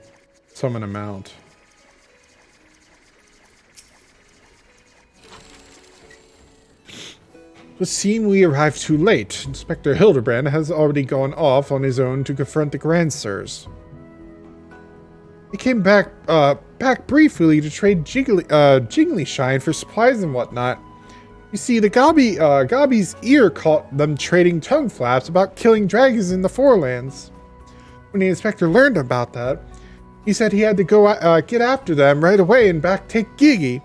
summon a mount. It seems we arrived too late. Inspector Hildebrand has already gone off on his own to confront the Grand Sirs. He came back briefly to trade Jiggly Shine for supplies and whatnot. You see, the Gobby's ear caught them trading tongue flaps about killing dragons in the Forelands. When the inspector learned about that, he said he had to go get after them right away and back take Gigi.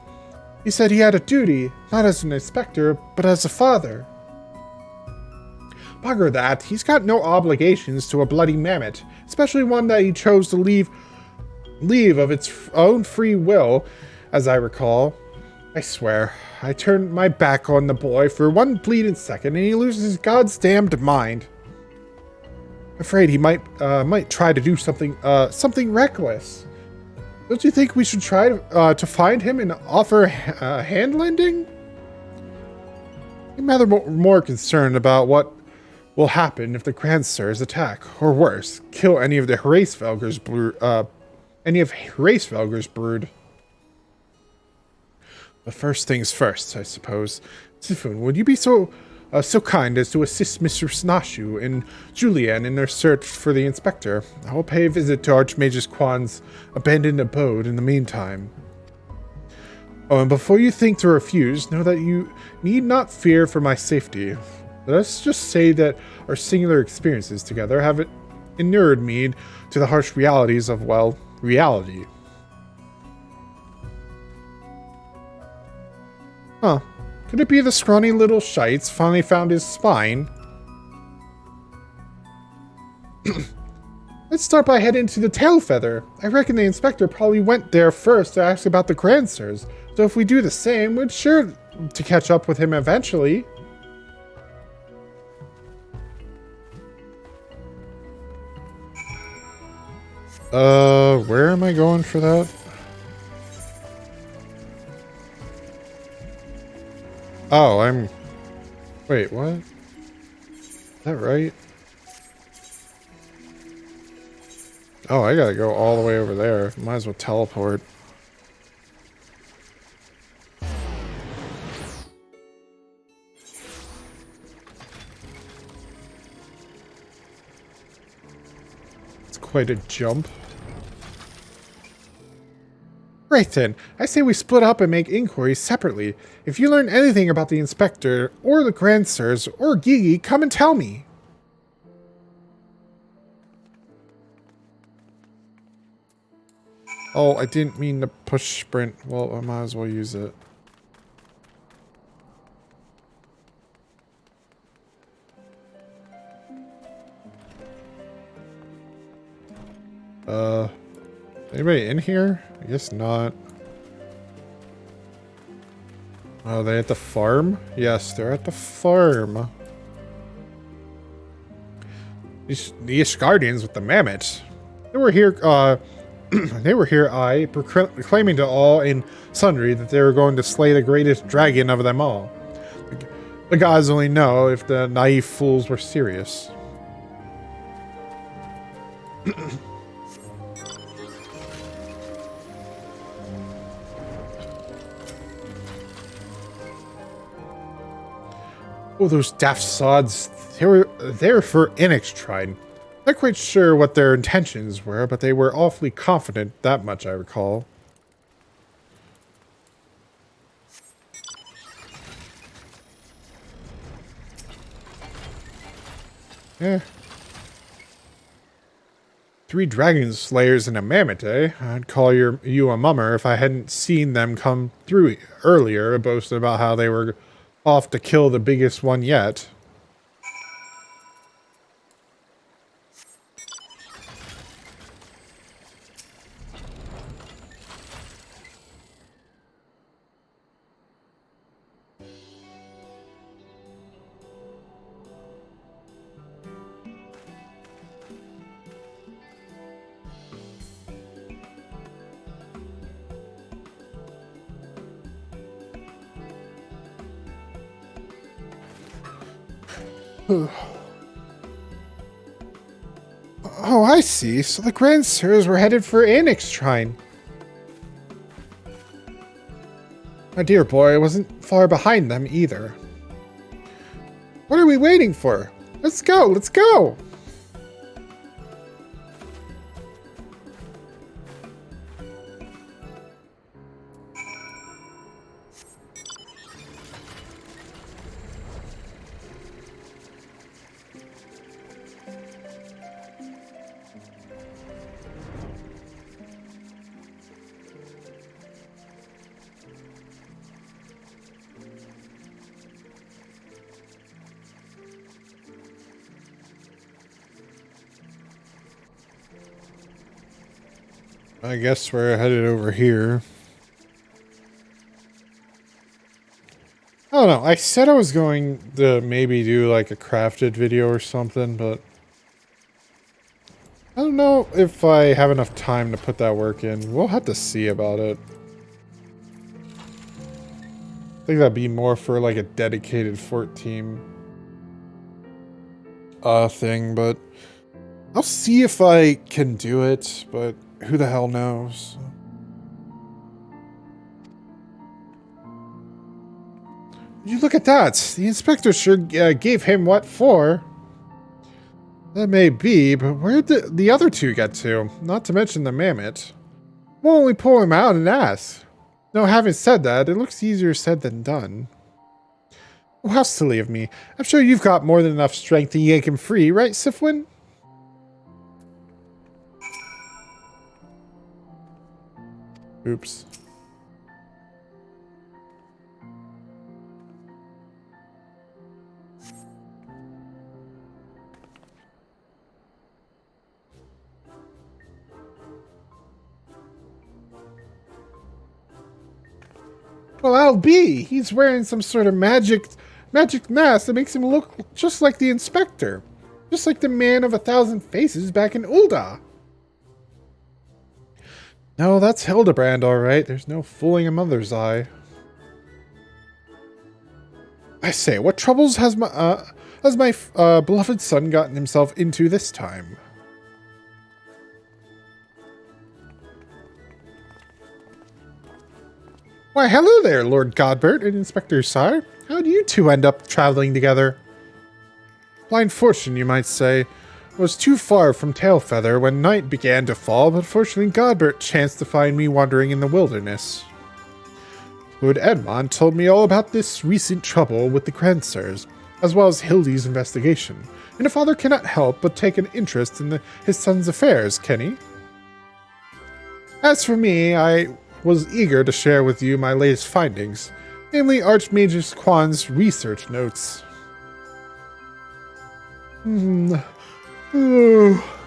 He said he had a duty, not as an inspector, but as a father. Bugger that, he's got no obligations to a bloody mammoth, especially one that he chose to leave of its own free will, as I recall. I swear, I turned my back on the boy for one bleeding second and he loses his goddamned mind. I'm afraid he might try to do something reckless. Don't you think we should try to find him and offer hand lending? I'm rather more concerned about what will happen if the Grand Sirs attack, or worse, kill any of Hraesvelgur's brood. But first things first, I suppose. Sifun, would you be so kind as to assist Mr. Snashu and Julian in their search for the inspector? I will pay a visit to Archmagus Quan's abandoned abode in the meantime. Oh, and before you think to refuse, know that you need not fear for my safety. Let us just say that our singular experiences together have inured me to the harsh realities of, well, reality. Huh. Could it be the scrawny little shites finally found his spine? Let's start by heading to the Tail Feather. I reckon the inspector probably went there first to ask about the Grand Sirs, so if we do the same, we're sure to catch up with him eventually. Where am I going for that? Oh, wait, what? Is that right? Oh, I gotta go all the way over there. Might as well teleport. It's quite a jump. Great then. I say we split up and make inquiries separately. If you learn anything about the inspector, or the Grand Sirs, or Gigi, come and tell me. Oh, I didn't mean to push sprint. Well, I might as well use it. Anybody in here? I guess not. Oh, they at the farm? Yes, they're at the farm. These Ishgardians with the mammoths. They were here, proclaiming to all and sundry that they were going to slay the greatest dragon of them all. The gods only know if the naive fools were serious. Oh, those daft sods. They were there for Inextrine. Not quite sure what their intentions were, but they were awfully confident, that much I recall. Eh. 3 dragon slayers and a mammoth, eh? I'd call you a mummer if I hadn't seen them come through earlier, boasting about how they were off to kill the biggest one yet. Oh, I see. So the Grand Sirs were headed for Annex Shrine. My dear boy, I wasn't far behind them either. What are we waiting for? Let's go, let's go! I guess we're headed over here. I don't know. I said I was going to maybe do like a crafted video or something, but I don't know if I have enough time to put that work in. We'll have to see about it. I think that'd be more for like a dedicated fort team thing, but I'll see if I can do it, but who the hell knows? You look at that. The inspector sure gave him what for. That may be, but where'd the other 2 get to? Not to mention the mammoth. Why don't we pull him out and ask? No, having said that, it looks easier said than done. Oh, how silly of me. I'm sure you've got more than enough strength to yank him free, right, Sifwin? Oops. Well, I'll be. He's wearing some sort of magic mask that makes him look just like the inspector. Just like the man of 1,000 faces back in Ulda. No, that's Hildebrand, all right. There's no fooling a mother's eye. I say, what troubles has my beloved son gotten himself into this time? Why, hello there, Lord Godbert and Inspector Sire. How do you 2 end up traveling together? Blind fortune, you might say. I was too far from Tailfeather when night began to fall, but fortunately Godbert chanced to find me wandering in the wilderness. Lord Edmond told me all about this recent trouble with the Grandsers, as well as Hildy's investigation, and a father cannot help but take an interest in his son's affairs, can he? As for me, I was eager to share with you my latest findings, namely Archmage Quan's research notes. Oh,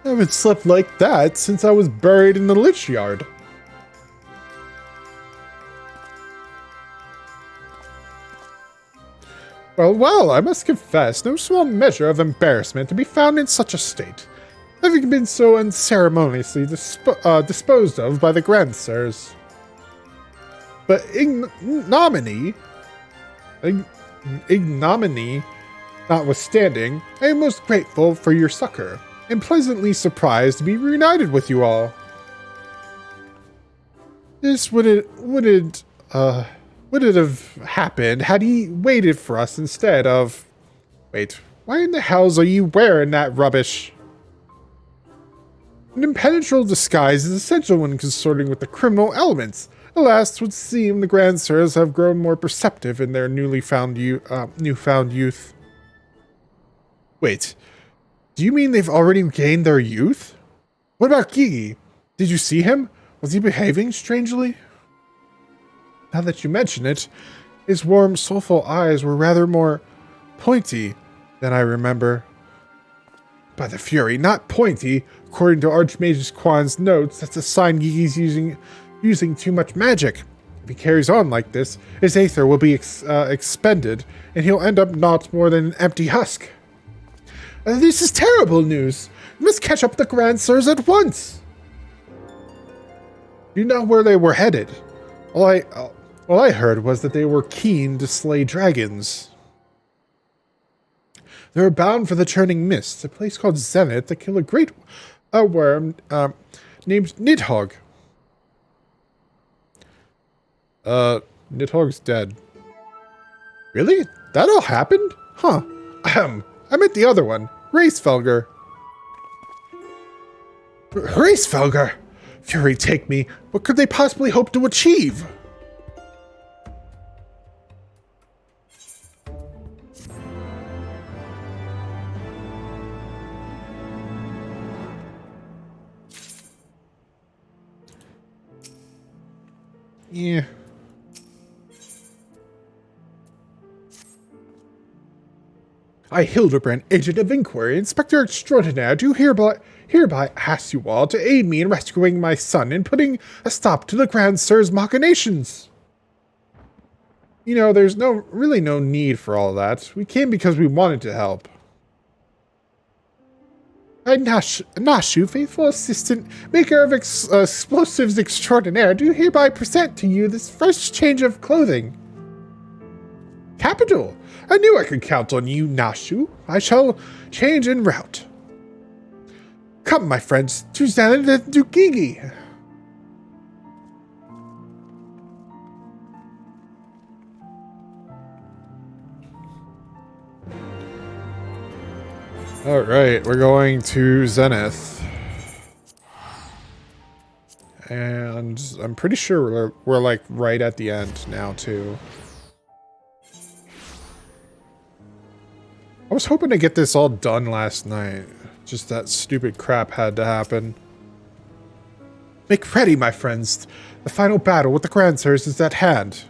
I haven't slept like that since I was buried in the Lich Yard. Well, I must confess, no small measure of embarrassment to be found in such a state, having been so unceremoniously disposed of by the Grandsers. But ignominy notwithstanding, I am most grateful for your succor, and pleasantly surprised to be reunited with you all. This wouldn't have happened had he waited for us instead of... Wait, why in the hells are you wearing that rubbish? An impenetrable disguise is essential when consorting with the criminal elements. Alas, it would seem the Grandsers have grown more perceptive in their newfound youth. Wait, do you mean they've already gained their youth? What about Gigi? Did you see him? Was he behaving strangely? Now that you mention it, his warm, soulful eyes were rather more pointy than I remember. By the Fury, not pointy. According to Archmage Quan's notes, that's a sign Gigi's using too much magic. If he carries on like this, his aether will be expended, and he'll end up not more than an empty husk. This is terrible news. You must catch up the Grand Sirs at once. You know where they were headed. All I heard was that they were keen to slay dragons. They were bound for the Churning Mist, a place called Zenith, to kill a great worm named Nidhogg. Nidhogg's dead. Really? That all happened? Huh. I meant the other one. Racefelger. Racefelger? Fury take me. What could they possibly hope to achieve? Yeah. I, Hildebrand, Agent of Inquiry, Inspector Extraordinaire, do hereby ask you all to aid me in rescuing my son and putting a stop to the Grand Sir's machinations. You know, there's really no need for all that. We came because we wanted to help. I, Nashu, faithful assistant, maker of explosives extraordinaire, do hereby present to you this first change of clothing. Capital! I knew I could count on you, Nashu. I shall change en route. Come, my friends, to Zenith and to Gigi. Alright, we're going to Zenith. And I'm pretty sure we're like right at the end now, too. I was hoping to get this all done last night. Just that stupid crap had to happen. Make ready, my friends. The final battle with the Grand Sirs is at hand.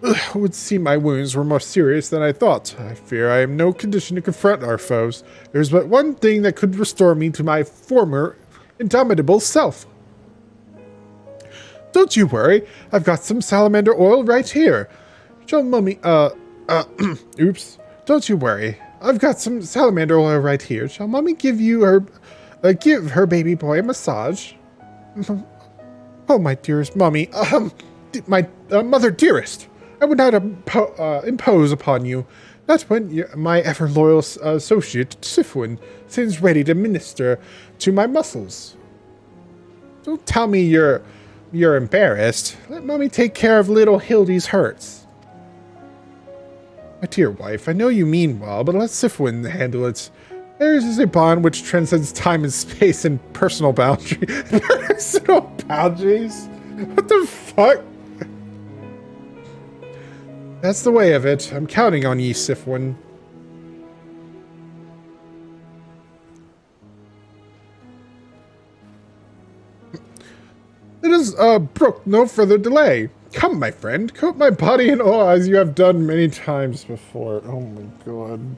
It would seem my wounds were more serious than I thought. I fear I am in no condition to confront our foes. There's but one thing that could restore me to my former indomitable self. Don't you worry. I've got some salamander oil right here. Shall Mummy, oops. Don't you worry. I've got some salamander oil right here. Shall Mommy give her baby boy a massage? Oh, my dearest Mommy. My mother dearest. I would not impose upon you. Not when my ever-loyal associate, Sifwin, seems ready to minister to my muscles. Don't tell me you're embarrassed. Let Mommy take care of little Hildy's hurts. My dear wife, I know you mean well, but let Sifwin handle it. Theirs is a bond which transcends time and space and personal boundaries. Personal boundaries? What the fuck? That's the way of it. I'm counting on ye, Sifwin. It is, brook no further delay. Come, my friend, coat my body in oil as you have done many times before. Oh my god.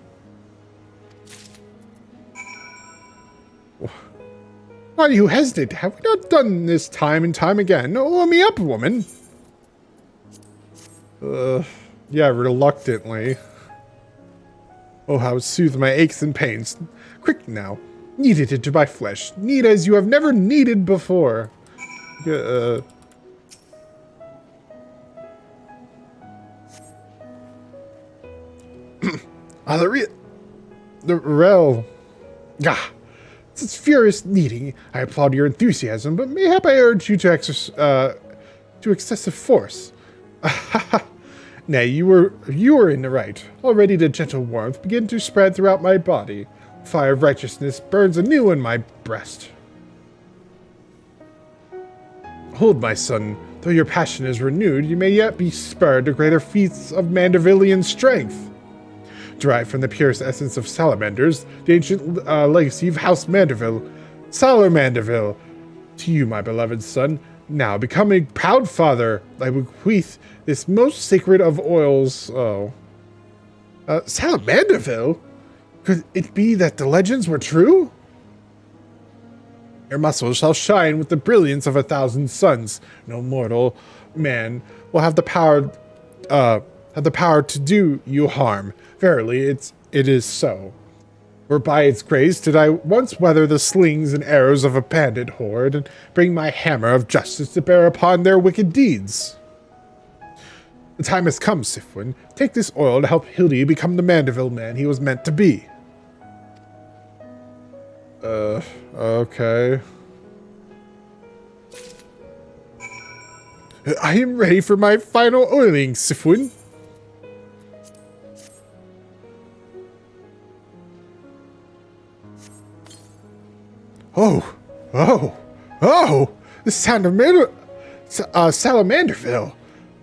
Why do you hesitate? Have we not done this time and time again? Oil me up, woman. Yeah, reluctantly. Oh, how soothe my aches and pains. Quick now. Knead it into my flesh. Knead as you have never kneaded before. The rel. Gah. It's furious kneading. I applaud your enthusiasm, but mayhap I urge you to excessive force. Nay, you were in the right. Already the gentle warmth began to spread throughout my body. The fire of righteousness burns anew in my breast. Hold, my son. Though your passion is renewed, you may yet be spurred to greater feats of Mandervillian strength. derived from the purest essence of salamanders, the ancient legacy of House Manderville. Salamanderville. To you, my beloved son, now becoming proud father, I bequeath this most sacred of oils. Oh. Salamanderville? Could it be that the legends were true? Your muscles shall shine with the brilliance of 1,000 suns. No mortal man will have the power to do you harm. Verily, it is so. For by its grace did I once weather the slings and arrows of a bandit horde, and bring my hammer of justice to bear upon their wicked deeds. The time has come, Sifwin. Take this oil to help Hildy become the Manderville man he was meant to be. Okay. I am ready for my final oiling, Sifwin. Oh! The sound of Salamanderville.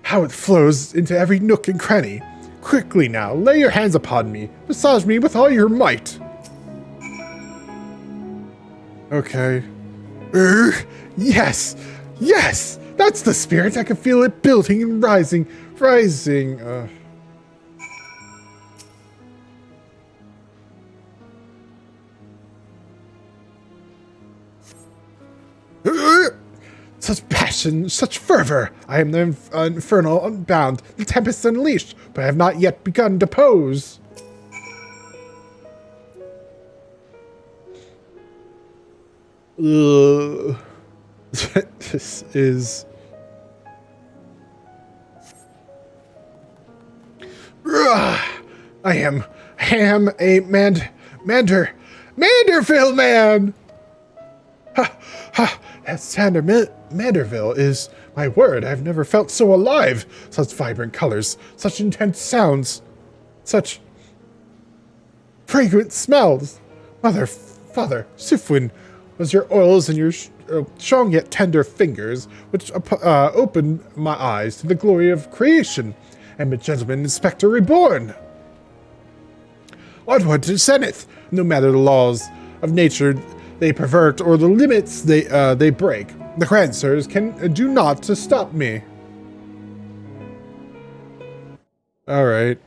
How it flows into every nook and cranny. Quickly now, lay your hands upon me. Massage me with all your might. Okay. Yes! That's the spirit. I can feel it building and rising. Such passion, such fervor. I am the infernal unbound, the tempest unleashed, but I have not yet begun to pose. This is... I am a Manderville man! That sound of Manderville is my word. I've never felt so alive. Such vibrant colors, such intense sounds, such fragrant smells. Father, Sifwin, was your oils and your strong yet tender fingers which opened my eyes to the glory of creation, and the gentleman inspector reborn. Onward to zenith, no matter the laws of nature they pervert or the limits they break. The Grandsires can do naught to stop me. All right.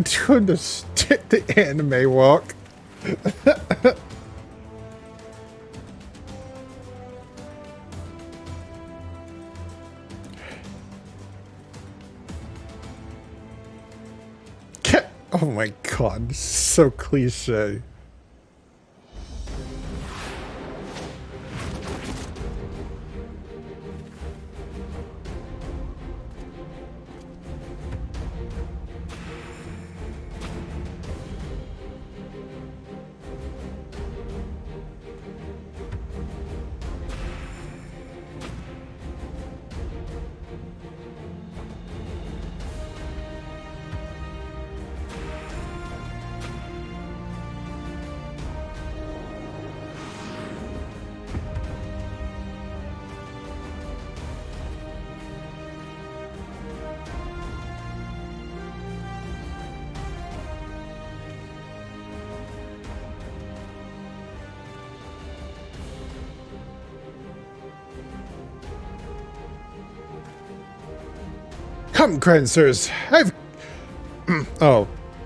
Doing the anime walk. Oh my god, so cliche. Come, Grandsires,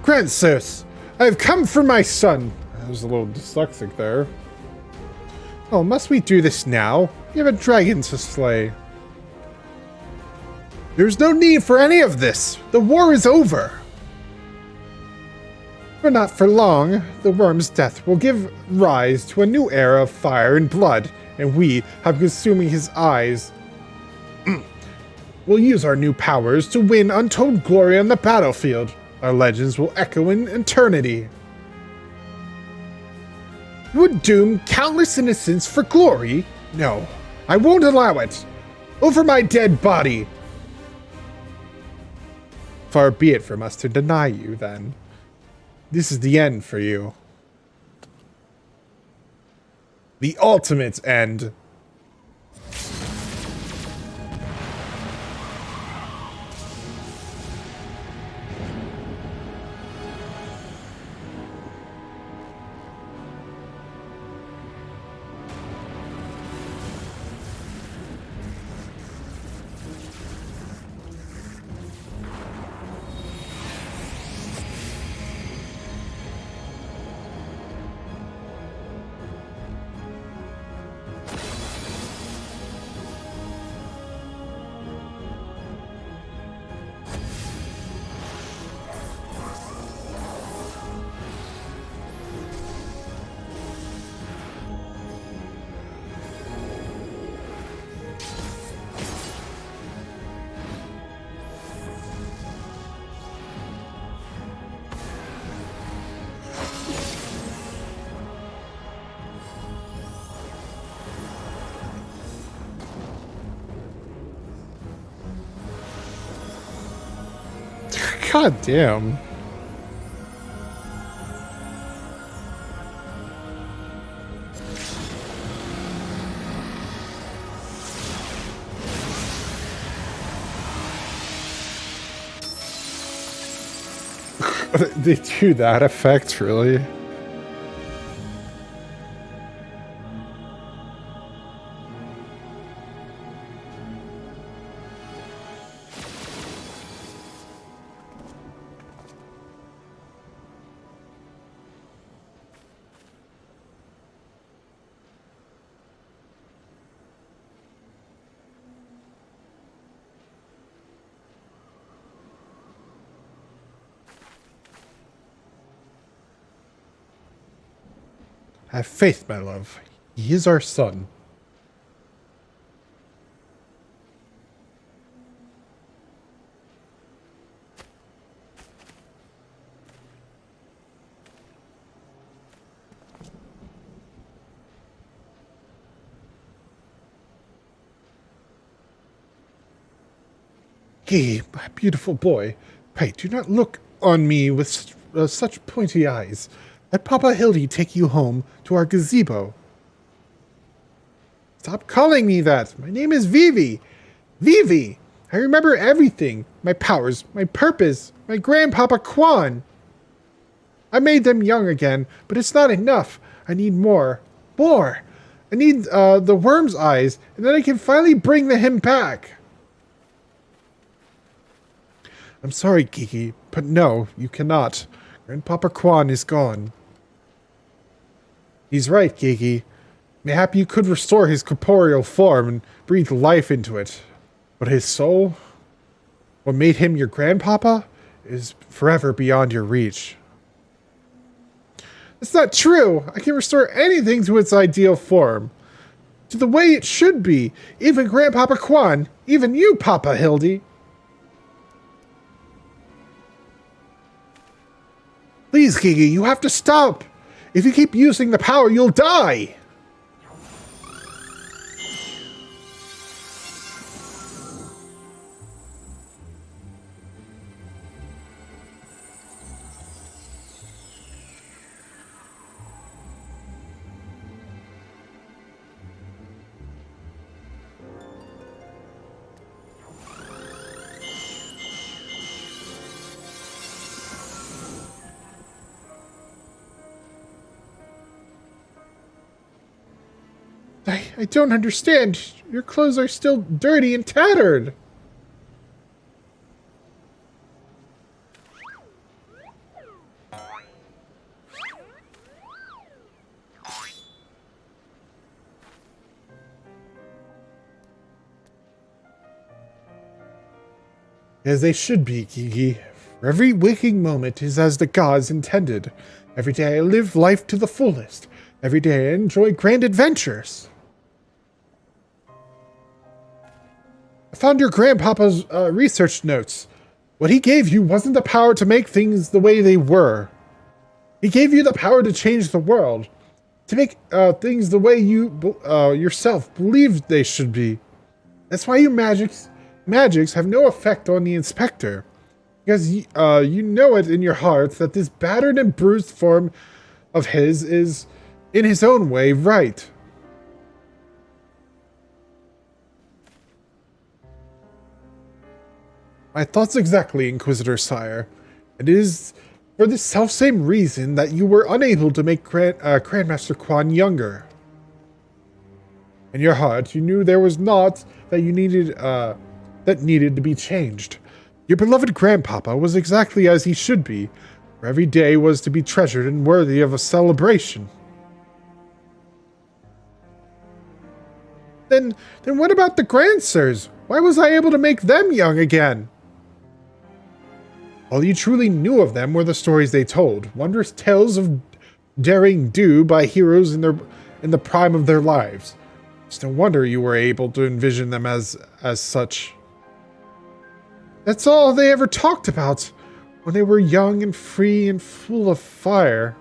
Grandsires, I've come for my son. I was a little dyslexic there. Oh, must we do this now? You have a dragon to slay. There's no need for any of this. The war is over. But not for long. The worm's death will give rise to a new era of fire and blood, and we have consuming his eyes. We'll use our new powers to win untold glory on the battlefield. Our legends will echo in eternity. You would doom countless innocents for glory? No, I won't allow it! Over my dead body! Far be it from us to deny you, then. This is the end for you. The ultimate end. God damn. They do that effect, really? Have faith, my love. He is our son. He, my beautiful boy, pray do not look on me with such pointy eyes. Let Papa Hildy take you home to our gazebo. Stop calling me that. My name is Vivi. Vivi! I remember everything. My powers, my purpose, my grandpapa Quan. I made them young again, but it's not enough. I need more. More! I need the worm's eyes, and then I can finally bring him back. I'm sorry, Kiki, but no, you cannot. Grandpapa Quan is gone. He's right, Kiki. Mayhap you could restore his corporeal form and breathe life into it. But his soul, what made him your grandpapa, is forever beyond your reach. That's not true! I can restore anything to its ideal form. To the way it should be. Even Grandpapa Quan. Even you, Papa Hildy. Please, Kiki, you have to stop! If you keep using the power, you'll die! I don't understand. Your clothes are still dirty and tattered. As they should be, Kiki. For every waking moment is as the gods intended. Every day I live life to the fullest. Every day I enjoy grand adventures. I found your grandpapa's research notes. What he gave you wasn't the power to make things the way they were. He gave you the power to change the world. to make things the way you yourself believe they should be. That's why your magics have no effect on the inspector. Because you know it in your hearts that this battered and bruised form of his is, in his own way, right. My thoughts exactly, Inquisitor Sire. It is for the selfsame reason that you were unable to make Grandmaster Quan younger. In your heart, you knew there was naught that you needed, that needed to be changed. Your beloved grandpapa was exactly as he should be, for every day was to be treasured and worthy of a celebration. Then what about the grandsirs? Why was I able to make them young again? All you truly knew of them were the stories they told, wondrous tales of daring do by heroes in the prime of their lives. It's no wonder you were able to envision them as such. That's all they ever talked about when they were young and free and full of fire.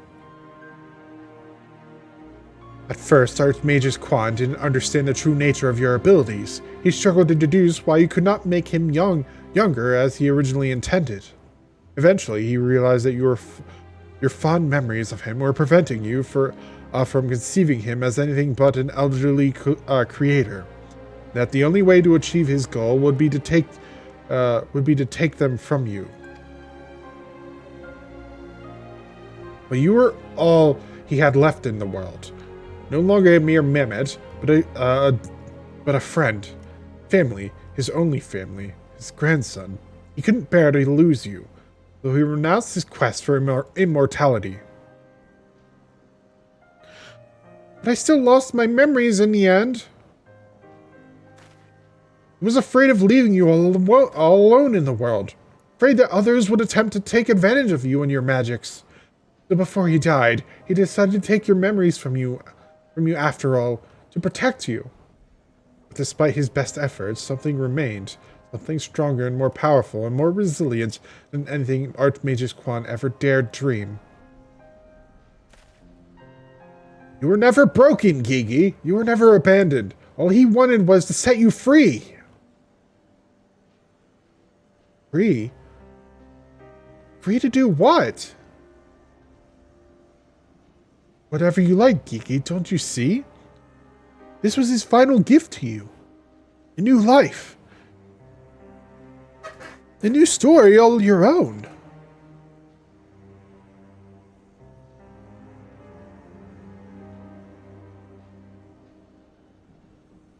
At first, Archmagus Quan didn't understand the true nature of your abilities. He struggled to deduce why you could not make him younger as he originally intended. Eventually, he realized that your fond memories of him were preventing you from conceiving him as anything but an elderly creator. That the only way to achieve his goal would be to take them from you. But you were all he had left in the world. No longer a mere Mehmet, but a friend, family, his only family, his grandson. He couldn't bear to lose you, though he renounced his quest for immortality. But I still lost my memories in the end. I was afraid of leaving you all alone in the world, afraid that others would attempt to take advantage of you and your magics. So before he died, he decided to take your memories from you after all, to protect you. But despite his best efforts, something remained, something stronger and more powerful and more resilient than anything Archmagus Quan ever dared dream. You were never broken, Gigi. You were never abandoned. All he wanted was to set you free. Free? Free to do what? Whatever you like, Gigi, don't you see? This was his final gift to you. A new life. A new story all your own.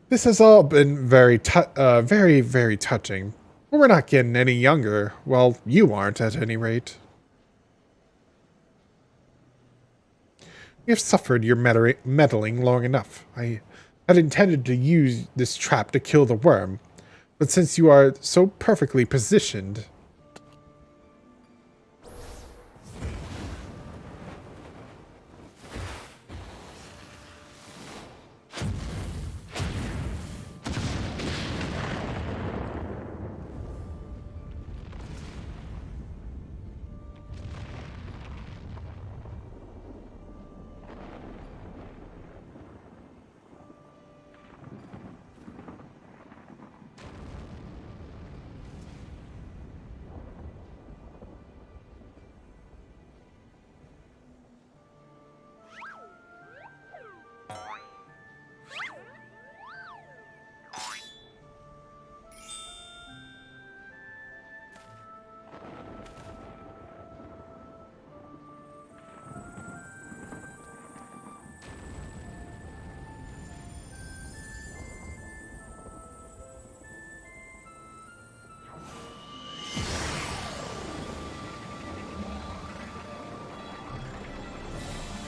This has all been very, very touching. But we're not getting any younger. Well, you aren't, at any rate. We have suffered your meddling long enough. I had intended to use this trap to kill the worm, but since you are so perfectly positioned...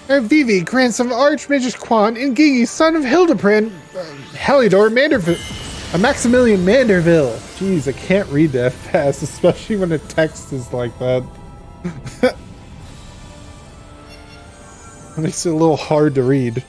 Vivi, grandson of Archmagus Quan, and Gigi, son of Hildebrand, Helidor Manderville, Maximilian Manderville. Jeez, I can't read that fast, especially when the text is like that. It makes it a little hard to read.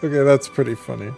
Okay, that's pretty funny.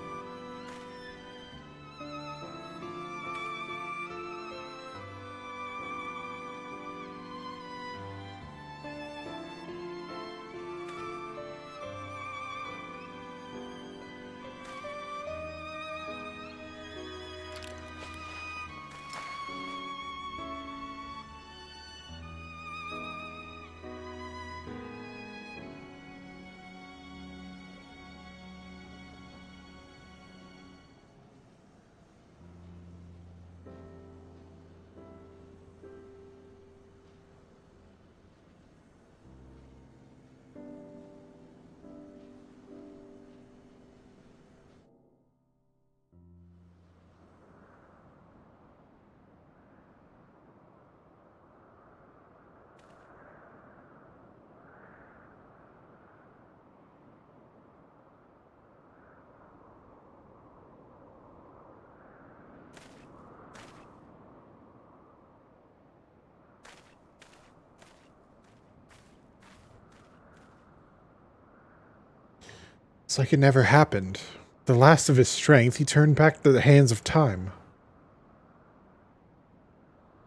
It's like it never happened. The last of his strength, he turned back to the hands of time.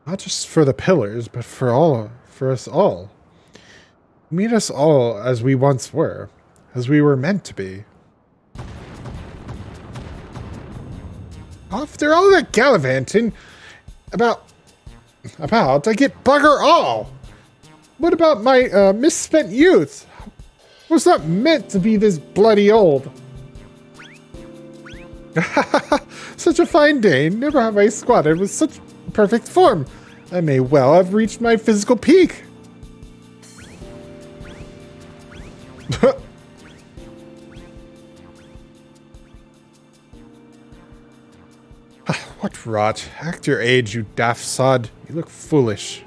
Not just for the pillars, but for us all. Meet us all as we once were, as we were meant to be. After all that gallivanting about I get bugger all. What about my misspent youth? Was not meant to be this bloody old. Such a fine day. Never have I squatted with such perfect form. I may well have reached my physical peak. What rot. Act your age, you daft sod. You look foolish.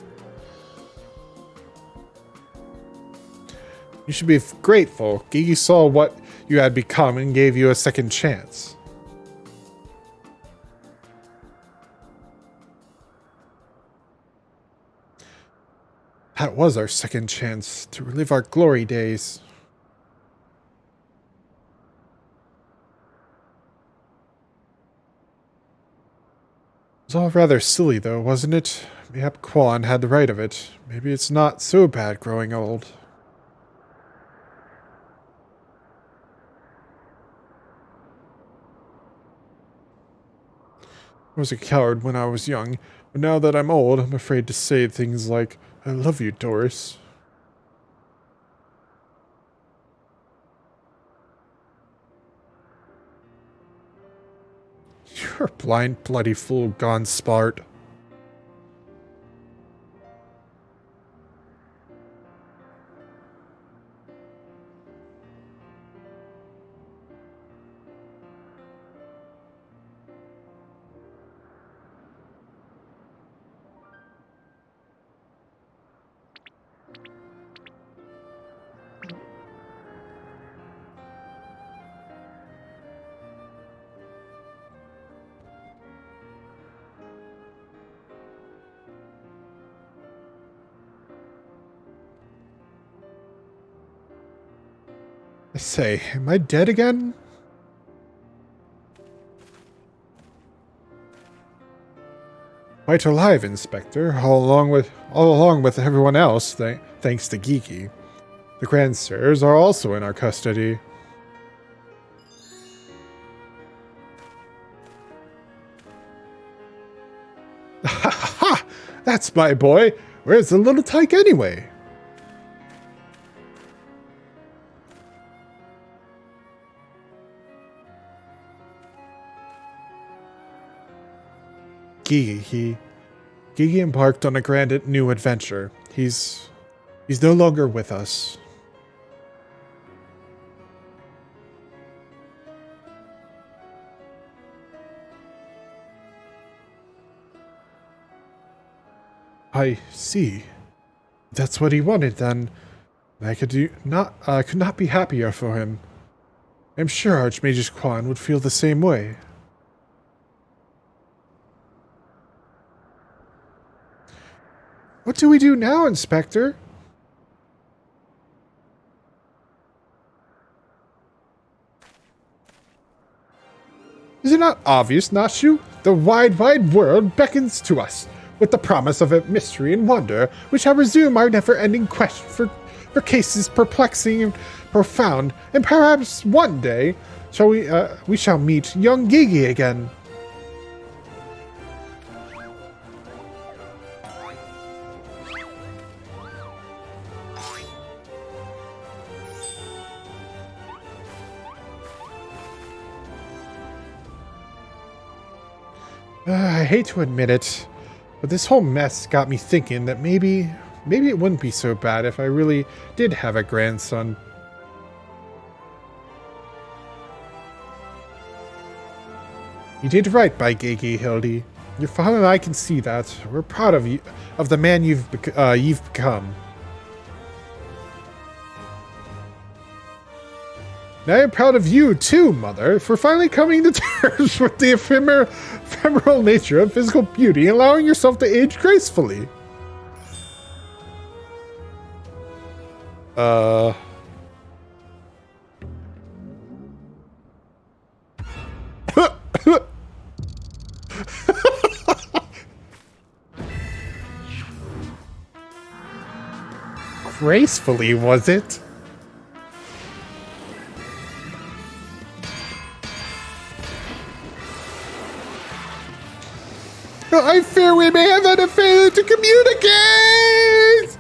You should be grateful. Gigi saw what you had become and gave you a second chance. That was our second chance to relive our glory days. It was all rather silly, though, wasn't it? Mayhap Quan had the right of it. Maybe it's not so bad growing old. I was a coward when I was young, but now that I'm old, I'm afraid to say things like, I love you, Doris. You're a blind, bloody fool gone smart. I say, am I dead again? Quite alive, Inspector, all along with everyone else, thanks to Geeky. The Grand Sirs are also in our custody. Ha ha ha! That's my boy! Where's the little tyke anyway? Gigi embarked on a grand new adventure. He's no longer with us. I see. That's what he wanted then. I could not be happier for him. I'm sure Archmage Quan would feel the same way. What do we do now, Inspector? not obvious, Nashu? The wide, wide world beckons to us, with the promise of a mystery and wonder, which I resume our never-ending quest for cases perplexing and profound, and perhaps one day we shall meet young Gigi again. I hate to admit it, but this whole mess got me thinking that maybe it wouldn't be so bad if I really did have a grandson. You did right by Gigi, Hildy. Your father and I can see that. We're proud of you, of the man you've become. And I am proud of you too, Mother, for finally coming to terms with the ephemeral nature of physical beauty and allowing yourself to age gracefully. Gracefully, was it? I fear we may have had a failure to communicate!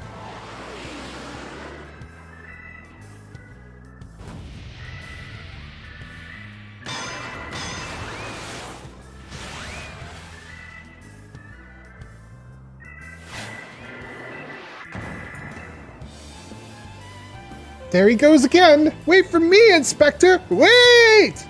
There he goes again! Wait for me, Inspector! Wait!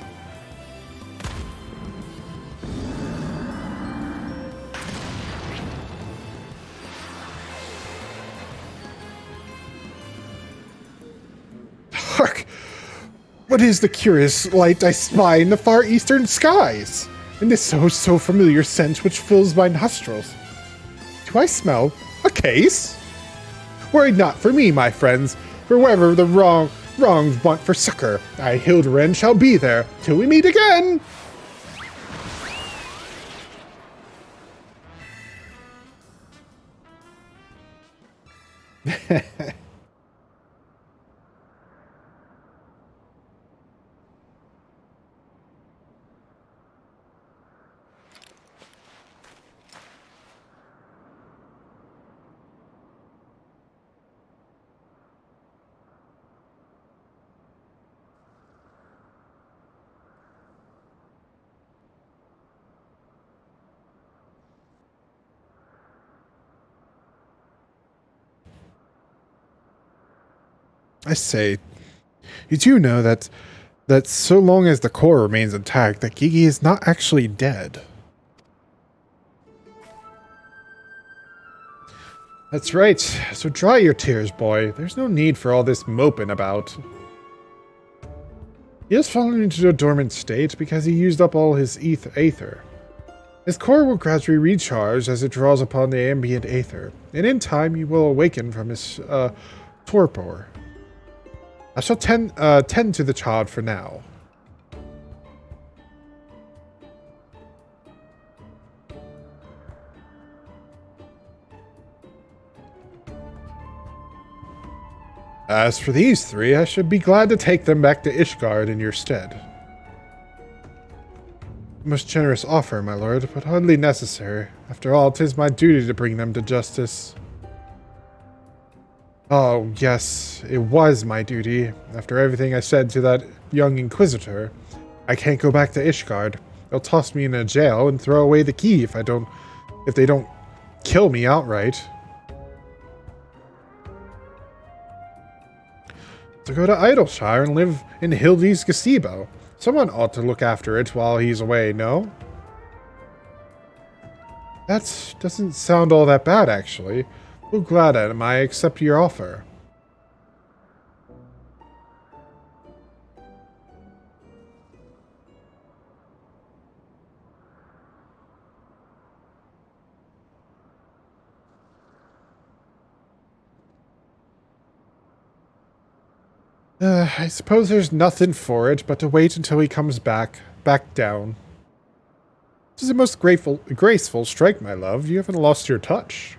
Hark! What is the curious light I spy in the far eastern skies? And this so familiar scent which fills my nostrils. Do I smell a case? Worry not for me, my friends, for wherever the wrongs want for succor, I, Hildebrand, shall be there till we meet again! I say, you do know that so long as the core remains intact, that Gigi is not actually dead. That's right. So dry your tears, boy. There's no need for all this moping about. He has fallen into a dormant state because he used up all his aether. His core will gradually recharge as it draws upon the ambient aether, and in time he will awaken from his torpor. I shall tend to the child for now. As for these three, I should be glad to take them back to Ishgard in your stead. A most generous offer, my lord, but hardly necessary. After all, 'tis my duty to bring them to justice. Oh, yes, it was my duty. After everything I said to that young Inquisitor, I can't go back to Ishgard. They'll toss me in a jail and throw away the key if they don't kill me outright. To go to Idleshire and live in Hildy's gazebo. Someone ought to look after it while he's away, no? That doesn't sound all that bad, actually. Well, glad am I accept your offer. I suppose there's nothing for it but to wait until he comes back down. This is a most graceful strike, my love. You haven't lost your touch.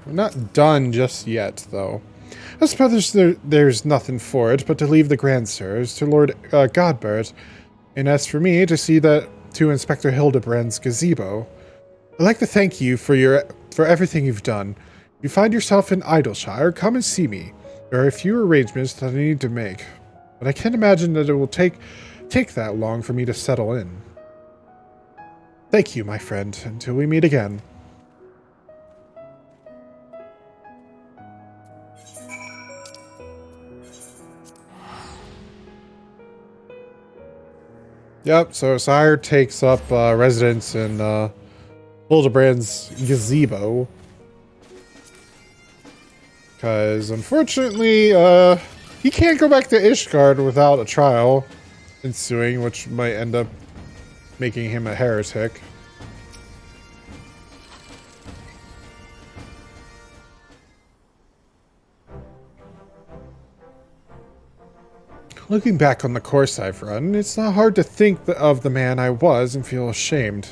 We're not done just yet, though. I suppose there's nothing for it but to leave the Grand Sirs to Lord Godbert, and as for me, to see that to Inspector Hildebrand's gazebo. I'd like to thank you for everything you've done. If you find yourself in Idleshire, come and see me. There are a few arrangements that I need to make, but I can't imagine that it will take that long for me to settle in. Thank you, my friend, until we meet again. Yep, so Sire takes up residence in Hildebrand's gazebo. Because, unfortunately, he can't go back to Ishgard without a trial ensuing, which might end up making him a heretic. Looking back on the course I've run, it's not hard to think of the man I was and feel ashamed.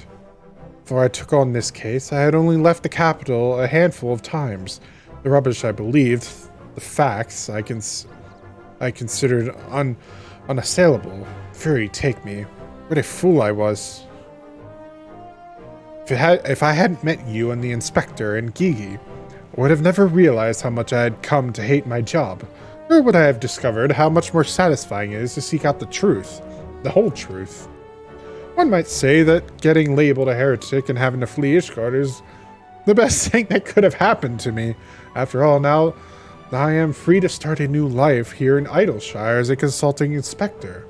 Before I took on this case, I had only left the capital a handful of times. The rubbish I believed, the facts I considered unassailable. Fury take me. What a fool I was. If I hadn't met you and the Inspector and Gigi, I would have never realized how much I had come to hate my job. Nor would I have discovered how much more satisfying it is to seek out the truth, the whole truth. One might say that getting labeled a heretic and having to flee Ishgard is the best thing that could have happened to me. After all, now I am free to start a new life here in Idleshire as a consulting inspector.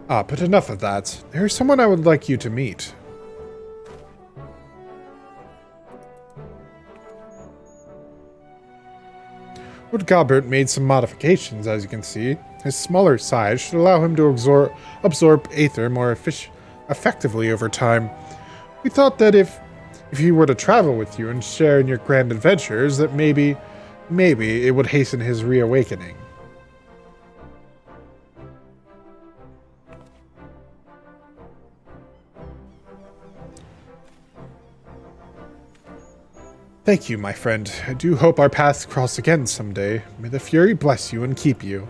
But enough of that. There is someone I would like you to meet. Lord Godbert made some modifications, as you can see. His smaller size should allow him to absorb aether more effectively over time. We thought that if he were to travel with you and share in your grand adventures, that maybe it would hasten his reawakening. Thank you, my friend. I do hope our paths cross again someday. May the Fury bless you and keep you.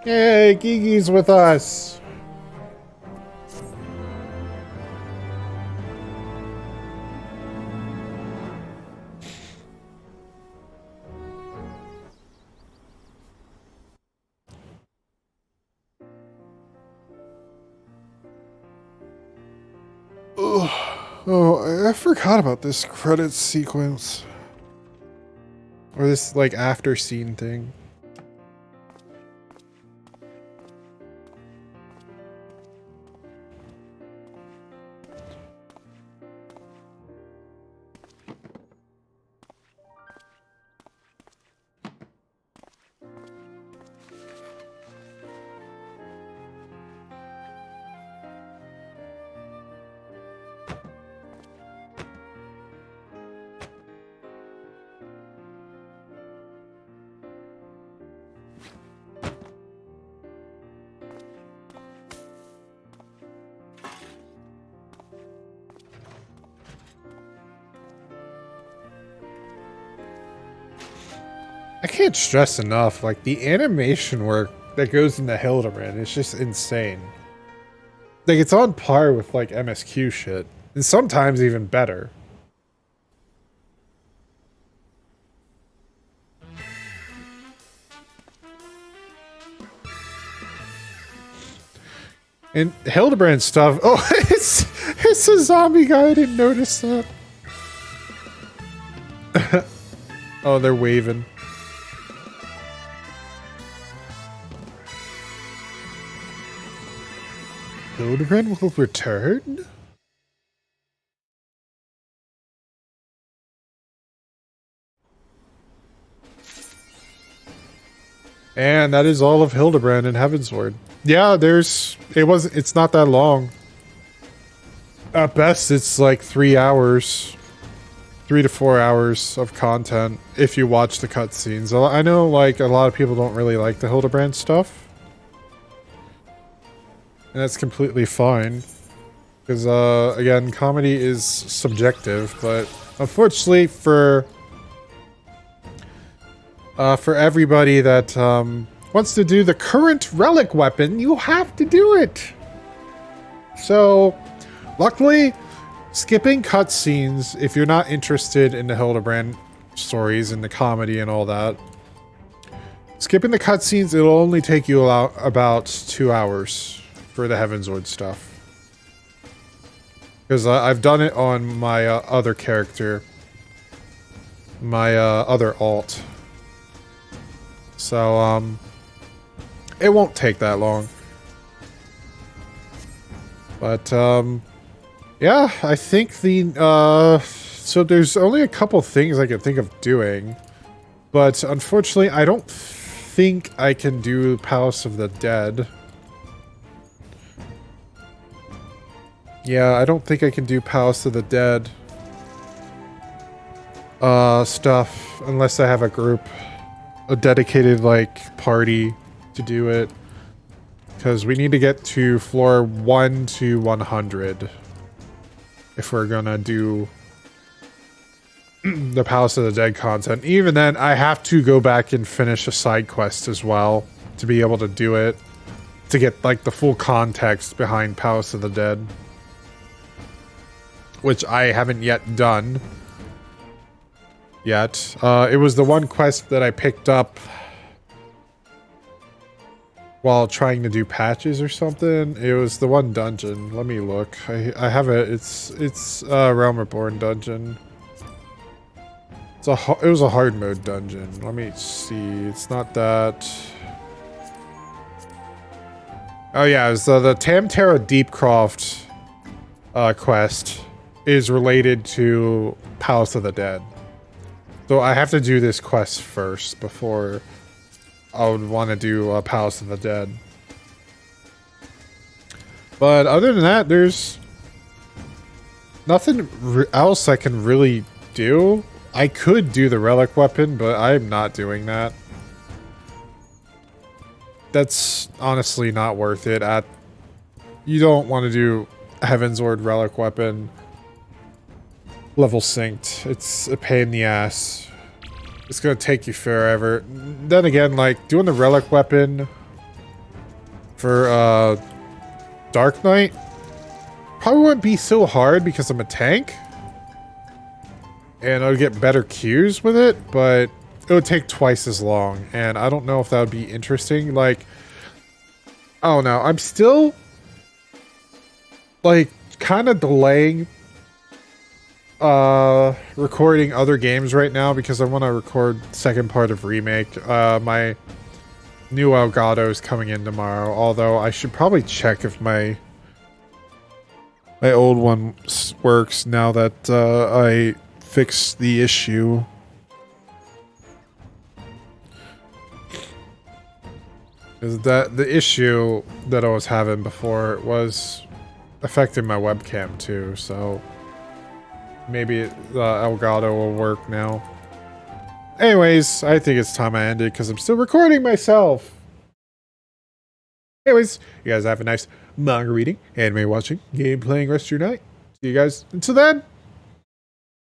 Yay, Gigi's with us! Oh, I forgot about this credits sequence. Or this, like, after scene thing. I can't stress enough, like, the animation work that goes into Hildebrand is just insane. Like, it's on par with, like, MSQ shit. And sometimes even better. And Hildebrand stuff, oh, It's a zombie guy. I didn't notice that. Oh, they're waving. Hildebrand will return? And that is all of Hildebrand and Heavensward. Yeah, it's not that long. At best, it's like 3 hours. 3 to 4 hours of content if you watch the cutscenes. I know, like, a lot of people don't really like the Hildebrand stuff. And that's completely fine. Because, again, comedy is subjective, but unfortunately for everybody that wants to do the current relic weapon, you have to do it. So, luckily, skipping cutscenes, if you're not interested in the Hildebrand stories and the comedy and all that, skipping the cutscenes, it'll only take you about 2 hours for the Heavensward stuff. Because I've done it on my other character, my other alt. So, it won't take that long. But, yeah, I think so there's only a couple things I can think of doing. But, unfortunately, I don't think I can do Palace of the Dead. Yeah, I don't think I can do Palace of the Dead stuff unless I have a group. A dedicated, like, party to do it. Because we need to get to floor 1 to 100 if we're gonna do the Palace of the Dead content. Even then, I have to go back and finish a side quest as well to be able to do it. To get, like, the full context behind Palace of the Dead. Which I haven't yet done. Yet. It was the one quest that I picked up while trying to do patches or something. It was the one dungeon. Let me look. I have it. It's a Realm Reborn dungeon. It was a hard mode dungeon. Let me see. It's not that. Oh yeah, it was the Tamtara Deepcroft quest is related to Palace of the Dead. So I have to do this quest first before I would want to do Palace of the Dead. But other than that, there's nothing else I can really do. I could do the relic weapon, but I'm not doing that. That's honestly not worth it. You don't want to do Heavensward relic weapon level synced. It's a pain in the ass. It's gonna take you forever. Then again, like, doing the relic weapon for Dark Knight probably wouldn't be so hard because I'm a tank. And I would get better Qs with it, but it would take twice as long. And I don't know if that would be interesting. Like, I don't know. I'm still, like, kind of delaying recording other games right now because I want to record second part of Remake. My new Elgato is coming in tomorrow, although I should probably check if my old one works now that I fixed the issue. Is that the issue that I was having before was affecting my webcam too, so maybe Elgato will work now. Anyways, I think it's time I ended because I'm still recording myself. Anyways, you guys have a nice manga reading, anime watching, game playing rest of your night. See you guys until then.